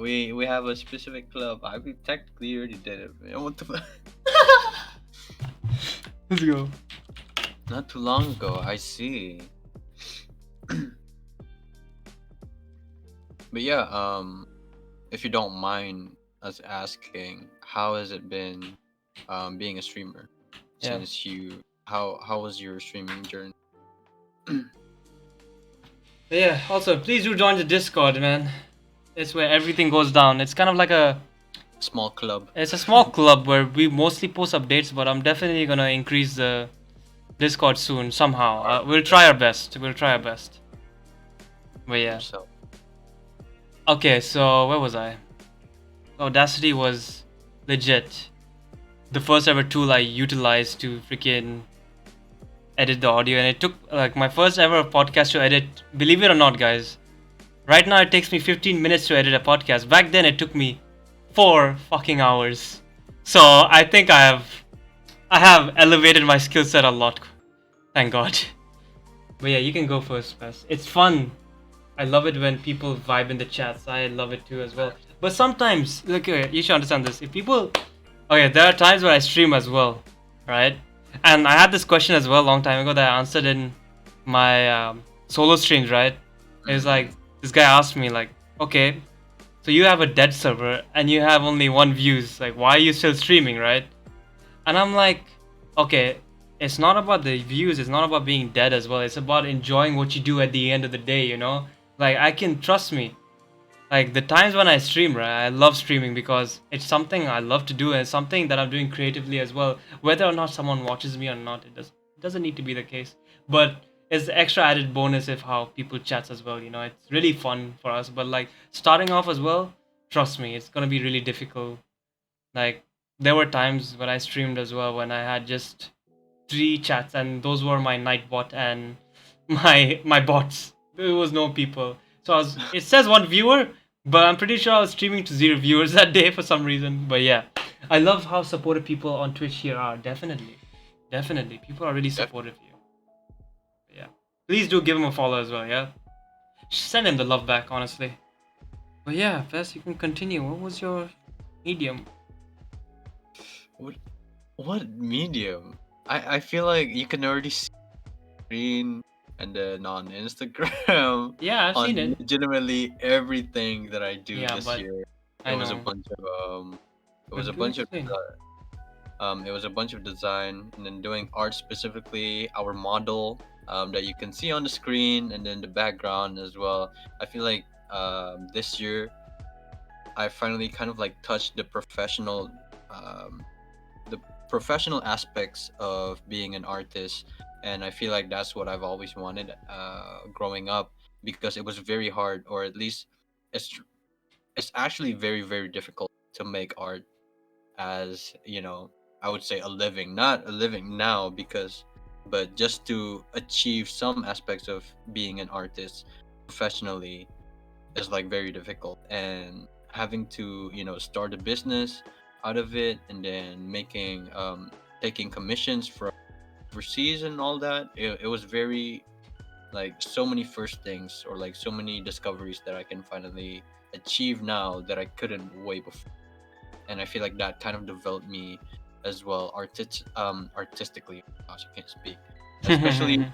We have a specific club. I mean, technically already did it. Man. What the fuck? Let's go. Not too long ago, I see. But yeah, if you don't mind us asking, how has it been being a streamer Yeah. since how was your streaming journey? But yeah, also please do join the Discord, man. It's where everything goes down. It's kind of like Small club. it's a small club where we mostly post updates, but I'm definitely gonna increase the Discord soon somehow. We'll try our best. But yeah. So Okay, so where was I? Audacity was legit the first ever tool I utilized to freaking edit the audio, and it took like my first ever podcast to edit. Believe it or not, guys, right now it takes me 15 minutes to edit a podcast. Back then it took me 4 fucking hours. So I think I have elevated my skill set a lot. Thank God. But yeah, you can go first, Pes. It's fun. I love it when people vibe in the chats. I love it too as well. But sometimes, look, okay, you should understand this. If people, okay, there are times where I stream as well, right? And I had this question as well a long time ago that I answered in my solo streams, right? It was like, this guy asked me like, okay, so you have a dead server and you have only 1 views. Like, why are you still streaming, right? And I'm like, okay, it's not about the views. It's not about being dead as well. It's about enjoying what you do at the end of the day. Like, I can trust me. Like, the times when I stream, right, I love streaming because it's something I love to do and it's something that I'm doing creatively as well. Whether or not someone watches me or not, it doesn't need to be the case. But it's the extra added bonus if how people chats as well. It's really fun for us. But like starting off as well, Trust me, it's gonna be really difficult. Like there were times when I streamed as well when I had just three chats, and those were my night bot and my bots. There was no people. So it says one viewer, but I'm pretty sure I was streaming to zero viewers that day for some reason. But yeah, I love how supportive people on Twitch here are. Definitely, definitely, people are really supportive here. But yeah, please do give him a follow as well. Yeah, send him the love back, honestly. But yeah, Fess, you can continue. What was your medium? What what medium? I feel like you can already see screen and then on Instagram Yeah, I've seen on it. legitimately everything that I do Yeah, this but year. It I was a know. bunch of it was But a do bunch of explain. design and then doing art specifically our model that you can see on the screen and then the background as well. I feel like this year I finally kind of like touched um, the professional aspects of being an artist, and I feel like that's what I've always wanted growing up, because it was very hard, or at least it's it's actually very difficult to make art as, I would say a living, not a living now, because but just to achieve some aspects of being an artist professionally is like very difficult, and having to start a business out of it, and then taking commissions from overseas and all that. It was very like so many first things, or like so many discoveries that I can finally achieve now that I couldn't way before. And I feel like that kind of developed me as well, artistically. Gosh, I can't speak. Especially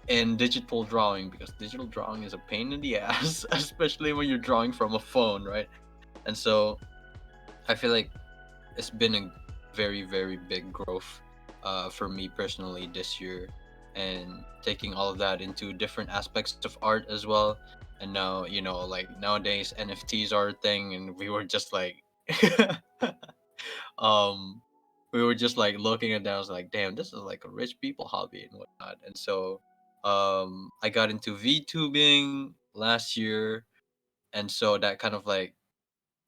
in digital drawing, because digital drawing is a pain in the ass, especially when you're drawing from a phone, right? And so I feel like it's been a very big growth for me personally this year, and taking all of that into different aspects of art as well. And now, like nowadays NFTs are a thing, and we were just like um we were just like looking at that. I was like, damn, this is like a rich people hobby and whatnot. And so I got into VTubing last year, and so that kind of like,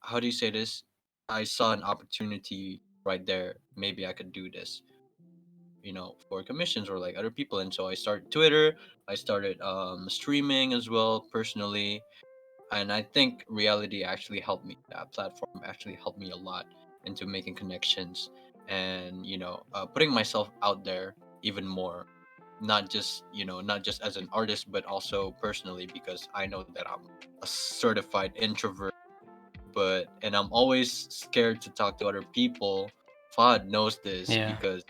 how do you say this? I saw an opportunity right there. Maybe I could do this, for commissions or like other people. And so I started Twitter. I started streaming as well personally, and I think reality actually helped me. That platform actually helped me a lot into making connections, and putting myself out there even more, not just as an artist, but also personally, because I know that I'm a certified introvert, and I'm always scared to talk to other people. Fad knows this, Yeah. because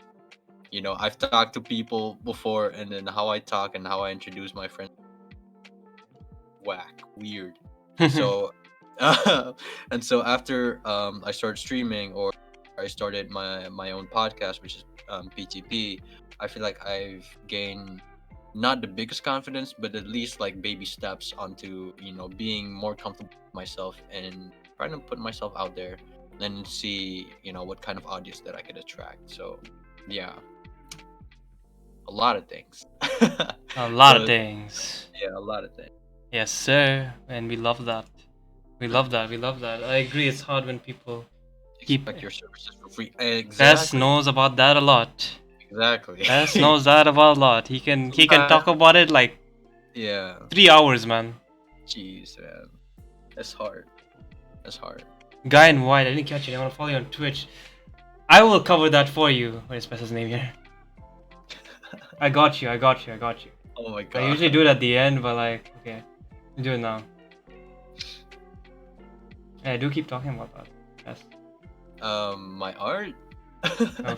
I've talked to people before, and then how I talk and how I introduce my friends, whack, weird. So, and so after I started streaming, or I started my own podcast, which is PTP. I feel like I've gained not the biggest confidence, but at least like baby steps onto being more comfortable with myself, and trying to put myself out there, then see what kind of audience that I could attract. So, yeah, a lot of things. A lot of So things. yeah, a lot of things. Yes, sir. And we love that. We love that. We love that. I agree. It's hard when people keep. Expect your services for free. Fess Exactly. knows about that a lot. Exactly. Fess knows that about a lot. He can Sometimes, talk about it like yeah. 3 hours, man. Jeez, man. That's hard. That's hard. Guy in white. I didn't catch it. I want to follow you on Twitch. I will cover that for you. What is Fess's name here? I got you. I got you. I got you. Oh my I god. usually do it at the end, but like, okay, do it now. Yeah, do keep talking about that. Yes. My art.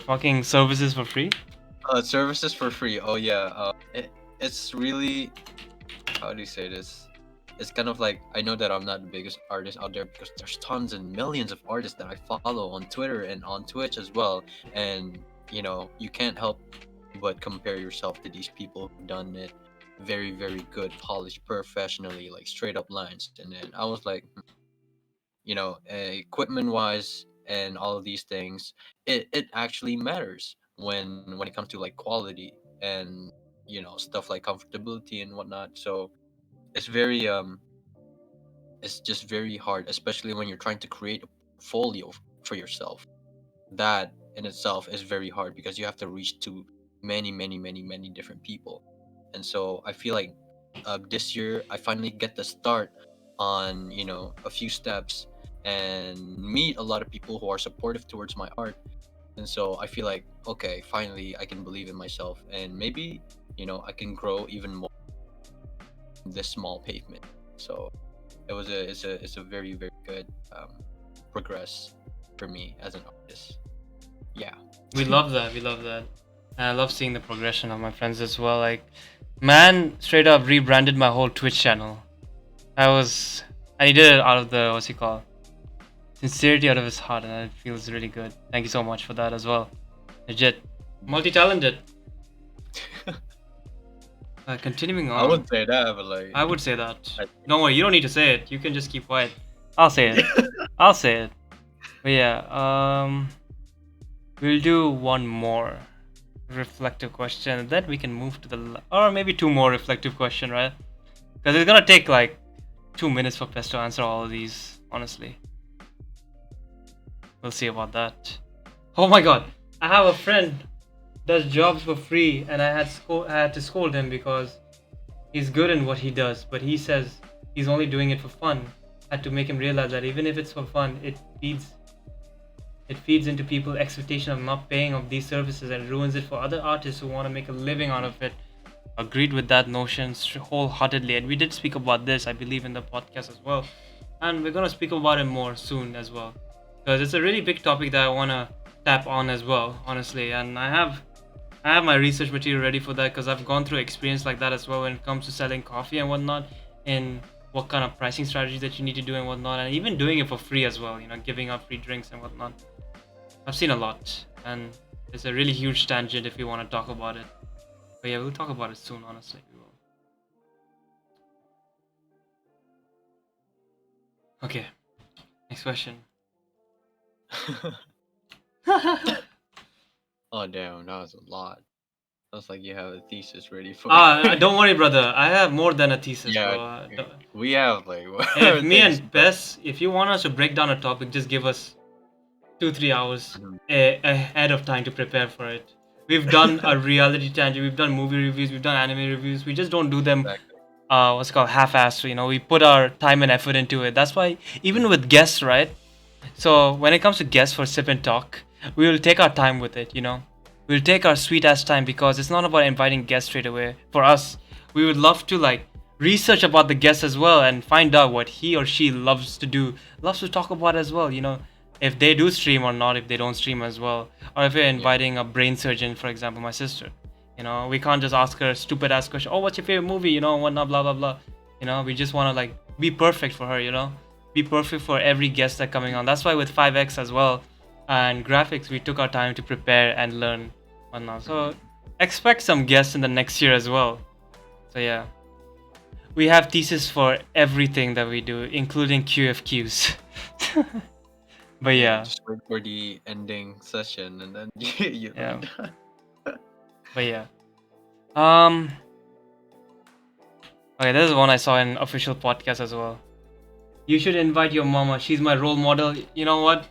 Fucking services for free. Services for free. Oh yeah. It's really, how do you say this? It's kind of like, I know that I'm not the biggest artist out there, because there's tons and millions of artists that I follow on Twitter and on Twitch as well. And you can't help but compare yourself to these people who've done it very good, polished professionally, like straight up lines. And then I was like, equipment wise and all of these things, it actually matters when it comes to like quality, and stuff like comfortability and whatnot. So it's very is just very hard, especially when you're trying to create a portfolio for yourself. That in itself is very hard because you have to reach to many different people. And so I feel like this year I finally get to start on, a few steps and meet a lot of people who are supportive towards my art. And so I feel like, okay, finally I can believe in myself, and maybe, I can grow even more in this small pavement. So it's a very, very good progress for me as an artist. Yeah. We love that. We love that. And I love seeing the progression of my friends as well. Like, man, straight up rebranded my whole Twitch channel. And he did it out of the, what's he called? Sincerity out of his heart, and it feels really good. Thank you so much for that as well. Legit. Multi-talented. Continuing I on. wouldn't say that, but like I would say that. I- Don't worry, you don't need to say it. You can just keep quiet. I'll say it. I'll say it. But yeah, we'll do one more reflective question, and then we can move to or maybe two more reflective question, right? Because it's gonna take like 2 minutes for Pest to answer all of these. Honestly, we'll see about that. Oh my God, I have a friend does jobs for free, and I had to scold him because he's good in what he does, but he says he's only doing it for fun. I had to make him realize that even if it's for fun, it feeds into people's expectation of not paying of these services and ruins it for other artists who want to make a living out of it. Agreed with that notion wholeheartedly, and we did speak about this, I believe, in the podcast as well, and we're gonna speak about it more soon as well, because it's a really big topic that I wanna tap on as well, honestly. And I have my research material ready for that because I've gone through experience like that as well when it comes to selling coffee and whatnot, and what kind of pricing strategies that you need to do and whatnot, and even doing it for free as well, giving out free drinks and whatnot. I've seen a lot, and it's a really huge tangent if you want to talk about it. But yeah, we'll talk about it soon, honestly. We will. Okay, next question. Oh damn, that was a lot. That's like you have a thesis ready for. Don't worry, brother. I have more than a thesis, Yeah, bro. we have like If me things, and Bess, if you want us to break down a topic, just give us 2-3 hours Mhm. ahead of time to prepare for it. We've done a reality tangent, we've done movie reviews, we've done anime reviews. We just don't do them Exactly. what's it called, half-assed. We put our time and effort into it. That's why even with guests, right? So when it comes to guests for sip and talk, we will take our time with it. We'll take our sweet ass time because it's not about inviting guests straight away. For us, we would love to like research about the guest as well and find out what he or she loves to do, loves to talk about as well. If they do stream or not, if they don't stream as well, or if we're inviting a brain surgeon, for example, my sister. We can't just ask her a stupid ass question. Oh, what's your favorite movie? Whatnot, blah blah blah. We just want to like be perfect for her. Be perfect for every guest that coming on. That's why with 5x as well and graphics, we took our time to prepare and learn whatnot. So expect some guests in the next year as well. So yeah, we have thesis for everything that we do, including QFQs. But yeah, Just wait for the ending session, and then you. Yeah. But yeah. Um. Okay, this is one I saw in official podcast as well. You should invite your mama. She's my role model. You know what?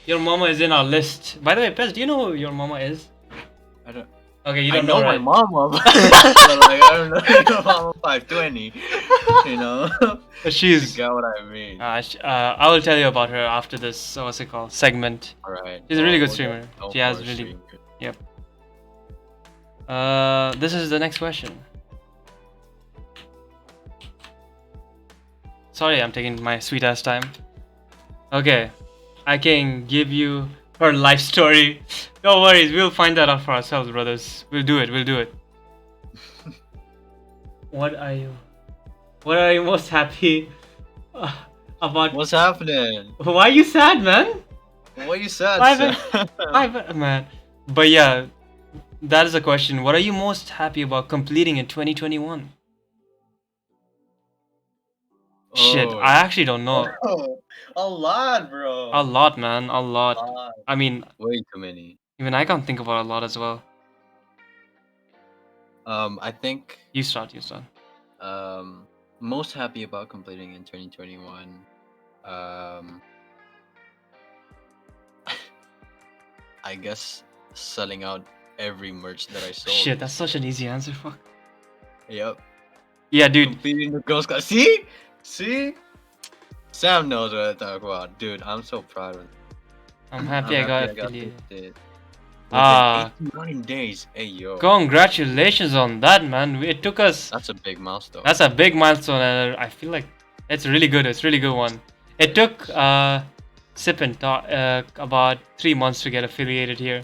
Your mama is in our list. By the way, Pez, do you know who your mama is? I don't. Okay, you I don't know my right? mama, but like, I don't know your mama 520. But she's. You got what I mean. I will tell you about her after this. What's it called? Segment. All right. She's a really good We'll streamer. get no She has more really. streamers. Yep. This is the next question. Sorry, I'm taking my sweet ass time. Okay, I can give you her life story. No worries, we'll find that out for ourselves, brothers. We'll do it. We'll do it. What are you most happy about? What's happening? Why are you sad, man? What you said? Man. But yeah, that is a question. What are you most happy about completing in 2021? Shit, Oh. I actually don't know. A lot, bro. A lot, man. A lot. I mean, Way too many. even I can't think about a lot as well. I think You start. um Most happy about completing in 2021. Um, I guess selling out every merch that I sold. Shit, that's such an easy answer. Fuck. Yep. Yeah, dude. Completing the Girl Scout. See? See? Sam knows what I talk about. Dude, I'm so proud of I'm happy I got I got affiliated. it. Ah, Within 89 days. Hey, yo. congratulations on that, man. It took us. That's a big milestone. That's a big milestone, and I feel like it's really good. It's a really good one. It took Sip and about 3 months to get affiliated here.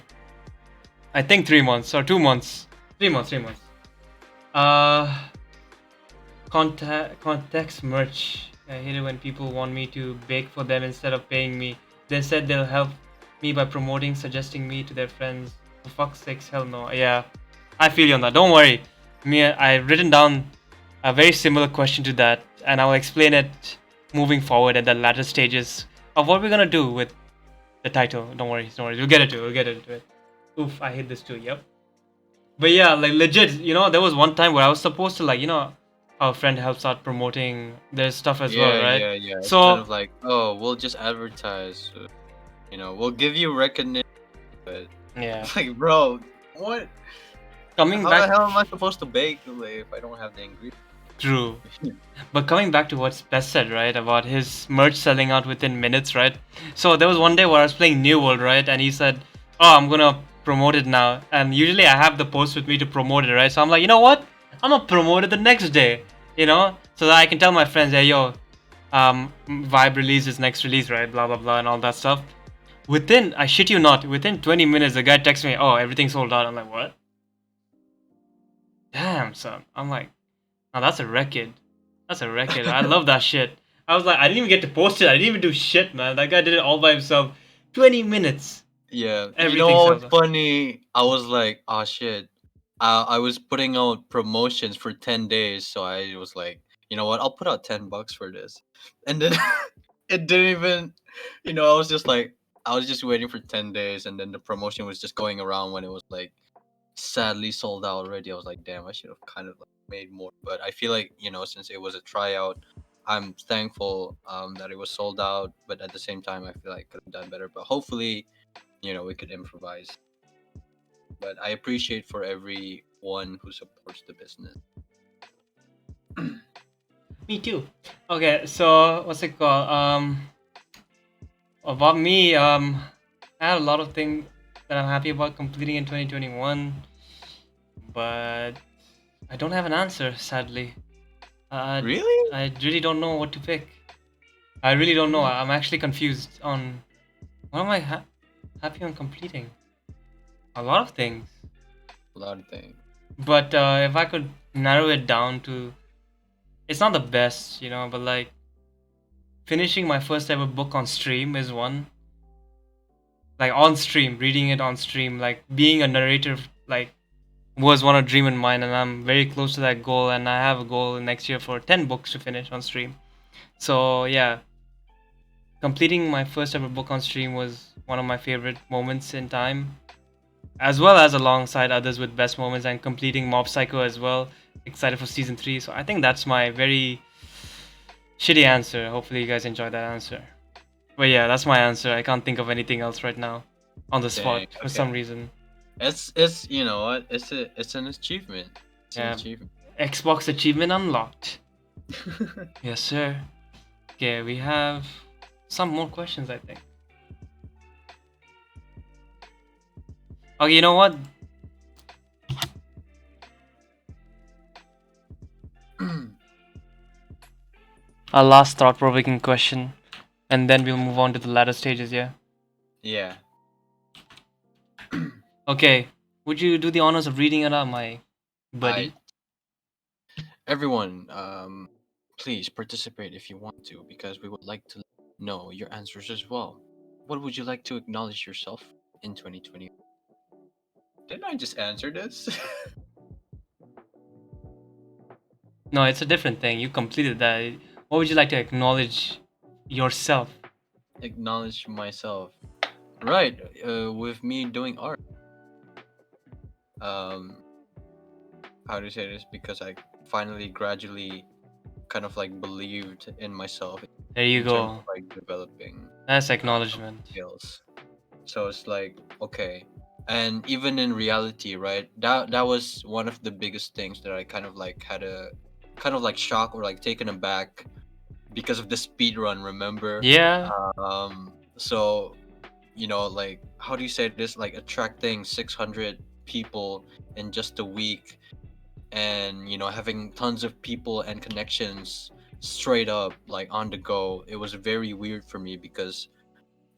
I think 3 months or 2 months. 3 months. 3 months. Uh, context merch. I hate it when people want me to bake for them instead of paying me. They said they'll help me by promoting, suggesting me to their friends. For fuck's sakes, hell no. Yeah, I feel you on that. Don't worry. I've written down a very similar question to that, and I'll explain it moving forward at the latter stages of what we're gonna do with the title. Don't worry, don't worry. We'll get into it. We'll get into it. Oof, I hate this too. Yep. But yeah, like legit, there was one time where I was supposed to our friend helps out promoting their stuff as well, right? Yeah. It's So kind of like, oh, we'll just advertise. We'll give you recognition. But yeah, it's like, bro, what? coming How back, the hell am I supposed to bake if I don't have the ingredients? true. But coming back to what Spess said, right, about his merch selling out within minutes, right? So there was one day where I was playing New World, right, and he said, "Oh, I'm gonna promote it now." And usually I have the post with me to promote it, right? So I'm like, you know what? I'm gonna promote it the next day, so that I can tell my friends, "Hey, yo, Vibe release his next release, right? Blah blah blah, and all that stuff." I shit you not, within 20 minutes, the guy texts me, "Oh, everything's sold out." I'm like, "What?" Damn, son. I'm like, "Now that's a record. That's a record. I love that shit." I was like, I didn't even get to post it. I didn't even do shit, man. That guy did it all by himself. 20 minutes. Yeah. Everything What's sells out. funny? I was like, oh shit. I was putting out promotions for 10 days, so I was like, you know what? I'll put out $10 for this. And then it didn't even, I was just like, I was just waiting for 10 days, and then the promotion was just going around when it was like sadly sold out already. I was like, damn, I should have kind of like made more. But I feel like, since it was a tryout, I'm thankful that it was sold out. But at the same time, I feel like I could have done better. But hopefully, we could improvise. But I appreciate for everyone who supports the business. Me too. Okay, so what's it called? About me, I had a lot of things that I'm happy about completing in 2021, but I don't have an answer, sadly. Really? I really don't know what to pick. I really don't know. I'm actually confused on what am I happy on completing? A lot of things. A lot of things. But if I could narrow it down to, it's not the best, but like finishing my first ever book on stream is one. Like on stream, reading it on stream, like being a narrator, like was one a dream in mine, and I'm very close to that goal. And I have a goal next year for 10 books to finish on stream. So yeah, completing my first ever book on stream was one of my favorite moments in time, as well as alongside others with best moments, and completing Mob Psycho as well. Excited for season 3. So I think that's my very shitty answer. Hopefully you guys enjoy that answer. But yeah, that's my answer. I can't think of anything else right now on the spot Dang, for some okay. reason. It's you know what? It's an achievement. It's an Yeah. achievement. Xbox achievement unlocked. Yes, sir. Okay, we have some more questions, I think. Okay, you know what? A last thought-provoking question, and then we'll move on to the latter stages, yeah? Yeah. Okay, would you do the honors of reading it out, my buddy? Everyone, please participate if you want to, because we would like to know your answers as well. What would you like to acknowledge yourself in 2020? Didn't I just answer this? No, it's a different thing. You completed that. What would you like to acknowledge yourself? Acknowledge myself. Right, with me doing art. Um, how to say this? Because I finally gradually kind of like believed in myself There you in terms go. of like developing That's acknowledgement. skills. So it's like, okay. And even in reality, right? That was one of the biggest things that I kind of like had a kind of like shock or like taken aback because of the speed run, remember? Yeah. So like how do you say this? Like attracting 600 people in just a week, and having tons of people and connections straight up like on the go. It was very weird for me because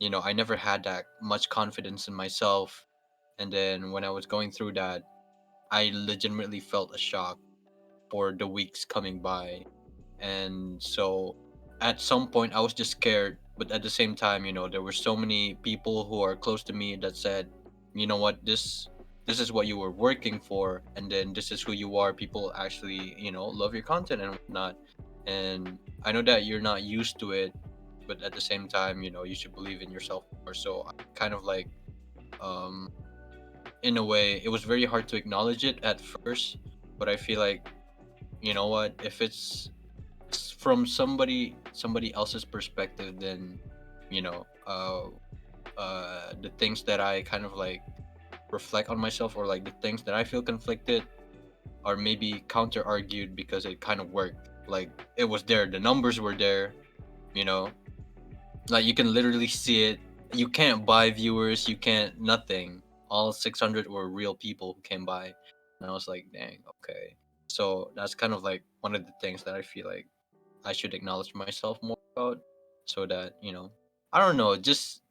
I never had that much confidence in myself. And then when I was going through that, I legitimately felt a shock for the weeks coming by. And so at some point, I was just scared. But at the same time, there were so many people who are close to me that said, you know what, this is what you were working for, and then this is who you are. People actually, love your content and whatnot. And I know that you're not used to it, but at the same time, you should believe in yourself more. So I kind of like, um, in a way, it was very hard to acknowledge it at first, but I feel like, you know what, if it's from somebody else's perspective, then you know uh the things that I kind of like reflect on myself, or like the things that I feel conflicted, are maybe counter argued because it kind of worked. Like it was there, the numbers were there, you know like you can literally see it. You can't buy viewers, you can't nothing. All 600 were real people who came by, and I was like, dang, okay. So that's kind of like one of the things that I feel like I should acknowledge myself more about, so that I don't know, just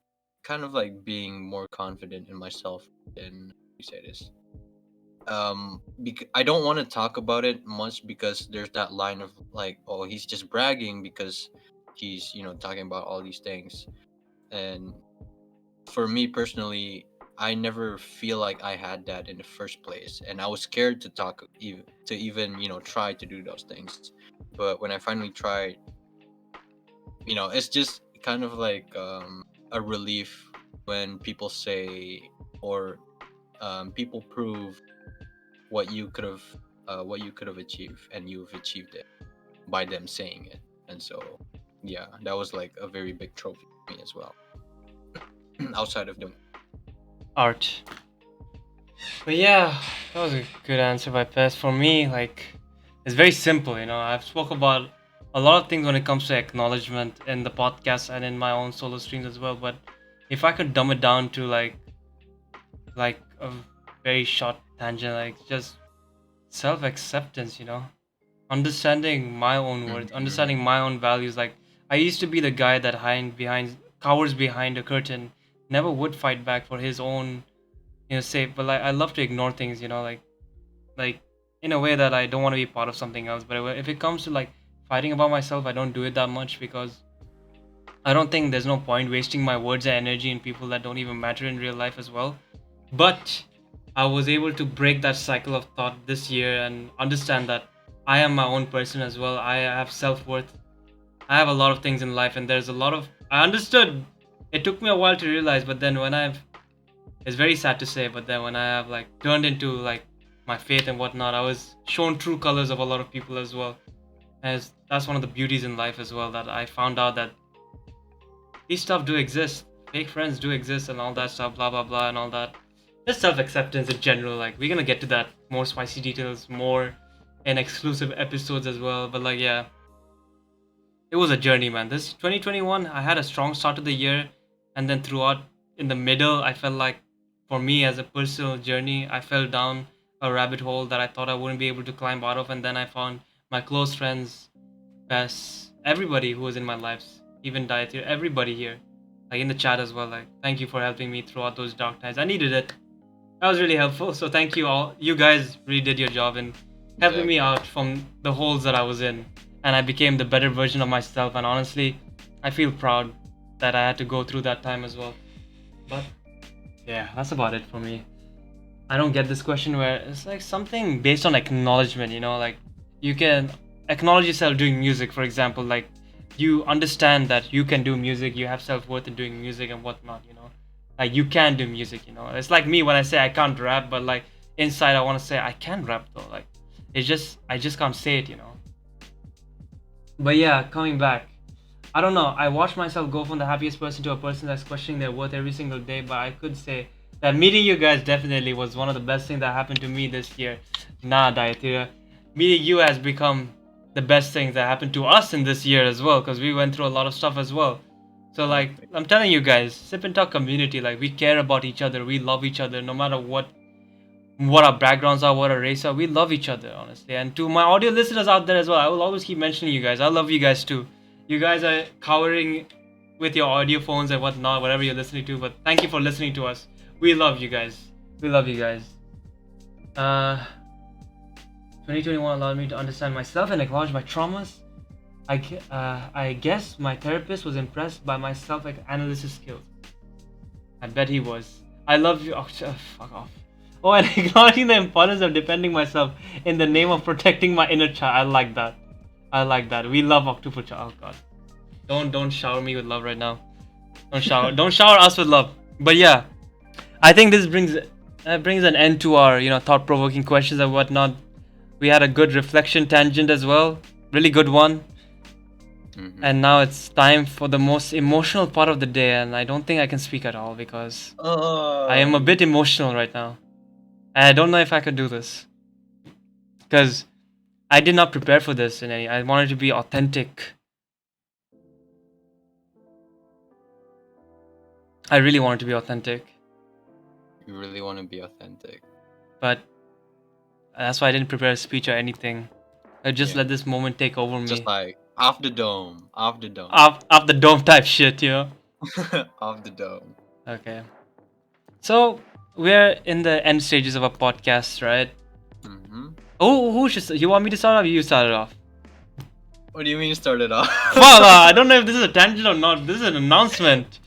kind of like being more confident in myself. Than you say this. I don't want to talk about it much because there's that line of like, oh, he's just bragging because he's talking about all these things. And for me personally, I never feel like I had that in the first place, and I was scared to talk, even try to do those things. But when I finally tried, it's just kind of like a relief when people say, or people prove what you could have achieved, and you've achieved it by them saying it. And so yeah, that was like a very big trophy for me as well. Outside of the Art. But yeah, that was a good answer by Pez. For me, like, it's very simple. I've spoke about a lot of things when it comes to acknowledgement in the podcast and in my own solo streams as well. But if I could dumb it down to like a very short tangent, like just self acceptance. Understanding my own words, Mhm. understanding my own values. Like I used to be the guy that cowers behind a curtain, never would fight back for his own safe. But like I love to ignore things, like in a way that I don't want to be part of something else. But if it comes to like fighting about myself, I don't do it that much because I don't think there's no point wasting my words and energy in people that don't even matter in real life as well. But I was able to break that cycle of thought this year and understand that I am my own person as well. I have self worth. I have a lot of things in life, and there's a lot of. I understood. It took me a while to realize, but then it's very sad to say, but then when I have like turned into like my faith and whatnot, I was shown true colors of a lot of people as well. As that's one of the beauties in life as well, that I found out that these stuff do exist. Fake friends do exist and all that stuff, blah blah blah and all that. Just self-acceptance in general. Like we're gonna get to that more spicy details, more in exclusive episodes as well. But like yeah, it was a journey, man. This 2021, I had a strong start to the year, and then throughout in the middle, I felt like for me as a personal journey, I fell down a rabbit hole that I thought I wouldn't be able to climb out of, and then I found my close friends, best, everybody who was in my life, even Diet, everybody here, like in the chat as well. Like, thank you for helping me throughout those dark times. I needed it. That was really helpful. So thank you all. You guys really did your job in helping me Exactly. out from the holes that I was in, and I became the better version of myself. And honestly, I feel proud that I had to go through that time as well. But yeah, that's about it for me. I don't get this question where it's like something based on acknowledgement, like you can acknowledge yourself doing music, for example, like you understand that you can do music, you have self worth in doing music and whatnot. Like you can do music. It's like me when I say I can't rap, but like inside I want to say I can rap though. Like it's just I just can't say it. But yeah, coming back. I don't know. I watched myself go from the happiest person to a person that's questioning their worth every single day. But I could say that meeting you guys definitely was one of the best things that happened to me this year. Nah, Dietira. Meeting you has become the best things that happened to us in this year as well, because we went through a lot of stuff as well. So like I'm telling you guys, Sip and Talk community, like we care about each other, we love each other, no matter what our backgrounds are, what our race are, we love each other, honestly. And to my audio listeners out there as well, I will always keep mentioning you guys. I love you guys too. You guys are cowering with your audio phones and whatnot, whatever you're listening to. But thank you for listening to us. We love you guys. We love you guys. 2021 allowed me to understand myself and acknowledge my traumas. I guess my therapist was impressed by my self-analysis skills. I bet he was. I love you. Oh, fuck off. Oh, and acknowledging the importance of defending myself in the name of protecting my inner child. I like that. I like that. We love October Child. Oh god. Don't shower me with love right now. Don't shower us with love. But yeah, I think this brings an end to our thought-provoking questions and whatnot. We had a good reflection tangent as well. Really good one. Mm-hmm. And now it's time for the most emotional part of the day, and I don't think I can speak at all because I am a bit emotional right now. And I don't know if I could do this. Because I did not prepare for this in any. I wanted to be authentic. I really wanted to be authentic. You really want to be authentic. But that's why I didn't prepare a speech or anything. I just Yeah. let this moment take over me. Just like off the dome. Off the dome type shit, Off the dome. Okay. So we're in the end stages of a podcast, right? Mm-hmm. Oh, who should you want me to start off? You start it off. What do you mean start it off? Well, I don't know if this is a tangent or not. This is an announcement.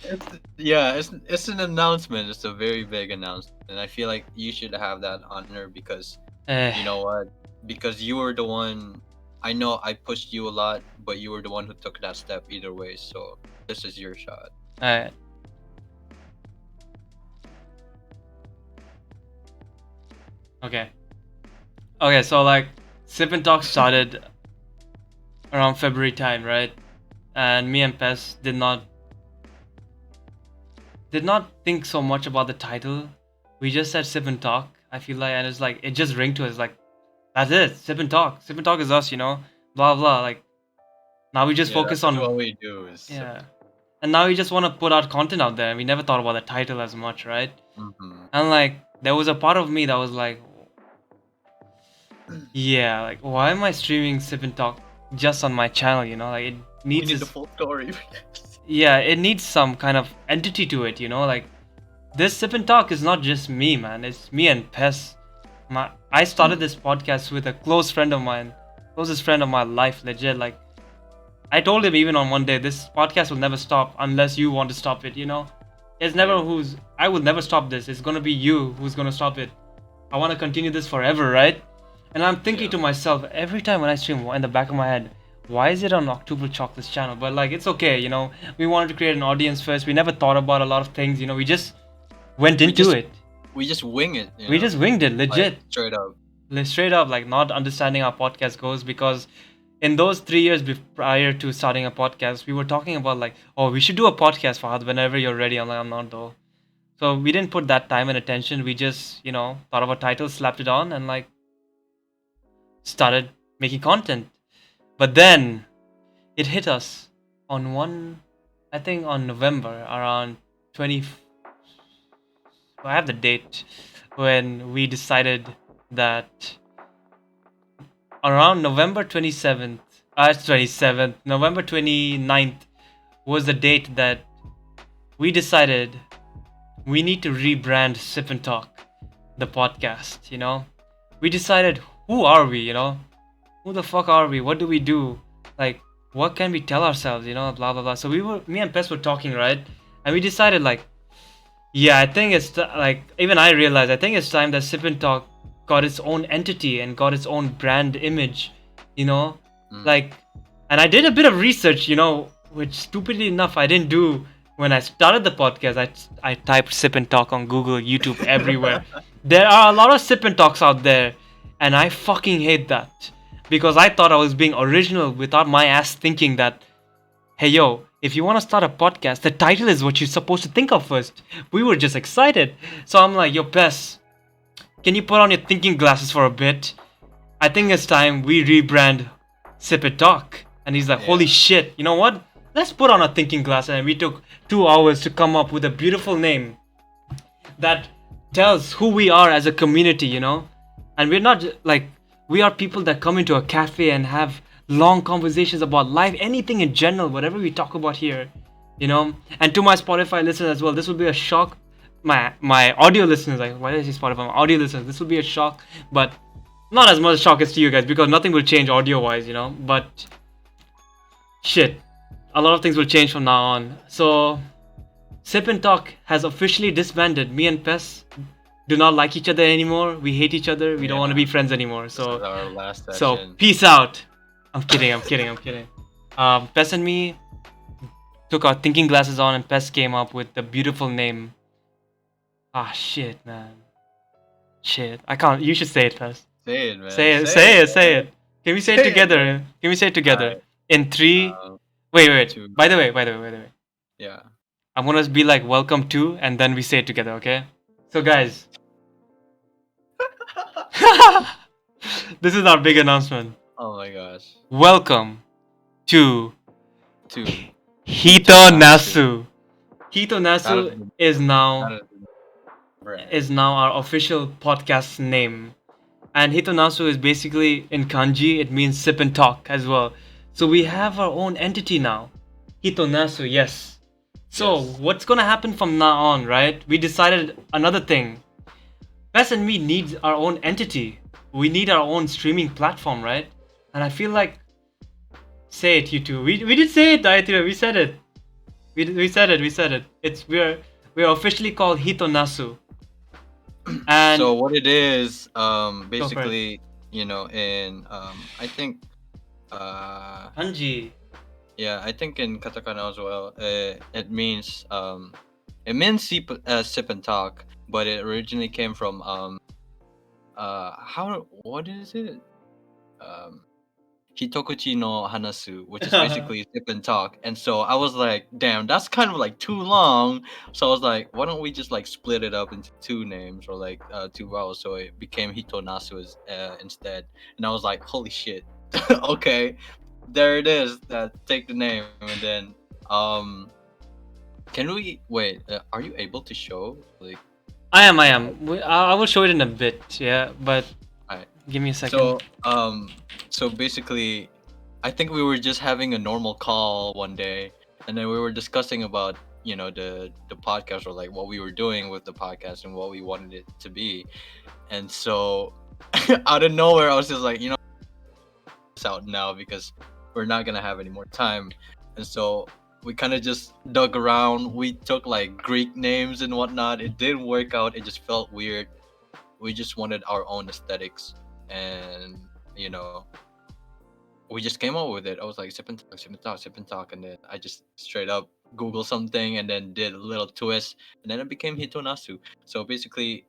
It's an announcement. It's a very big announcement, and I feel like you should have that honor because you know what? Because you were the one. I know I pushed you a lot, but you were the one who took that step either way. So this is your shot. Alright. Okay, so like Sip and Talk started around February time, right? And me and Pes did not think so much about the title. We just said Sip and Talk. I feel like, and it's like it just ring to us like that's it. Sip and Talk. Sip and Talk is us, blah blah. Like now we just focus on what we do is and now we just want to put out content out there. We never thought about the title as much, right? Mm-hmm. And like there was a part of me that was like, yeah, like why am I streaming Sip and Talk just on my channel? Like it needs the full story. Yeah, it needs some kind of entity to it. Like this Sip and Talk is not just me, man. It's me and Pes. I started this podcast with a closest friend of my life, legit. Like I told him even on one day, this podcast will never stop unless you want to stop it. It's never I will never stop this. It's gonna be you who's gonna stop it. I want to continue this forever, right? And I'm thinking to myself every time when I stream, in the back of my head, why is it on October Chocolate's channel? But like it's okay, we wanted to create an audience first. We never thought about a lot of things, we just went into it. We just wing it. We just winged it, legit. Like, straight up, like not understanding how podcast goes, because in those 3 years prior to starting a podcast, we were talking about like, oh, we should do a podcast, Fahad, whenever you're ready. I'm like, I'm not though. So we didn't put that time and attention. We just, thought of a title, slapped it on, and like started making content. But then it hit us on November around 20. I have the date when we decided that around November 27th, November 29th was the date that we decided we need to rebrand Sip and Talk, the podcast, We decided, who are we, Who the fuck are we? What do we do? Like, what can we tell ourselves, blah, blah, blah. So me and Pes were talking, right? And we decided like, yeah, I think it's even I realized I think it's time that Sip and Talk got its own entity and got its own brand image, like, and I did a bit of research, which stupidly enough I didn't do when I started the podcast. I typed Sip and Talk on Google, YouTube, everywhere. There are a lot of Sip and Talks out there, and I fucking hate that because I thought I was being original without my ass thinking that, hey yo, if you want to start a podcast, the title is what you're supposed to think of first. We were just excited. So I'm like, yo, Pess, can you put on your thinking glasses for a bit? I think it's time we rebrand Sip It Talk. And he's like, holy Yeah. shit, you know what? Let's put on our thinking glasses. And we took 2 hours to come up with a beautiful name that tells who we are as a community, you know? And we're not like, we are people that come into a cafe and have long conversations about life, anything in general, whatever we talk about here, you know? And to my Spotify listeners as well, this will be a shock. My audio listeners, like, why did I say Spotify? My audio listeners, this will be a shock, but not as much shock as to you guys because nothing will change audio wise, you know? But shit, a lot of things will change from now on. So, Sip and Talk has officially disbanded. Me and Pes do not like each other anymore. We hate each other. We don't want to be friends anymore. This is So, our last so session. peace out. I'm kidding. I'm kidding. I'm kidding. Pes and me took our thinking glasses on, and Pes came up with the beautiful name. Ah, shit, man. Shit, I can't. You should say it, Pes. Say it, man. Say it. Say it. Say it. Can we say it Say it, together? man. Can we say it together? Alright. In three. Um, Wait. two. By the way. Yeah. I'm gonna be like, welcome to, and then we say it together, okay? So, guys, this is our big announcement. Oh my gosh. Welcome to Two. Hito Nasu. Hito Nasu That is now That brand. is now our official podcast name. And Hito Nasu is basically in kanji, it means sip and talk as well. So we have our own entity now. Hito Nasu, yes. So Yes. what's gonna happen from now on, right? We decided another thing. Pes and me needs our own entity. We need our own streaming platform, right? And I feel like, say it, you two. We did say it, Ayatira. We said it. We said it. It's we're officially called Hito Nasu. And So what it is, for it. basically, in I think, Hanji. yeah, I think in katakana as well, it means sip and talk, but it originally came from what is it? Hitokuchi no hanasu, which is basically sip and talk. And so I was like, damn, that's kind of like too long. So I was like, why don't we just like split it up into two names or like two vowels? So it became Hitonasu instead. And I was like, holy shit. Okay, there it is. Take the name. And then can we wait? Are you able to show like? I am. I will show it in a bit, yeah. But Alright. give me a second. So basically, I think we were just having a normal call one day, and then we were discussing about the podcast or like what we were doing with the podcast and what we wanted it to be, and so out of nowhere I was just like, this out now because we're not gonna have any more time, and so we kind of just dug around. We took like Greek names and whatnot. It didn't work out. It just felt weird. We just wanted our own aesthetics, and we just came up with it. I was like, sip and talk, sip and talk, sip and talk, and then I just straight up Google something and then did a little twist, and then it became Hitonasu. So basically,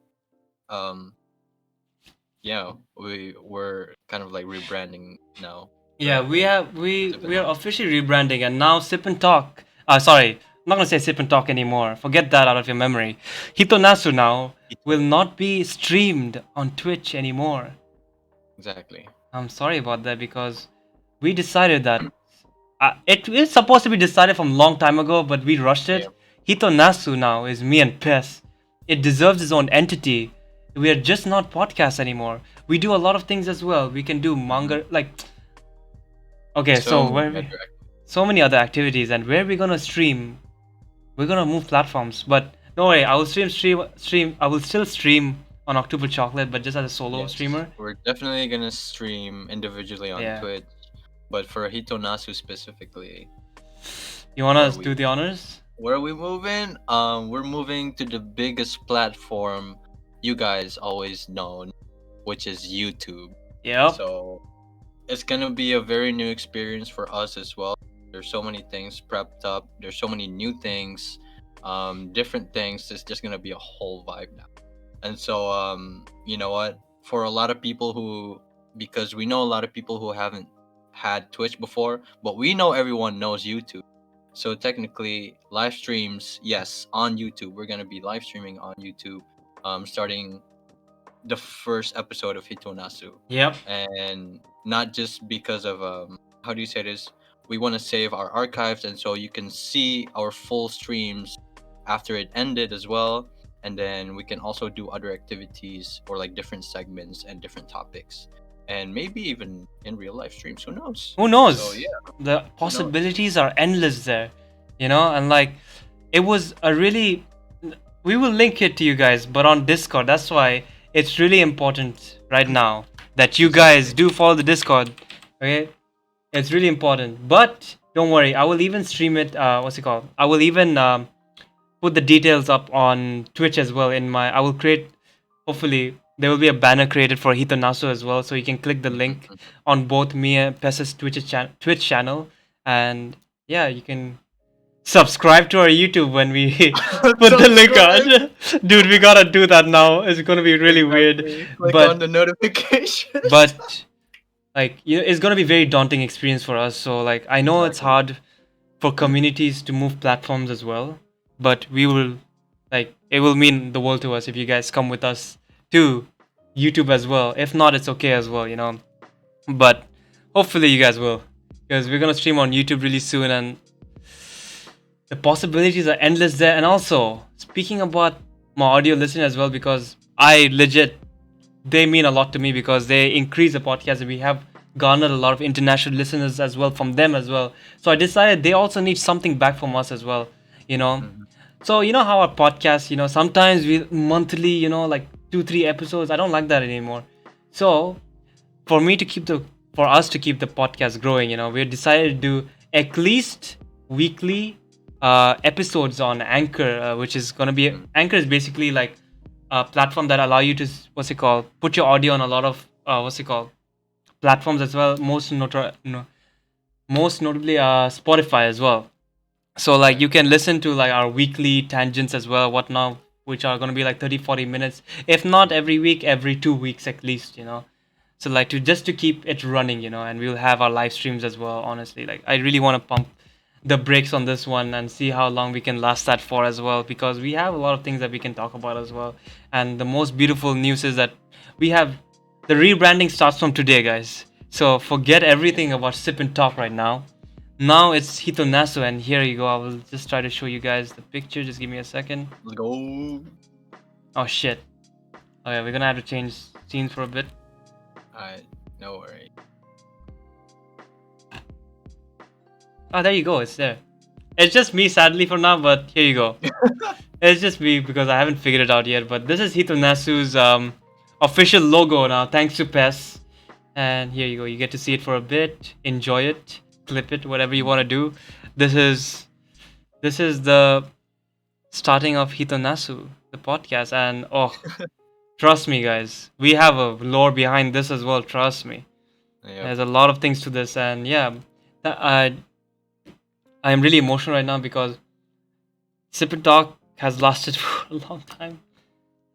we were kind of like rebranding now. Yeah, Right? we are officially rebranding, and now Sip and Talk. Sorry, I'm not gonna say Sip and Talk anymore. Forget that out of your memory. Hitonasu now will not be streamed on Twitch anymore. Exactly. I'm sorry about that because we decided that it is supposed to be decided from long time ago, but we rushed it. Hitonasu now is me and Pes. It deserves its own entity. We are just not podcasts anymore. We do a lot of things as well. We can do manga, like. Okay, so so many other activities, and where we gonna stream? We're gonna move platforms, but no way. I will stream. I will still stream on October Chocolate, but just as a solo streamer. We're definitely gonna stream individually on Yeah. Twitch, but for Hitonasu specifically, You wanna Where we- do the honors? where are we moving? We're moving to the biggest platform you guys always known, which is YouTube. Yep. So it's gonna be a very new experience for us as well. There's so many things prepped up. There's so many new things, different things. It's just gonna be a whole vibe now. And so, you know what? For a lot of people who because we know a lot of people who haven't had Twitch before, but we know everyone knows YouTube. So technically, live streams, yes, on YouTube. We're gonna be live streaming on YouTube, starting the first episode of Hitonasu, Yep. and not just because of how do you say this? We want to save our archives, and so you can see our full streams after it ended as well. And then we can also do other activities or like different segments and different topics, and maybe even in real life streams. Who knows? Who knows? So yeah, The possibilities are endless there, you know, and like it was a really, we will link it to you guys, but on Discord. That's why it's really important right now that you guys do follow the Discord. Okay, it's really important. But don't worry, I will even stream it. What's it called? I will even put the details up on Twitch as well. I will create. Hopefully, there will be a banner created for Hitonasu as well, so you can click the link on both me and Pessa's Twitch channel, and yeah, you can subscribe to our YouTube when we put the link on. Dude, we gotta do that now. It's gonna be really weird, click but on the notification. but like it's gonna be very daunting experience for us. So like I know it's hard for communities to move platforms as well, but we will, like, it will mean the world to us if you guys come with us to YouTube as well. If not, it's okay as well, you know. But hopefully you guys will, because we're gonna stream on YouTube really soon, and the possibilities are endless there. And also, speaking about my audio listening as well, because I legit, they mean a lot to me because they increase the podcast, and we have garnered a lot of international listeners as well from them as well. So I decided they also need something back from us as well, you know. So you know how our podcast, you know, sometimes we monthly, you know, like 2-3 episodes. I don't like that anymore. So for us to keep the podcast growing, you know, we decided to do at least weekly episodes on Anchor, which is gonna be Anchor is basically like a platform that allow you to put your audio on a lot of platforms as well. Most notably Spotify as well. So like you can listen to like our weekly tangents as well, whatnot, which are gonna be like 30-40 minutes, if not every week, every 2 weeks at least, you know. So like to keep it running, you know, and we'll have our live streams as well. Honestly, like I really want to pump the brakes on this one and see how long we can last that for as well, because we have a lot of things that we can talk about as well. And the most beautiful news is that we have the rebranding starts from today, guys. So forget everything about Sip and Talk right now. Now it's Hitonasu, and here you go. I will just try to show you guys the picture. Just give me a second. Let's go. Oh shit. Okay, we're gonna have to change scenes for a bit. Alright, no worry. Oh, there you go. It's there. It's just me, sadly, for now, but here you go. It's just me because I haven't figured it out yet. But this is Hitonasu's official logo now, thanks to PES. And here you go. You get to see it for a bit. Enjoy it. Clip it. Whatever you want to do. This is the starting of Hitonasu, the podcast. And oh, trust me, guys. We have a lore behind this as well. Trust me. Yep. There's a lot of things to this, and yeah, I am really emotional right now because Sip and Talk has lasted for a long time.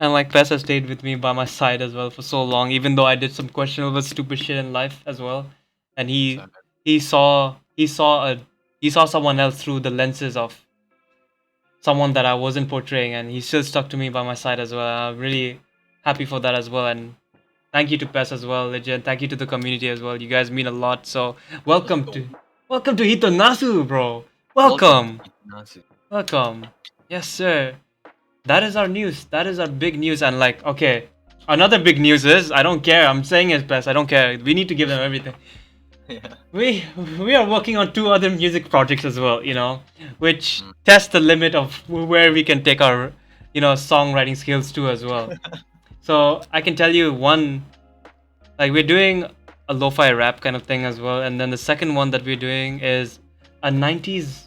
And like Pes has stayed with me by my side as well for so long, even though I did some questionable stupid shit in life as well. And he saw someone else through the lenses of someone that I wasn't portraying, and he still stuck to me by my side as well. I'm really happy for that as well, and thank you to Pes as well, legend. Thank you to the community as well. You guys mean a lot. So welcome to Hitonasu, bro. Welcome. Yes, sir. That is our news. That is our big news. And like, okay, another big news is, I don't care. I'm saying it, Pes. I don't care. We need to give them everything. Yeah. We are working on 2 other music projects as well, you know, which test the limit of where we can take our, you know, songwriting skills to as well. So I can tell you one, like we're doing a lo-fi rap kind of thing as well, and then the second one that we're doing is a 90s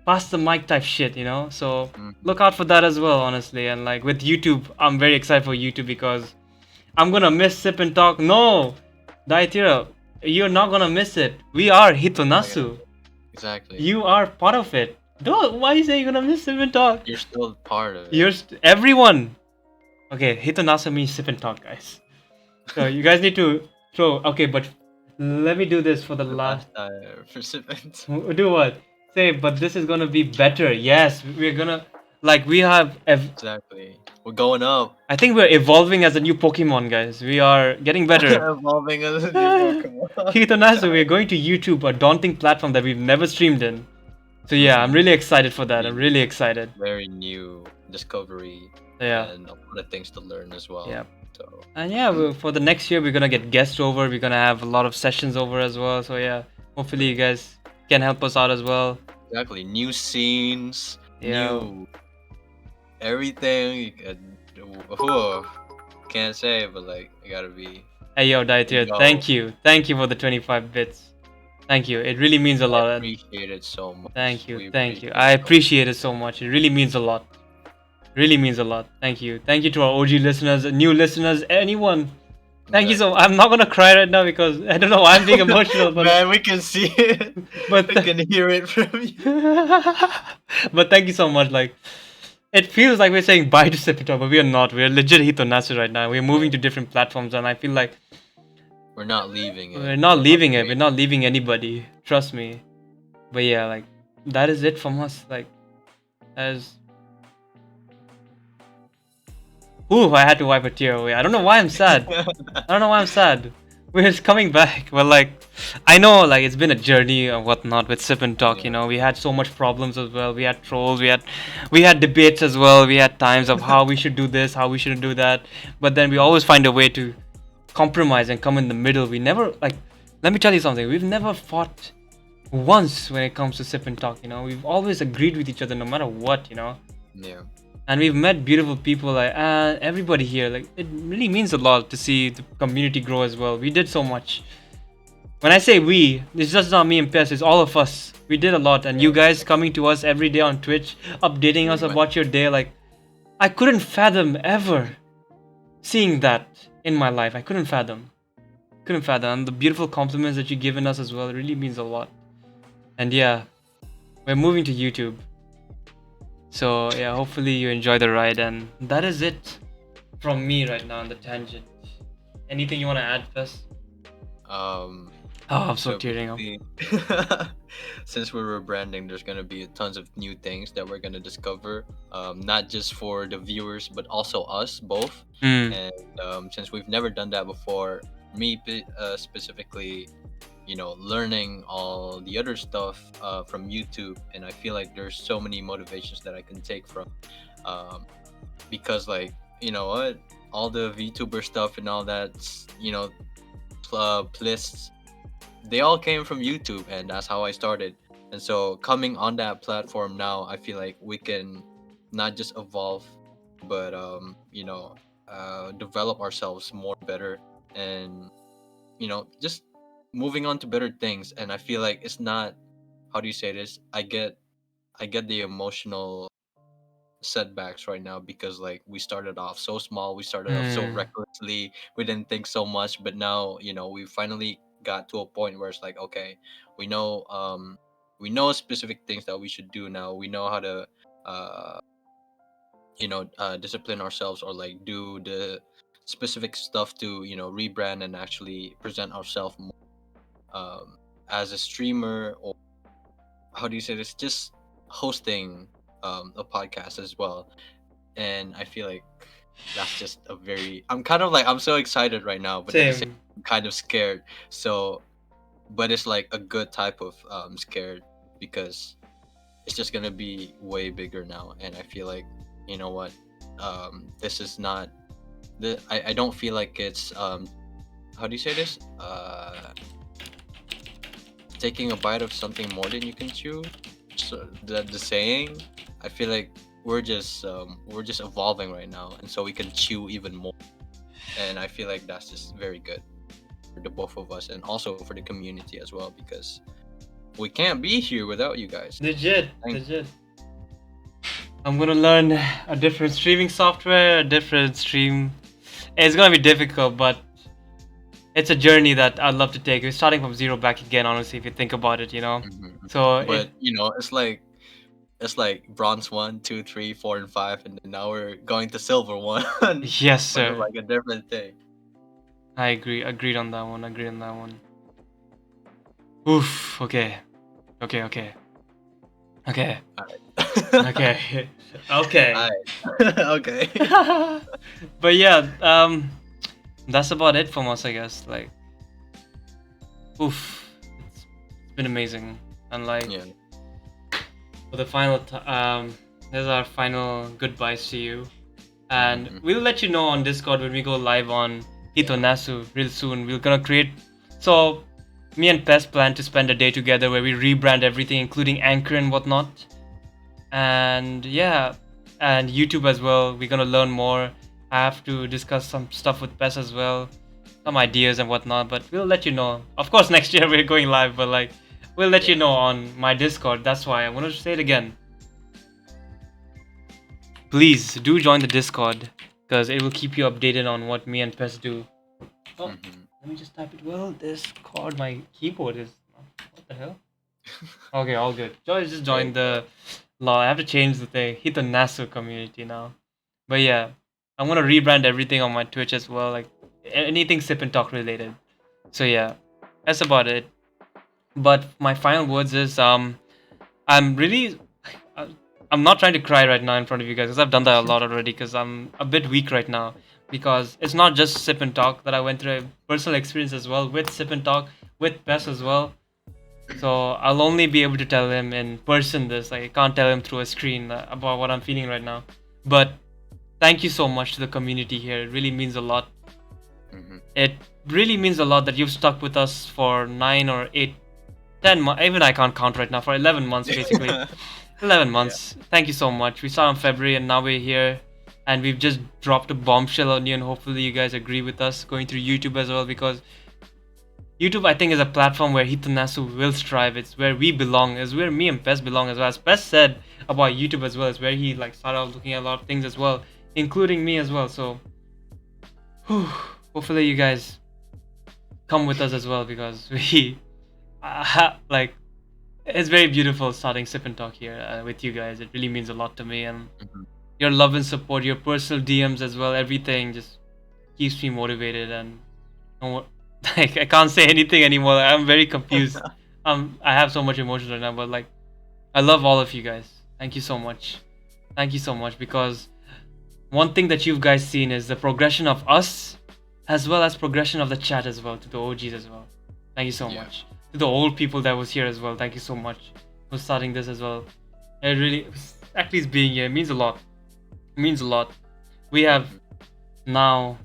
pass the mic type shit, you know. So look out for that as well, honestly. And like with YouTube, I'm very excited for YouTube because I'm gonna miss Sip and Talk. No, Daitira, you're not gonna miss it. We are Hitonasu. Exactly. You are part of it. Don't. Why you say you're gonna miss Sip and Talk? You're still part of it. Everyone. Okay, Hitonasu means Sip and Talk, guys. So you guys need to throw. Okay, but let me do this for the The last. last participant. Do what? Say, but this is gonna be better. Yes, we're gonna like we have. Exactly. We're going up. I think we're evolving as a new Pokemon, guys. We are getting better. Evolving as a new Pokemon. Hitonasu, we're going to YouTube, a daunting platform that we've never streamed in. So yeah, I'm really excited for that. I'm really excited. Very new discovery Yeah. and a lot of things to learn as well. Yeah. So And yeah, for the next year, we're gonna get guests over. We're gonna have a lot of sessions over as well. So yeah, hopefully you guys can help us out as well. exactly, new scenes, Yeah. new everything. Whew, can't say, but like it gotta be. Hey yo, Dieter, Yo. thank you. Thank you for the 25 bits. Thank you. It really means a I lot. appreciate it so much. Thank you. We Thank you. appreciate I it so appreciate it so much. It really means a lot. Really means a lot. Thank you. Thank you to our OG listeners, new listeners, anyone. Thank you so. I'm not gonna cry right now because I don't know why I'm being emotional, but Man, we can see it. But we can hear it from you. but thank you so much. Like it feels like we're saying bye to Sepito, but we are not. We're legit Hitonasu right now. We're moving to different platforms, and I feel like We're not leaving it. we're not leaving it. We're not leaving anybody. Trust me. But yeah, like that is it from us. Like as ooh, I had to wipe a tear away. I don't know why I'm sad. I don't know why I'm sad. We're just coming back. Well, like, I know, like, it's been a journey and whatnot with Sip and Talk. You know, we had so much problems as well. We had trolls. We had debates as well. We had times of how we should do this, how we shouldn't do that. But then we always find a way to compromise and come in the middle. We never like. Let me tell you something. We've never fought once when it comes to Sip and Talk. You know, we've always agreed with each other no matter what. You know. Yeah. And we've met beautiful people like everybody here. Like it really means a lot to see the community grow as well. We did so much. When I say we, it's just not me and Pes, it's all of us. We did a lot, and you guys coming to us every day on Twitch, updating us about your day. Like I couldn't fathom ever seeing that in my life. I couldn't fathom. And the beautiful compliments that you've given us as well, it really means a lot. And yeah, we're moving to YouTube. So yeah, hopefully you enjoy the ride, and that is it from me right now on the tangent. Anything you want to add, Fess? Oh, I'm so tearing up. Since we're rebranding, there's gonna be tons of new things that we're gonna discover. Not just for the viewers, but also us both. Mm. And since we've never done that before, me specifically, learning all the other stuff from YouTube, and I feel like there's so many motivations that I can take from, because like you know what, all the VTuber stuff and all that, lists, they all came from YouTube, and that's how I started. And so coming on that platform now, I feel like we can not just evolve, but develop ourselves more better, and just moving on to better things. And I feel like it's not, how do you say this, I get the emotional setbacks right now, because like we started off so small, we started off so recklessly, we didn't think so much, but now we finally got to a point where it's like, okay, we know specific things that we should do now. We know how to uh discipline ourselves, or like do the specific stuff to rebrand and actually present ourselves more, as a streamer, or how do you say this, just hosting a podcast as well. And I feel like that's just a very, I'm so excited right now, but at the same Same. time, I'm kind of scared. So but it's like a good type of scared, because it's just gonna be way bigger now. And I feel like, you know what, this is not I don't feel like it's how do you say this, taking a bite of something more than you can chew. So the saying, I feel like we're just evolving right now, and so we can chew even more. And I feel like that's just very good for the both of us, and also for the community as well, because we can't be here without you guys. Legit. I'm gonna learn a different streaming software, a different stream. It's gonna be difficult, but it's a journey that I'd love to take. We're starting from zero back again, honestly, if you think about it, Mhm. So But it's like bronze 1, 2, 3, 4, and 5, and then now we're going to silver 1. yes, But it's sir. like a different thing. I agree. Agreed on that one. Agreed on that one. Oof. Okay. Okay. Okay. Okay. Okay. Okay. Alright. Okay. But yeah, that's about it from us, I guess. Like, oof, it's been amazing. And like, Yeah. for the final, here's our final goodbyes to you. And Mhm. we'll let you know on Discord when we go live on Hitonasu real soon. We're gonna create. So, me and Pest plan to spend a day together where we rebrand everything, including Anchor and whatnot. And yeah, and YouTube as well. We're gonna learn more. I have to discuss some stuff with Pest as well, some ideas and whatnot. But we'll let you know. Of course, next year we're going live, but like, we'll let you Yeah. know on my Discord. That's why I want to say it again. Please do join the Discord because it will keep you updated on what me and Pest do. Oh, Mhm. let me just type it. Well, Discord, my keyboard is. What the hell? Okay, all good. Just There join you go. the law. I have to change the thing. Hit the NASA community now. But yeah, I'm gonna rebrand everything on my Twitch as well, like anything sip and talk related. So yeah, that's about it. But my final words is I'm really I- I'm not trying to cry right now in front of you guys because I've done that a lot already because I'm a bit weak right now because it's not just sip and talk that I went through a personal experience as well with sip and talk with Bess as well. So I'll only be able to tell him in person this. Like I can't tell him through a screen about what I'm feeling right now. But thank you so much to the community here. It really means a lot. Mhm. It really means a lot that you've stuck with us for 9 or 8, 10 months. Even I can't count right now. For 11 months basically. 11 Yeah. months. Thank you so much. We started in February and now we're here. And we've just dropped a bombshell on you, and hopefully you guys agree with us going through YouTube as well because YouTube, I think, is a platform where Hitanasu will strive. It's where we belong. It's where me and Pes belong as well. As Pes said about YouTube as well, it's where he like started out looking at a lot of things as well, including me as well. So, whew, hopefully you guys come with us as well because we like it's very beautiful starting sip and talk here with you guys. It really means a lot to me, and Mhm. your love and support, your personal DMs as well, everything just keeps me motivated and no, like I can't say anything anymore. I'm very confused. I have so much emotions right now, but like I love all of you guys. Thank you so much. Thank you so much because one thing that you guys seen is the progression of us as well as progression of the chat as well to the OGs as well. Thank you so Yeah. much. To the old people that was here as well. Thank you so much for starting this as well. It really at least being here means a lot. It means a lot. We have Mhm. now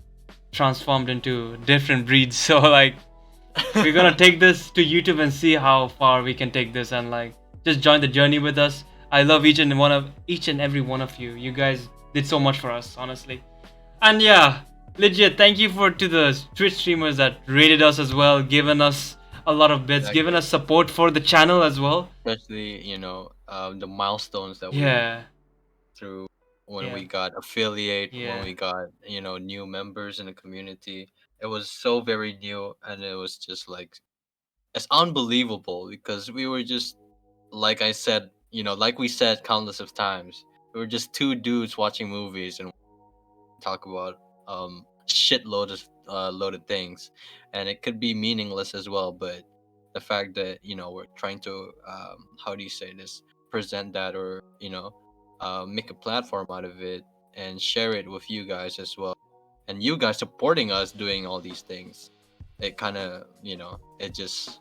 transformed into different breeds. So like we're gonna take this to YouTube and see how far we can take this and like just join the journey with us. I love each and every one of you. You guys did so much for us, honestly. And yeah, legit, thank you for to the Twitch streamers that rated us as well, given us a lot of bits, given Exactly. us support for the channel as well. Especially, the milestones that we went Yeah, through when yeah, we got affiliate, when yeah. we got, new members in the community. It was so very new, and it was just like it's unbelievable because we were just like I said, like we said countless of times, we were just two dudes watching movies and talk about shitload of loaded things, and it could be meaningless as well. But the fact that we're trying to how do you say this, present that, or make a platform out of it and share it with you guys as well, and you guys supporting us doing all these things, it kind of it just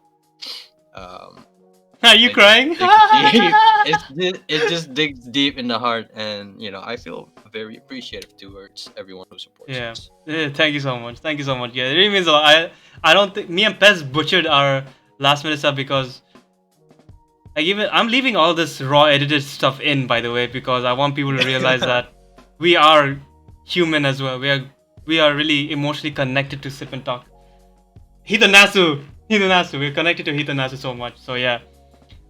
um Are you it just crying? digs deep. It just digs deep in the heart, and I feel very appreciative towards everyone who supports Yeah. us. Thank you so much. Thank you so much. Yeah, it really means a lot. I don't think me and Pez butchered our last minute stuff because like even I'm leaving all this raw edited stuff in by the way because I want people to realize that we are human as well. We are really emotionally connected to Sip and Talk. Hitanasu! Hitanasu! We're connected to Hitanasu so much. So yeah.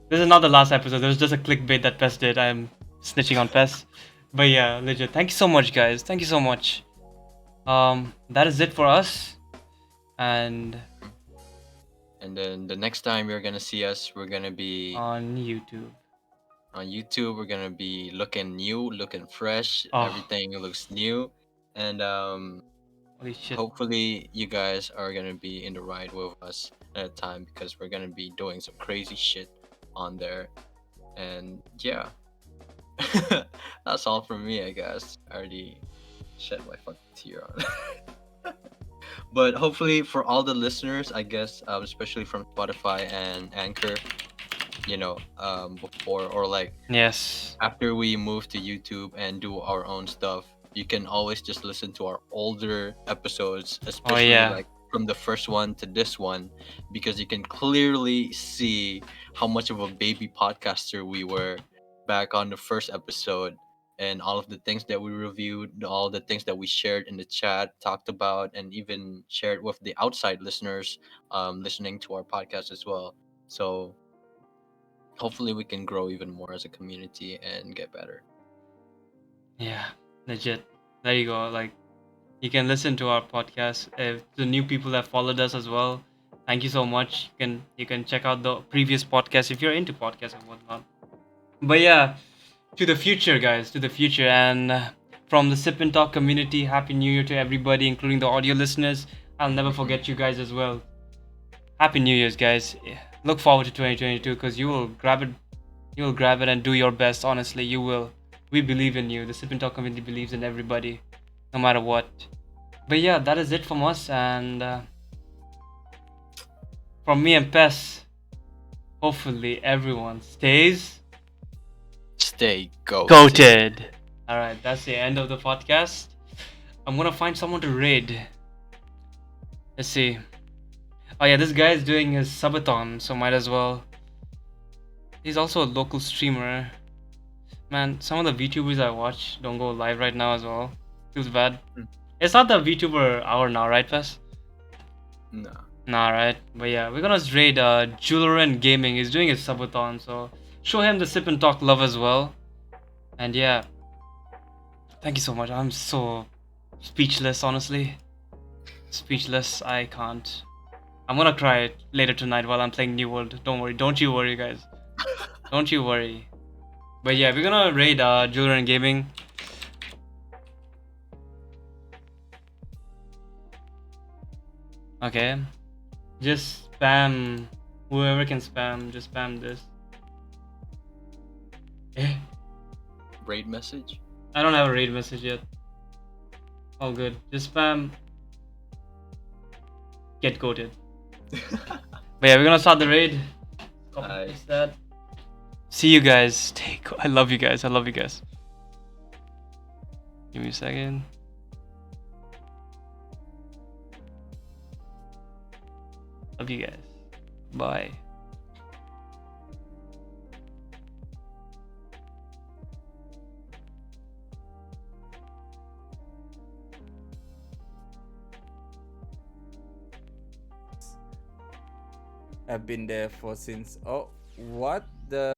This is not the last episode. There's just a clickbait that Pes did. I'm snitching on Pes. But yeah, legit. Thank you so much guys. Thank you so much. That is it for us. And And then the next time you're gonna see us, we're gonna be on YouTube. on YouTube. We're gonna be looking new, looking fresh. Oh, Everything looks new, and Holy shit. Hopefully, you guys are gonna be in the ride with us at a time because we're gonna be doing some crazy shit on there. And yeah, that's all from me, I guess. I already shed my fucking tear on it. But hopefully, for all the listeners, I guess, especially from Spotify and Anchor, before or like Yes. after we move to YouTube and do our own stuff, you can always just listen to our older episodes, Oh especially yeah. like from the first one to this one, because you can clearly see how much of a baby podcaster we were back on the first episode, and all of the things that we reviewed, all the things that we shared in the chat, talked about, and even shared with the outside listeners listening to our podcast as well. So hopefully we can grow even more as a community and get better. Yeah. Legit. There you go. Like, you can listen to our podcast. If the new people have followed us as well, thank you so much. You can check out the previous podcast if you're into podcasts and whatnot. But yeah, to the future, guys, to the future, and from the Sip and Talk community, Happy New Year to everybody, including the audio listeners. I'll never forget you guys as well. Happy New Year's, guys. Look forward to 2022 because you will grab it. You will grab it and do your best. Honestly, you will. We believe in you. The Sip and Talk community believes in everybody, no matter what. But yeah, that is it from us, and from me and Pes. Hopefully, everyone stays Stay goated. All right, that's the end of the podcast. I'm gonna find someone to raid. Let's see. Oh yeah, this guy is doing his subathon, so might as well. He's also a local streamer. Man, some of the VTubers I watch don't go live right now as well. Feels bad. Hmm. It's not the VTuber hour now, right, Pes? No. Nah, right? But yeah, we're gonna raid Juleran Gaming. He's doing his subathon, so show him the Sip and Talk love as well. And yeah, thank you so much. I'm so speechless, honestly. Speechless. I can't. I'm gonna cry later tonight while I'm playing New World. Don't worry. Don't you worry, guys. Don't you worry. But yeah, we're gonna raid Juleran Gaming. Okay. Just spam. Whoever can spam, just spam this. Eh, Raid message? I don't have a raid message yet. All good. Just spam. Get goated. But yeah, we're gonna start the raid. Copy Aye. paste that. See you guys. I love you guys. I love you guys. Give me a second. Love you guys. Bye. I've been there for since. Oh, what the?